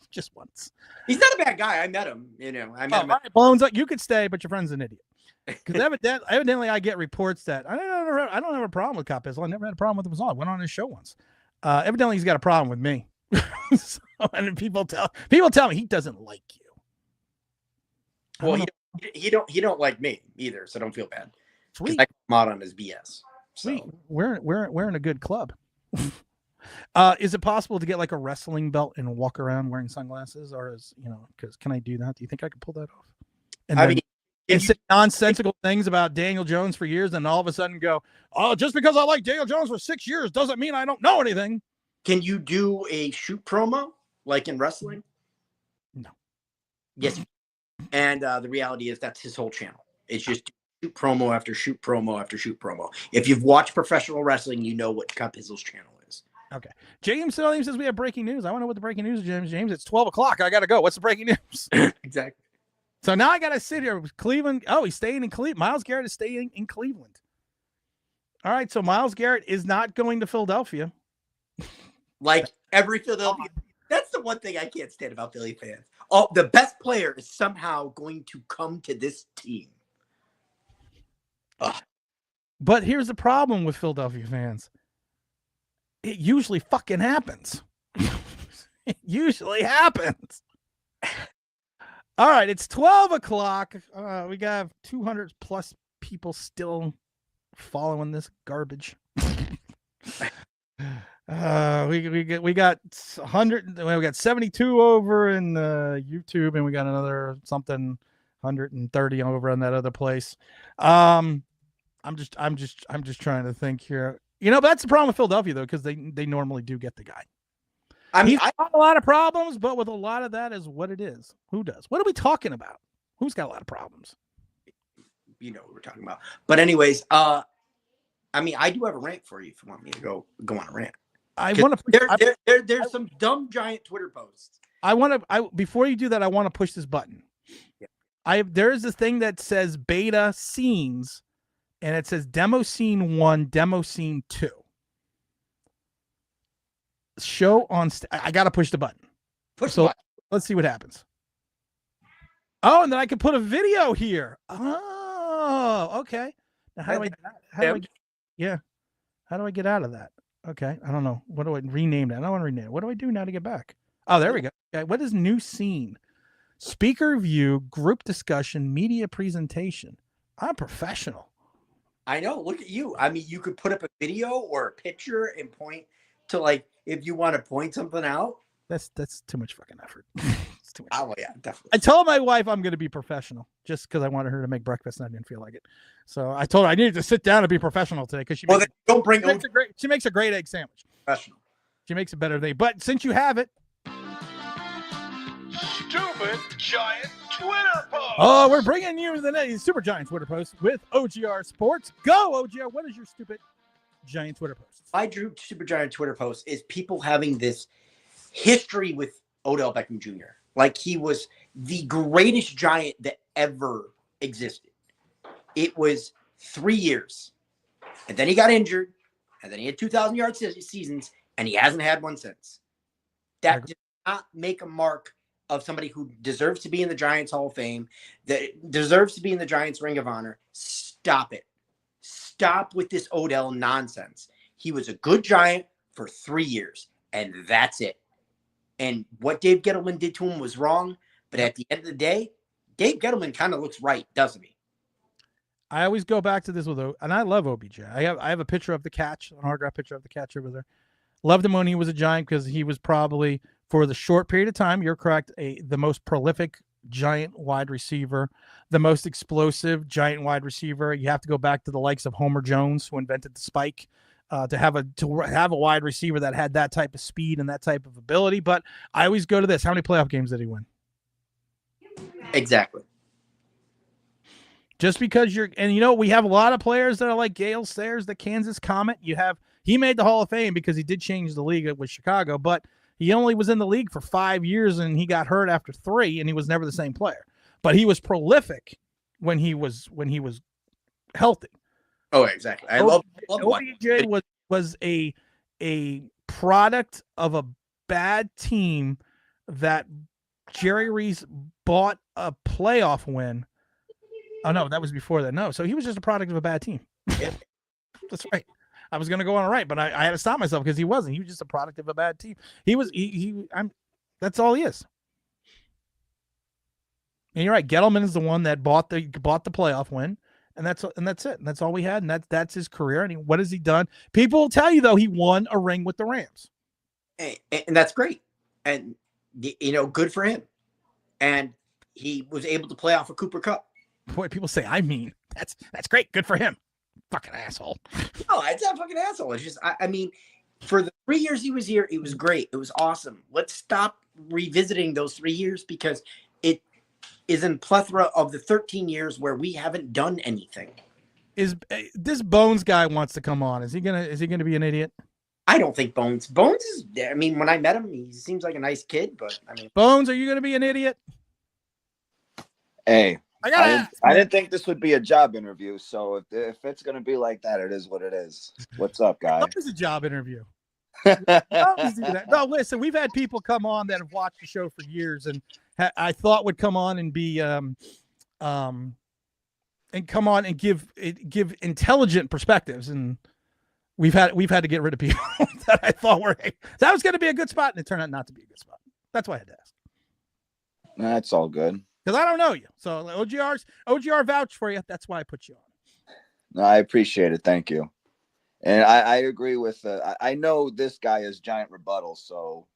Just once. He's not a bad guy. I met him. I met him. Right, Bones, you could stay, but your friend's an idiot. Because evidently, I get reports that I don't have a problem with Capizzle. I never had a problem with him. I went on his show once. Evidently, he's got a problem with me. And people tell me he doesn't like you. Well, he don't like me either, so don't feel bad. Sweet. I come out on his BS. Sweet. So. We're in a good club. Is it possible to get like a wrestling belt and walk around wearing sunglasses, or because can I do that? Do you think I could pull that off? And say nonsensical things about Daniel Jones for years, and all of a sudden go, oh, just because I like Daniel Jones for 6 years doesn't mean I don't know anything. Can you do a shoot promo like in wrestling? No. Yes. And the reality is that's his whole channel. It's just shoot promo after shoot promo after shoot promo. If you've watched professional wrestling, you know what Capizzle's channel is. Okay. James says we have breaking news. I want to know what the breaking news is, James. It's 12 o'clock. I got to go. What's the breaking news? Exactly. So now I got to sit here with Cleveland. Oh, he's staying in Cleveland. Myles Garrett is staying in Cleveland. All right. So Myles Garrett is not going to Philadelphia. Like every Philadelphia. That's the one thing I can't stand about Philly fans. Oh, the best player is somehow going to come to this team. Ugh. But here's the problem with Philadelphia fans. it usually fucking happens. It usually happens. All right, it's 12 o'clock. We got 200 plus people still following this garbage. We got 100. We got 72 over in YouTube, and we got another something 130 over on that other place. I'm just trying to think here. But that's the problem with Philadelphia though, because they normally do get the guy. He's got a lot of problems, but with a lot of that is what it is. Who does? What are we talking about? Who's got a lot of problems? You know what we're talking about. But anyways, I do have a rant for you if you want me to go on a rant. I want to. There's some dumb giant Twitter posts. Before you do that, I want to push this button. Yeah. There is this thing that says beta scenes, and it says demo scene 1, demo scene 2. Show on. I got to push the button. Let's see what happens. Oh, and then I can put a video here. Oh, okay. Now how do I get out of that? Okay, I don't know. What do I rename that? I don't want to rename it. What do I do now to get back? Oh, there we go. Okay, what is new scene? Speaker view, group discussion, media presentation. I'm professional. I know. Look at you. You could put up a video or a picture and point to, like, if you want to point something out. That's too much fucking effort. It's too much. Oh yeah, definitely. I told my wife I'm going to be professional just because I wanted her to make breakfast and I didn't feel like it. So I told her I needed to sit down and be professional today because she makes a great egg sandwich. Professional. She makes a better thing. But since you have it, Stupid giant Twitter post. Oh, we're bringing you the Super Giant Twitter post with OGR Sports. Go, OGR. What is your stupid giant Twitter post? My super giant Twitter post is people having this history with Odell Beckham Jr. Like he was the greatest Giant that ever existed. It was 3 years. And then he got injured. And then he had 2,000-yard seasons. And he hasn't had one since. That did not make a mark of somebody who deserves to be in the Giants Hall of Fame, that deserves to be in the Giants Ring of Honor. Stop it. Stop with this Odell nonsense. He was a good Giant for 3 years. And that's it. And what Dave Gettleman did to him was wrong. But at the end of the day, Dave Gettleman kind of looks right, doesn't he? I always go back to this and I love OBJ. I have a picture of the catch, an autograph picture of the catch over there. Loved him when he was a Giant because he was probably, for the short period of time, you're correct, the most prolific Giant wide receiver, the most explosive Giant wide receiver. You have to go back to the likes of Homer Jones, who invented the spike. To have a wide receiver that had that type of speed and that type of ability. But I always go to this. How many playoff games did he win? Exactly. Just because we have a lot of players that are like Gale Sayers, the Kansas Comet. He made the Hall of Fame because he did change the league with Chicago, but he only was in the league for 5 years and he got hurt after 3 and he was never the same player. But he was prolific when he was healthy. Oh, exactly. I love OBJ was a product of a bad team that Jerry Reese bought a playoff win. Oh no, that was before that. No, so he was just a product of a bad team. That's right. I was going to go on right, but I had to stop myself because he wasn't. He was just a product of a bad team. That's all he is. And you're right. Gettleman is the one that bought the playoff win. And that's it. And that's all we had. And that's his career. And what has he done? People will tell you, though, he won a ring with the Rams. And that's great. And, good for him. And he was able to play off a Cooper Kupp. Boy, people say, that's great. Good for him. Fucking asshole. No, it's not fucking asshole. It's just, for the 3 years he was here, it was great. It was awesome. Let's stop revisiting those 3 years because it is in plethora of the 13 years where we haven't done anything. Is this Bones guy wants to come on? Is he gonna be an idiot? I don't think Bones is. When I met him, he seems like a nice kid. But Bones, are you gonna be an idiot? Hey, I didn't think this would be a job interview. So if it's gonna be like that, it is what it is. What's up, guys? It's a job interview. No, listen, we've had people come on that have watched the show for years and I thought would come on and be and come on and give intelligent perspectives, and we've had to get rid of people that I thought were that was going to be a good spot, and it turned out not to be a good spot. That's why I had to ask. That's all good. Because I don't know you, so OGR vouched for you. That's why I put you on. No, I appreciate it. Thank you. And I agree with. I know this guy is giant rebuttal, so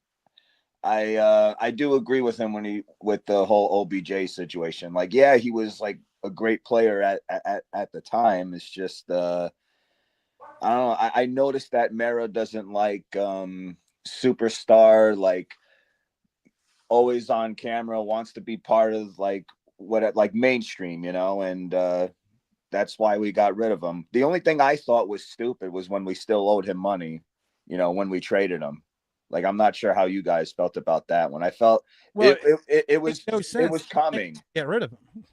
I do agree with him with the whole OBJ situation. Like, yeah, he was like a great player at the time. It's just I don't know. I noticed that Mara doesn't like superstar, like always on camera, wants to be part of like mainstream, and that's why we got rid of him. The only thing I thought was stupid was when we still owed him money, when we traded him. Like, I'm not sure how you guys felt about that one. I felt it was coming. Get rid of him.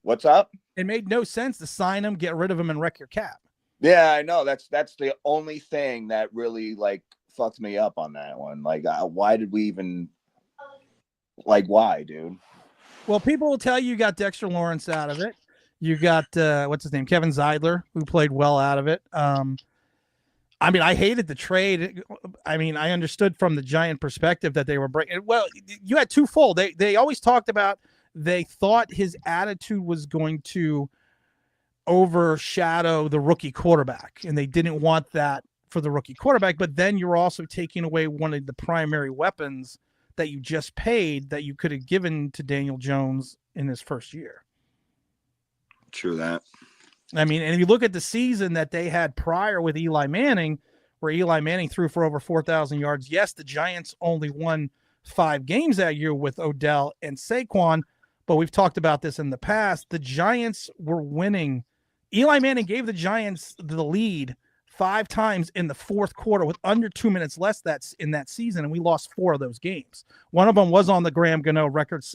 What's up? It made no sense to sign him, get rid of him, and wreck your cap. Yeah, I know. That's the only thing that really like fucked me up on that one. Like, why did we even why, dude? Well, people will tell you got Dexter Lawrence out of it. You got what's his name, Kevin Zeidler, who played well out of it. I mean, I hated the trade. I mean, I understood from the Giant perspective that they were breaking. Well, you had twofold. They always talked about they thought his attitude was going to overshadow the rookie quarterback, and they didn't want that for the rookie quarterback. But then you're also taking away one of the primary weapons that you just paid that you could have given to Daniel Jones in his first year. True that. I mean, and if you look at the season that they had prior with Eli Manning, where Eli Manning threw for over 4,000 yards. Yes, the Giants only won 5 games that year with Odell and Saquon, but we've talked about this in the past. The Giants were winning. Eli Manning gave the Giants the lead 5 times in the fourth quarter with under 2 minutes less in that season, and we lost 4 of those games. One of them was on the Graham Gano record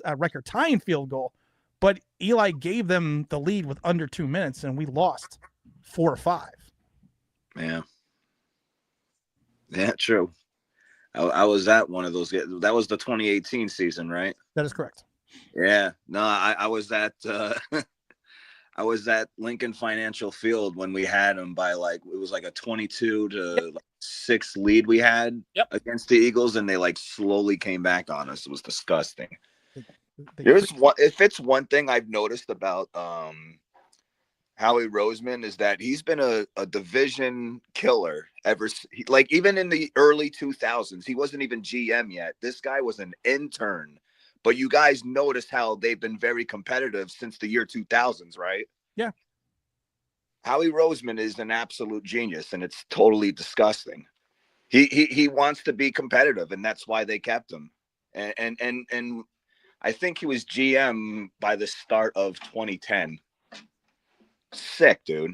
tying field goal, but Eli gave them the lead with under 2 minutes, and we lost 4 or 5. Yeah. Yeah, true. I was at one of those. That was the 2018 season, right? That is correct. Yeah. No, I was at I was at Lincoln Financial Field when we had them by it was like a 22-6 lead we had against the Eagles, and they slowly came back on us. It was disgusting. If it's one thing I've noticed about Howie Roseman is that he's been a division killer even in the early 2000s. He wasn't even GM yet. This guy was an intern. But you guys noticed how they've been very competitive since the year 2000s, right? Yeah. Howie Roseman is an absolute genius, and it's totally disgusting. He wants to be competitive, and that's why they kept him. And I think he was GM by the start of 2010. Sick, dude.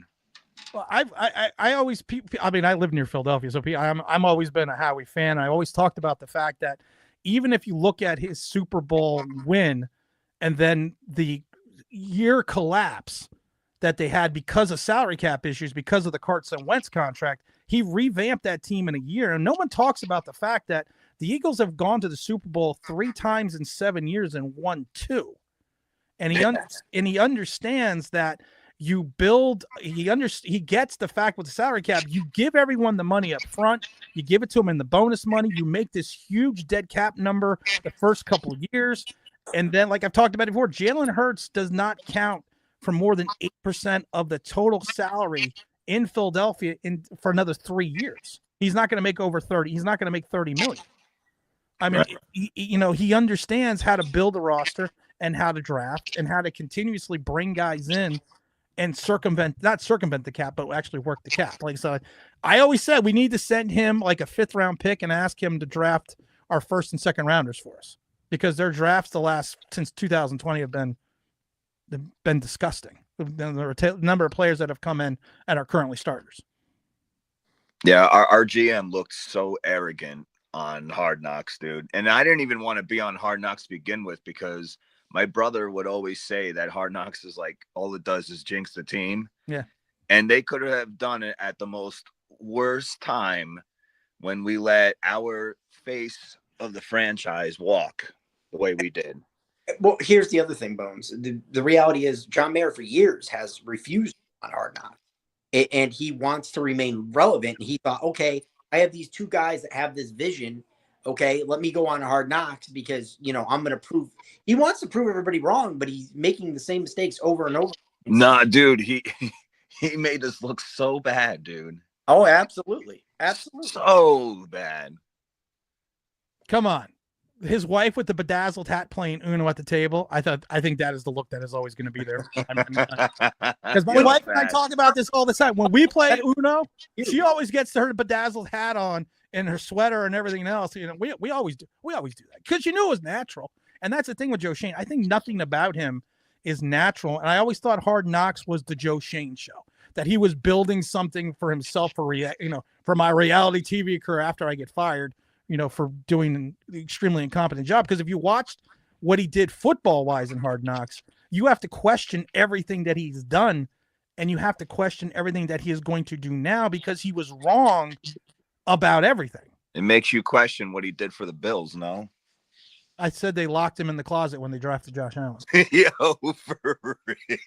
Well, I always, I mean, I live near Philadelphia, so I'm always been a Howie fan. I always talked about the fact that even if you look at his Super Bowl win and then the year collapse that they had because of salary cap issues, because of the Carson Wentz contract, he revamped that team in a year. And no one talks about the fact that the Eagles have gone to the Super Bowl 3 times in 7 years and won 2. And he understands that you build, he gets the fact with the salary cap, you give everyone the money up front, you give it to them in the bonus money, you make this huge dead cap number the first couple of years. And then, like I've talked about before, Jalen Hurts does not count for more than 8% of the total salary in Philadelphia for another 3 years. He's not going to make over 30. He's not going to make 30 million. I mean, right. He understands how to build a roster and how to draft and how to continuously bring guys in and not circumvent the cap, but actually work the cap. Like, so I always said we need to send him like a 5th round pick and ask him to draft our 1st and 2nd rounders for us, because their drafts since 2020 have been disgusting. The number of players that have come in and are currently starters. Yeah. Our GM looked so arrogant on Hard Knocks, dude. And I didn't even want to be on Hard Knocks to begin with, because my brother would always say that Hard Knocks is all it does is jinx the team. Yeah. And they could have done it at the most worst time when we let our face of the franchise walk the way we did. Well, here's the other thing, Bones. The reality is John Mayer for years has refused on Hard Knocks. and he wants to remain relevant. And he thought, okay, I have these two guys that have this vision. Okay, let me go on Hard Knocks because, you know, I'm going to prove – he wants to prove everybody wrong, but he's making the same mistakes over and over. Nah, dude, he made us look so bad, dude. Oh, absolutely. Absolutely. So bad. Come on. His wife with the bedazzled hat playing Uno at the table. I think that is the look that is always going to be there. Because my wife and I talk about this all the time. When we play Uno, she always gets her bedazzled hat on and her sweater and everything else. You know, we always do that because you knew it was natural. And that's the thing with Joe Shane. I think nothing about him is natural. And I always thought Hard Knocks was the Joe Shane show, that he was building something for himself for my reality TV career after I get fired, you know, for doing an extremely incompetent job. Because if you watched what he did football-wise in Hard Knocks, you have to question everything that he's done, and you have to question everything that he is going to do now because he was wrong about everything. It makes you question what he did for the Bills, no? I said they locked him in the closet when they drafted Josh Allen. Yo, for real.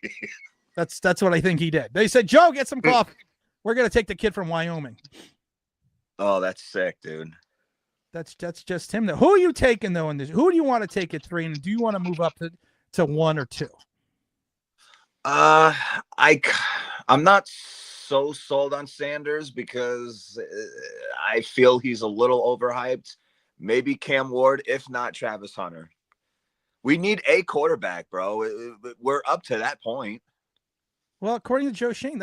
That's what I think he did. They said, Joe, get some coffee. We're going to take the kid from Wyoming. Oh, that's sick, dude. That's just him. Who are you taking, though, in this? Who do you want to take at 3, and do you want to move up to 1 or 2? I'm not so sold on Sanders because I feel he's a little overhyped. Maybe Cam Ward, if not Travis Hunter. We need a quarterback, bro. We're up to that point. Well, according to Joe Shane,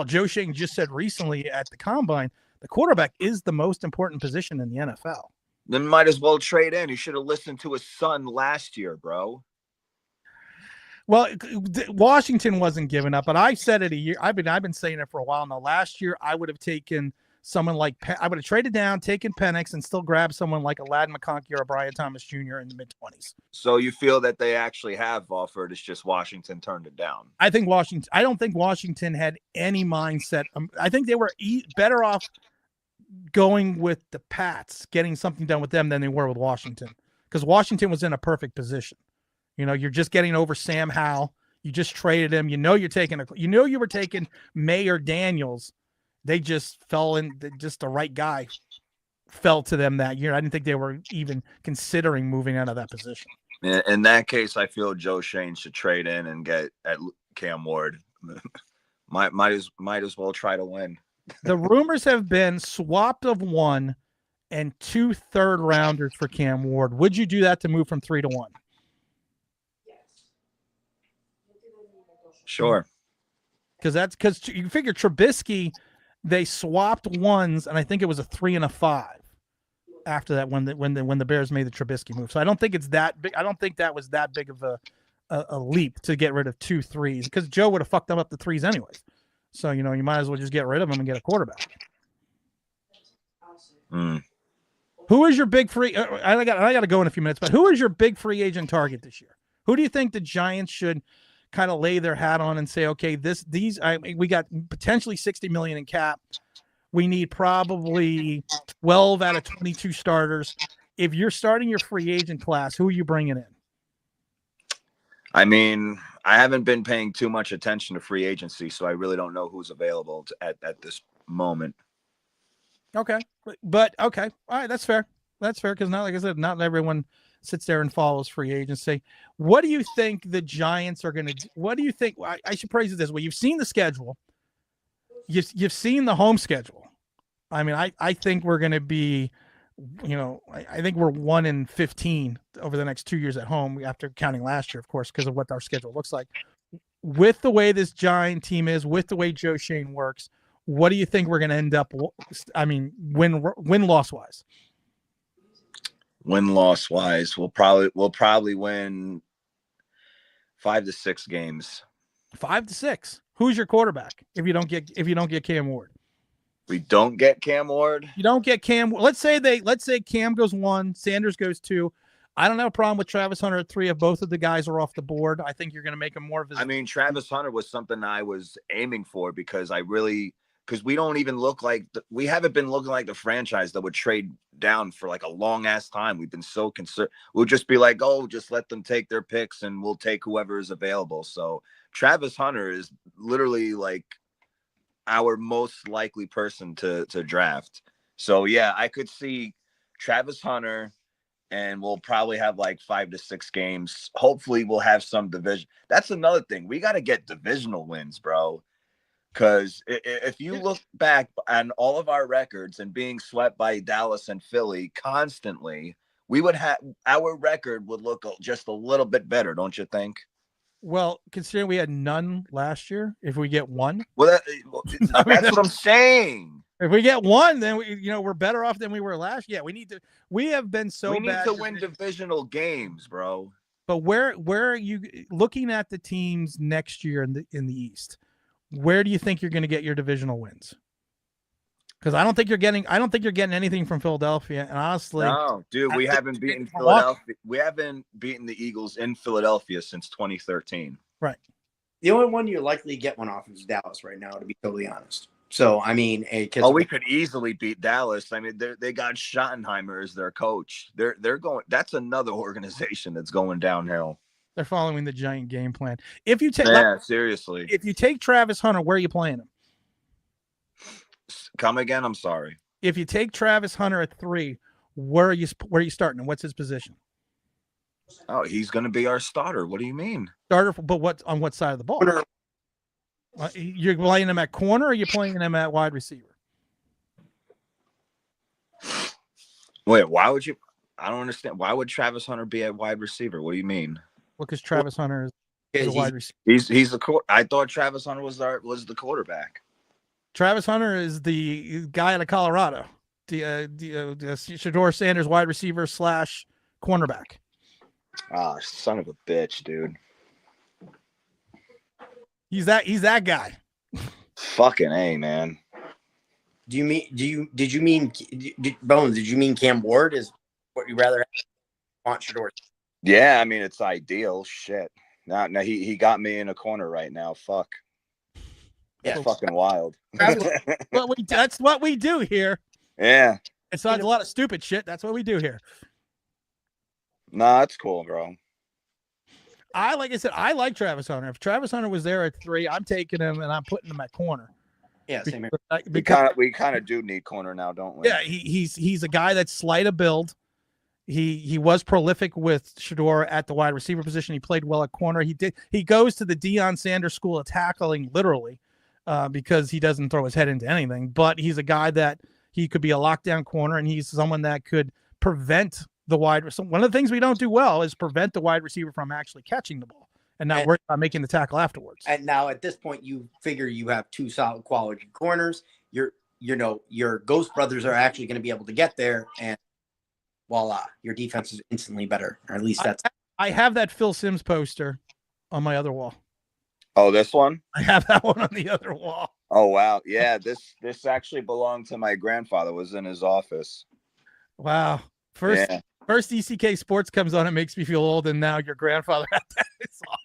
Joe Shane just said recently at the Combine, the quarterback is the most important position in the NFL. Then might as well trade in. He should have listened to his son last year, bro. Well, Washington wasn't giving up, but I said it a year. I've been saying it for a while now. Last year, I would have taken someone like I would have traded down, taken Penix, and still grabbed someone like Aladdin McConkey or Brian Thomas Jr. in the mid-20s. So you feel that they actually have offered? It's just Washington turned it down. I don't think Washington had any mindset. I think they were better off going with the Pats, getting something done with them than they were with Washington, because Washington was in a perfect position. You know, you're just getting over Sam Howell. You just traded him. You were taking May or Daniels. They just fell in. Just the right guy fell to them that year. I didn't think they were even considering moving out of that position. In that case, I feel Joe Shane should trade in and get at Cam Ward. might as well try to win. The rumors have been swapped of 1 and 2 third-rounders for Cam Ward. Would you do that to move from 3 to 1? Sure. Because you figure Trubisky, they swapped 1s, and I think it was a 3 and a 5 after that when the Bears made the Trubisky move. So I don't think it's that big. I don't think that was that big of a leap to get rid of 2 3s, because Joe would have fucked them up the 3s anyways. So, you might as well just get rid of them and get a quarterback. Who is your big free? I got to go in a few minutes, but who is your big free agent target this year? Who do you think the Giants should kind of lay their hat on and say, okay, we got potentially $60 million in cap. We need probably 12 out of 22 starters. If you're starting your free agent class, who are you bringing in? I mean, I haven't been paying too much attention to free agency, so I really don't know who's available at this moment. Okay. But okay. All right. That's fair. Because not, like I said, not everyone sits there and follows free agency. What do you think the Giants are going to do? What do you think? I should praise it this way. You've seen the schedule. You've seen the home schedule. I mean, I think we're going to be, I think we're 1-15 over the next 2 years at home, after counting last year, of course, because of what our schedule looks like. With the way this Giant team is, with the way Joe Shane works, what do you think we're going to end up? I mean, win-loss wise. Win-loss wise, we'll probably win 5 to 6 games. 5 to 6. Who's your quarterback if you don't get Cam Ward? We don't get Cam Ward. You don't get Cam. Let's say Cam goes 1, Sanders goes 2. I don't have a problem with Travis Hunter at 3 if both of the guys are off the board. I think you're going to make him more of a. I mean, Travis Hunter was something I was aiming for because we don't even look like we haven't been looking like the franchise that would trade down for like a long ass time. We've been so concerned. We'll just be like, oh, just let them take their picks and we'll take whoever is available. So Travis Hunter is literally like our most likely person to draft. So yeah, I could see Travis Hunter, and we'll probably have like 5 to 6 games. Hopefully we'll have some division. That's another thing. We got to get divisional wins, bro. Because if you look back on all of our records and being swept by Dallas and Philly constantly, we would have our record would look just a little bit better, don't you think? Well, considering we had none last year, if we get one, Well, that's what I'm saying. If we get one, then we're better off than we were last. Yeah, we need to. We have been so we need bad to win divisional games, bro. But where are you looking at the teams next year in the East? Where do you think you're going to get your divisional wins? Because I don't think you're getting anything from Philadelphia. And honestly, no, dude, we haven't beaten Philadelphia. We haven't beaten the Eagles in Philadelphia since 2013. Right. The only one you're likely to get one off is Dallas right now, to be totally honest. So I mean, we could easily beat Dallas. I mean, they got Schottenheimer as their coach. They're going. That's another organization that's going downhill. They're following the giant game plan. If you take, seriously, if you take Travis Hunter, where are you playing him? Come again? I'm sorry. If you take Travis Hunter at 3, where are you starting him? What's his position? Oh, he's going to be our starter. What do you mean? Starter, but on what side of the ball? You're playing him at corner, or you're playing him at wide receiver? Wait, why would you? I don't understand. Why would Travis Hunter be at wide receiver? What do you mean? Well, because Travis Hunter is a wide receiver. He's the I thought Travis Hunter was the quarterback. Travis Hunter is the guy out of Colorado, the Shedeur Sanders wide receiver / cornerback. Ah, son of a bitch, dude. He's that guy. Fucking A, man. Bones? Did you mean Cam Ward is what you rather want Shedeur? Yeah, I mean it's ideal. Shit. Now he got me in a corner right now. Fuck. That's fucking wild. That's what we do here. Yeah. It's not a lot of stupid shit. That's what we do here. Nah, that's cool, bro. Like I said, I like Travis Hunter. If Travis Hunter was there at 3, I'm taking him and I'm putting him at corner. Yeah, same here. We kind of do need corner now, don't we? Yeah, he's a guy that's slight of build. He was prolific with Shedeur at the wide receiver position. He played well at corner. He goes to the Deion Sanders school of tackling, literally, because he doesn't throw his head into anything. But he's a guy that he could be a lockdown corner, and he's someone that could prevent the wide. So one of the things we don't do well is prevent the wide receiver from actually catching the ball and not worry about making the tackle afterwards. And now at this point, you figure you have 2 solid quality corners. Your Ghost brothers are actually going to be able to get there, and voila, your defense is instantly better. Or at least that's. I have that Phil Simms poster on my other wall. Oh, this one? I have that one on the other wall. Oh wow, yeah. This actually belonged to my grandfather. It was in his office. Wow. First ECK Sports comes on, it makes me feel old, and now your grandfather had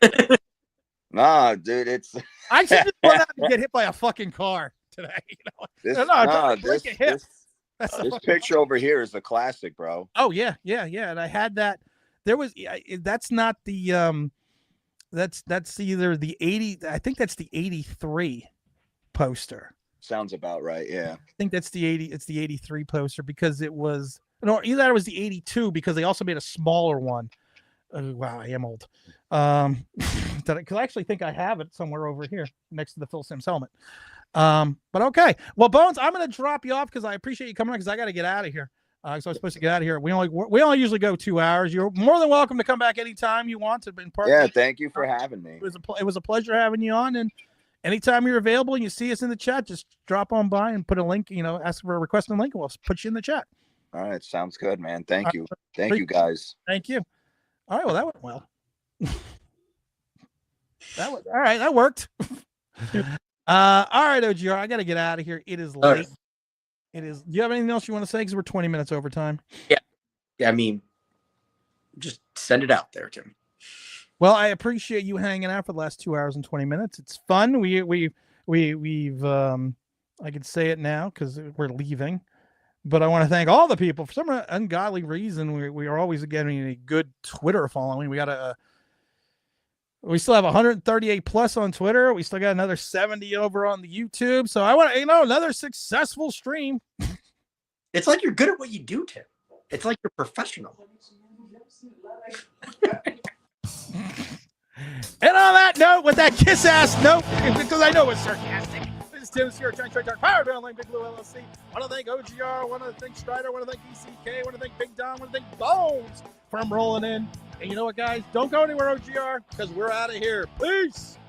that. Nah, dude, it's. I should just want to get hit by a fucking car today. This picture over here is a classic, bro. Oh yeah. And I had that. There was. That's not the. That's either the 80. I think that's the 83 poster. Sounds about right. Yeah. I think that's the 80. It's the 83 poster because it was. No, either it was the 82 because they also made a smaller one. Wow, I am old. Because I actually think I have it somewhere over here next to the Phil Simms helmet. But okay. Well, Bones, I'm going to drop you off because I appreciate you coming on because I got to get out of here. So I'm supposed to get out of here. We only usually go 2 hours. You're more than welcome to come back anytime you want to. Yeah, thank you for having me. It was a pleasure having you on, and anytime you're available and you see us in the chat, just drop on by and put a link. Ask for a request and link, and we'll put you in the chat. All right, sounds good, man. Thank you. Thank you, guys. Thank you. All right, well, that went well. All right, that worked. All right, OGR, I got to get out of here. It is late. Right. It is. Do you have anything else you want to say? Because we're 20 minutes over time. Yeah. I mean, just send it out there, Tim. Well, I appreciate you hanging out for the last 2 hours and 20 minutes. It's fun. We've I can say it now because we're leaving. But I want to thank all the people. For some ungodly reason, we are always getting a good Twitter following. We got We still have 138 plus on Twitter. We still got another 70 over on the YouTube. So I want another successful stream. It's like you're good at what you do, Tim. It's like you're professional. And on that note, with that kiss-ass note, because I know it's sarcastic, this is Tim Sear, trying to Power Down Lane, Big Blue LLC. Want to thank OGR, want to thank Strider, want to thank ECK, want to thank Big Don, want to thank Bones from rolling in. And you know what, guys? Don't go anywhere, OGR, because we're out of here. Peace.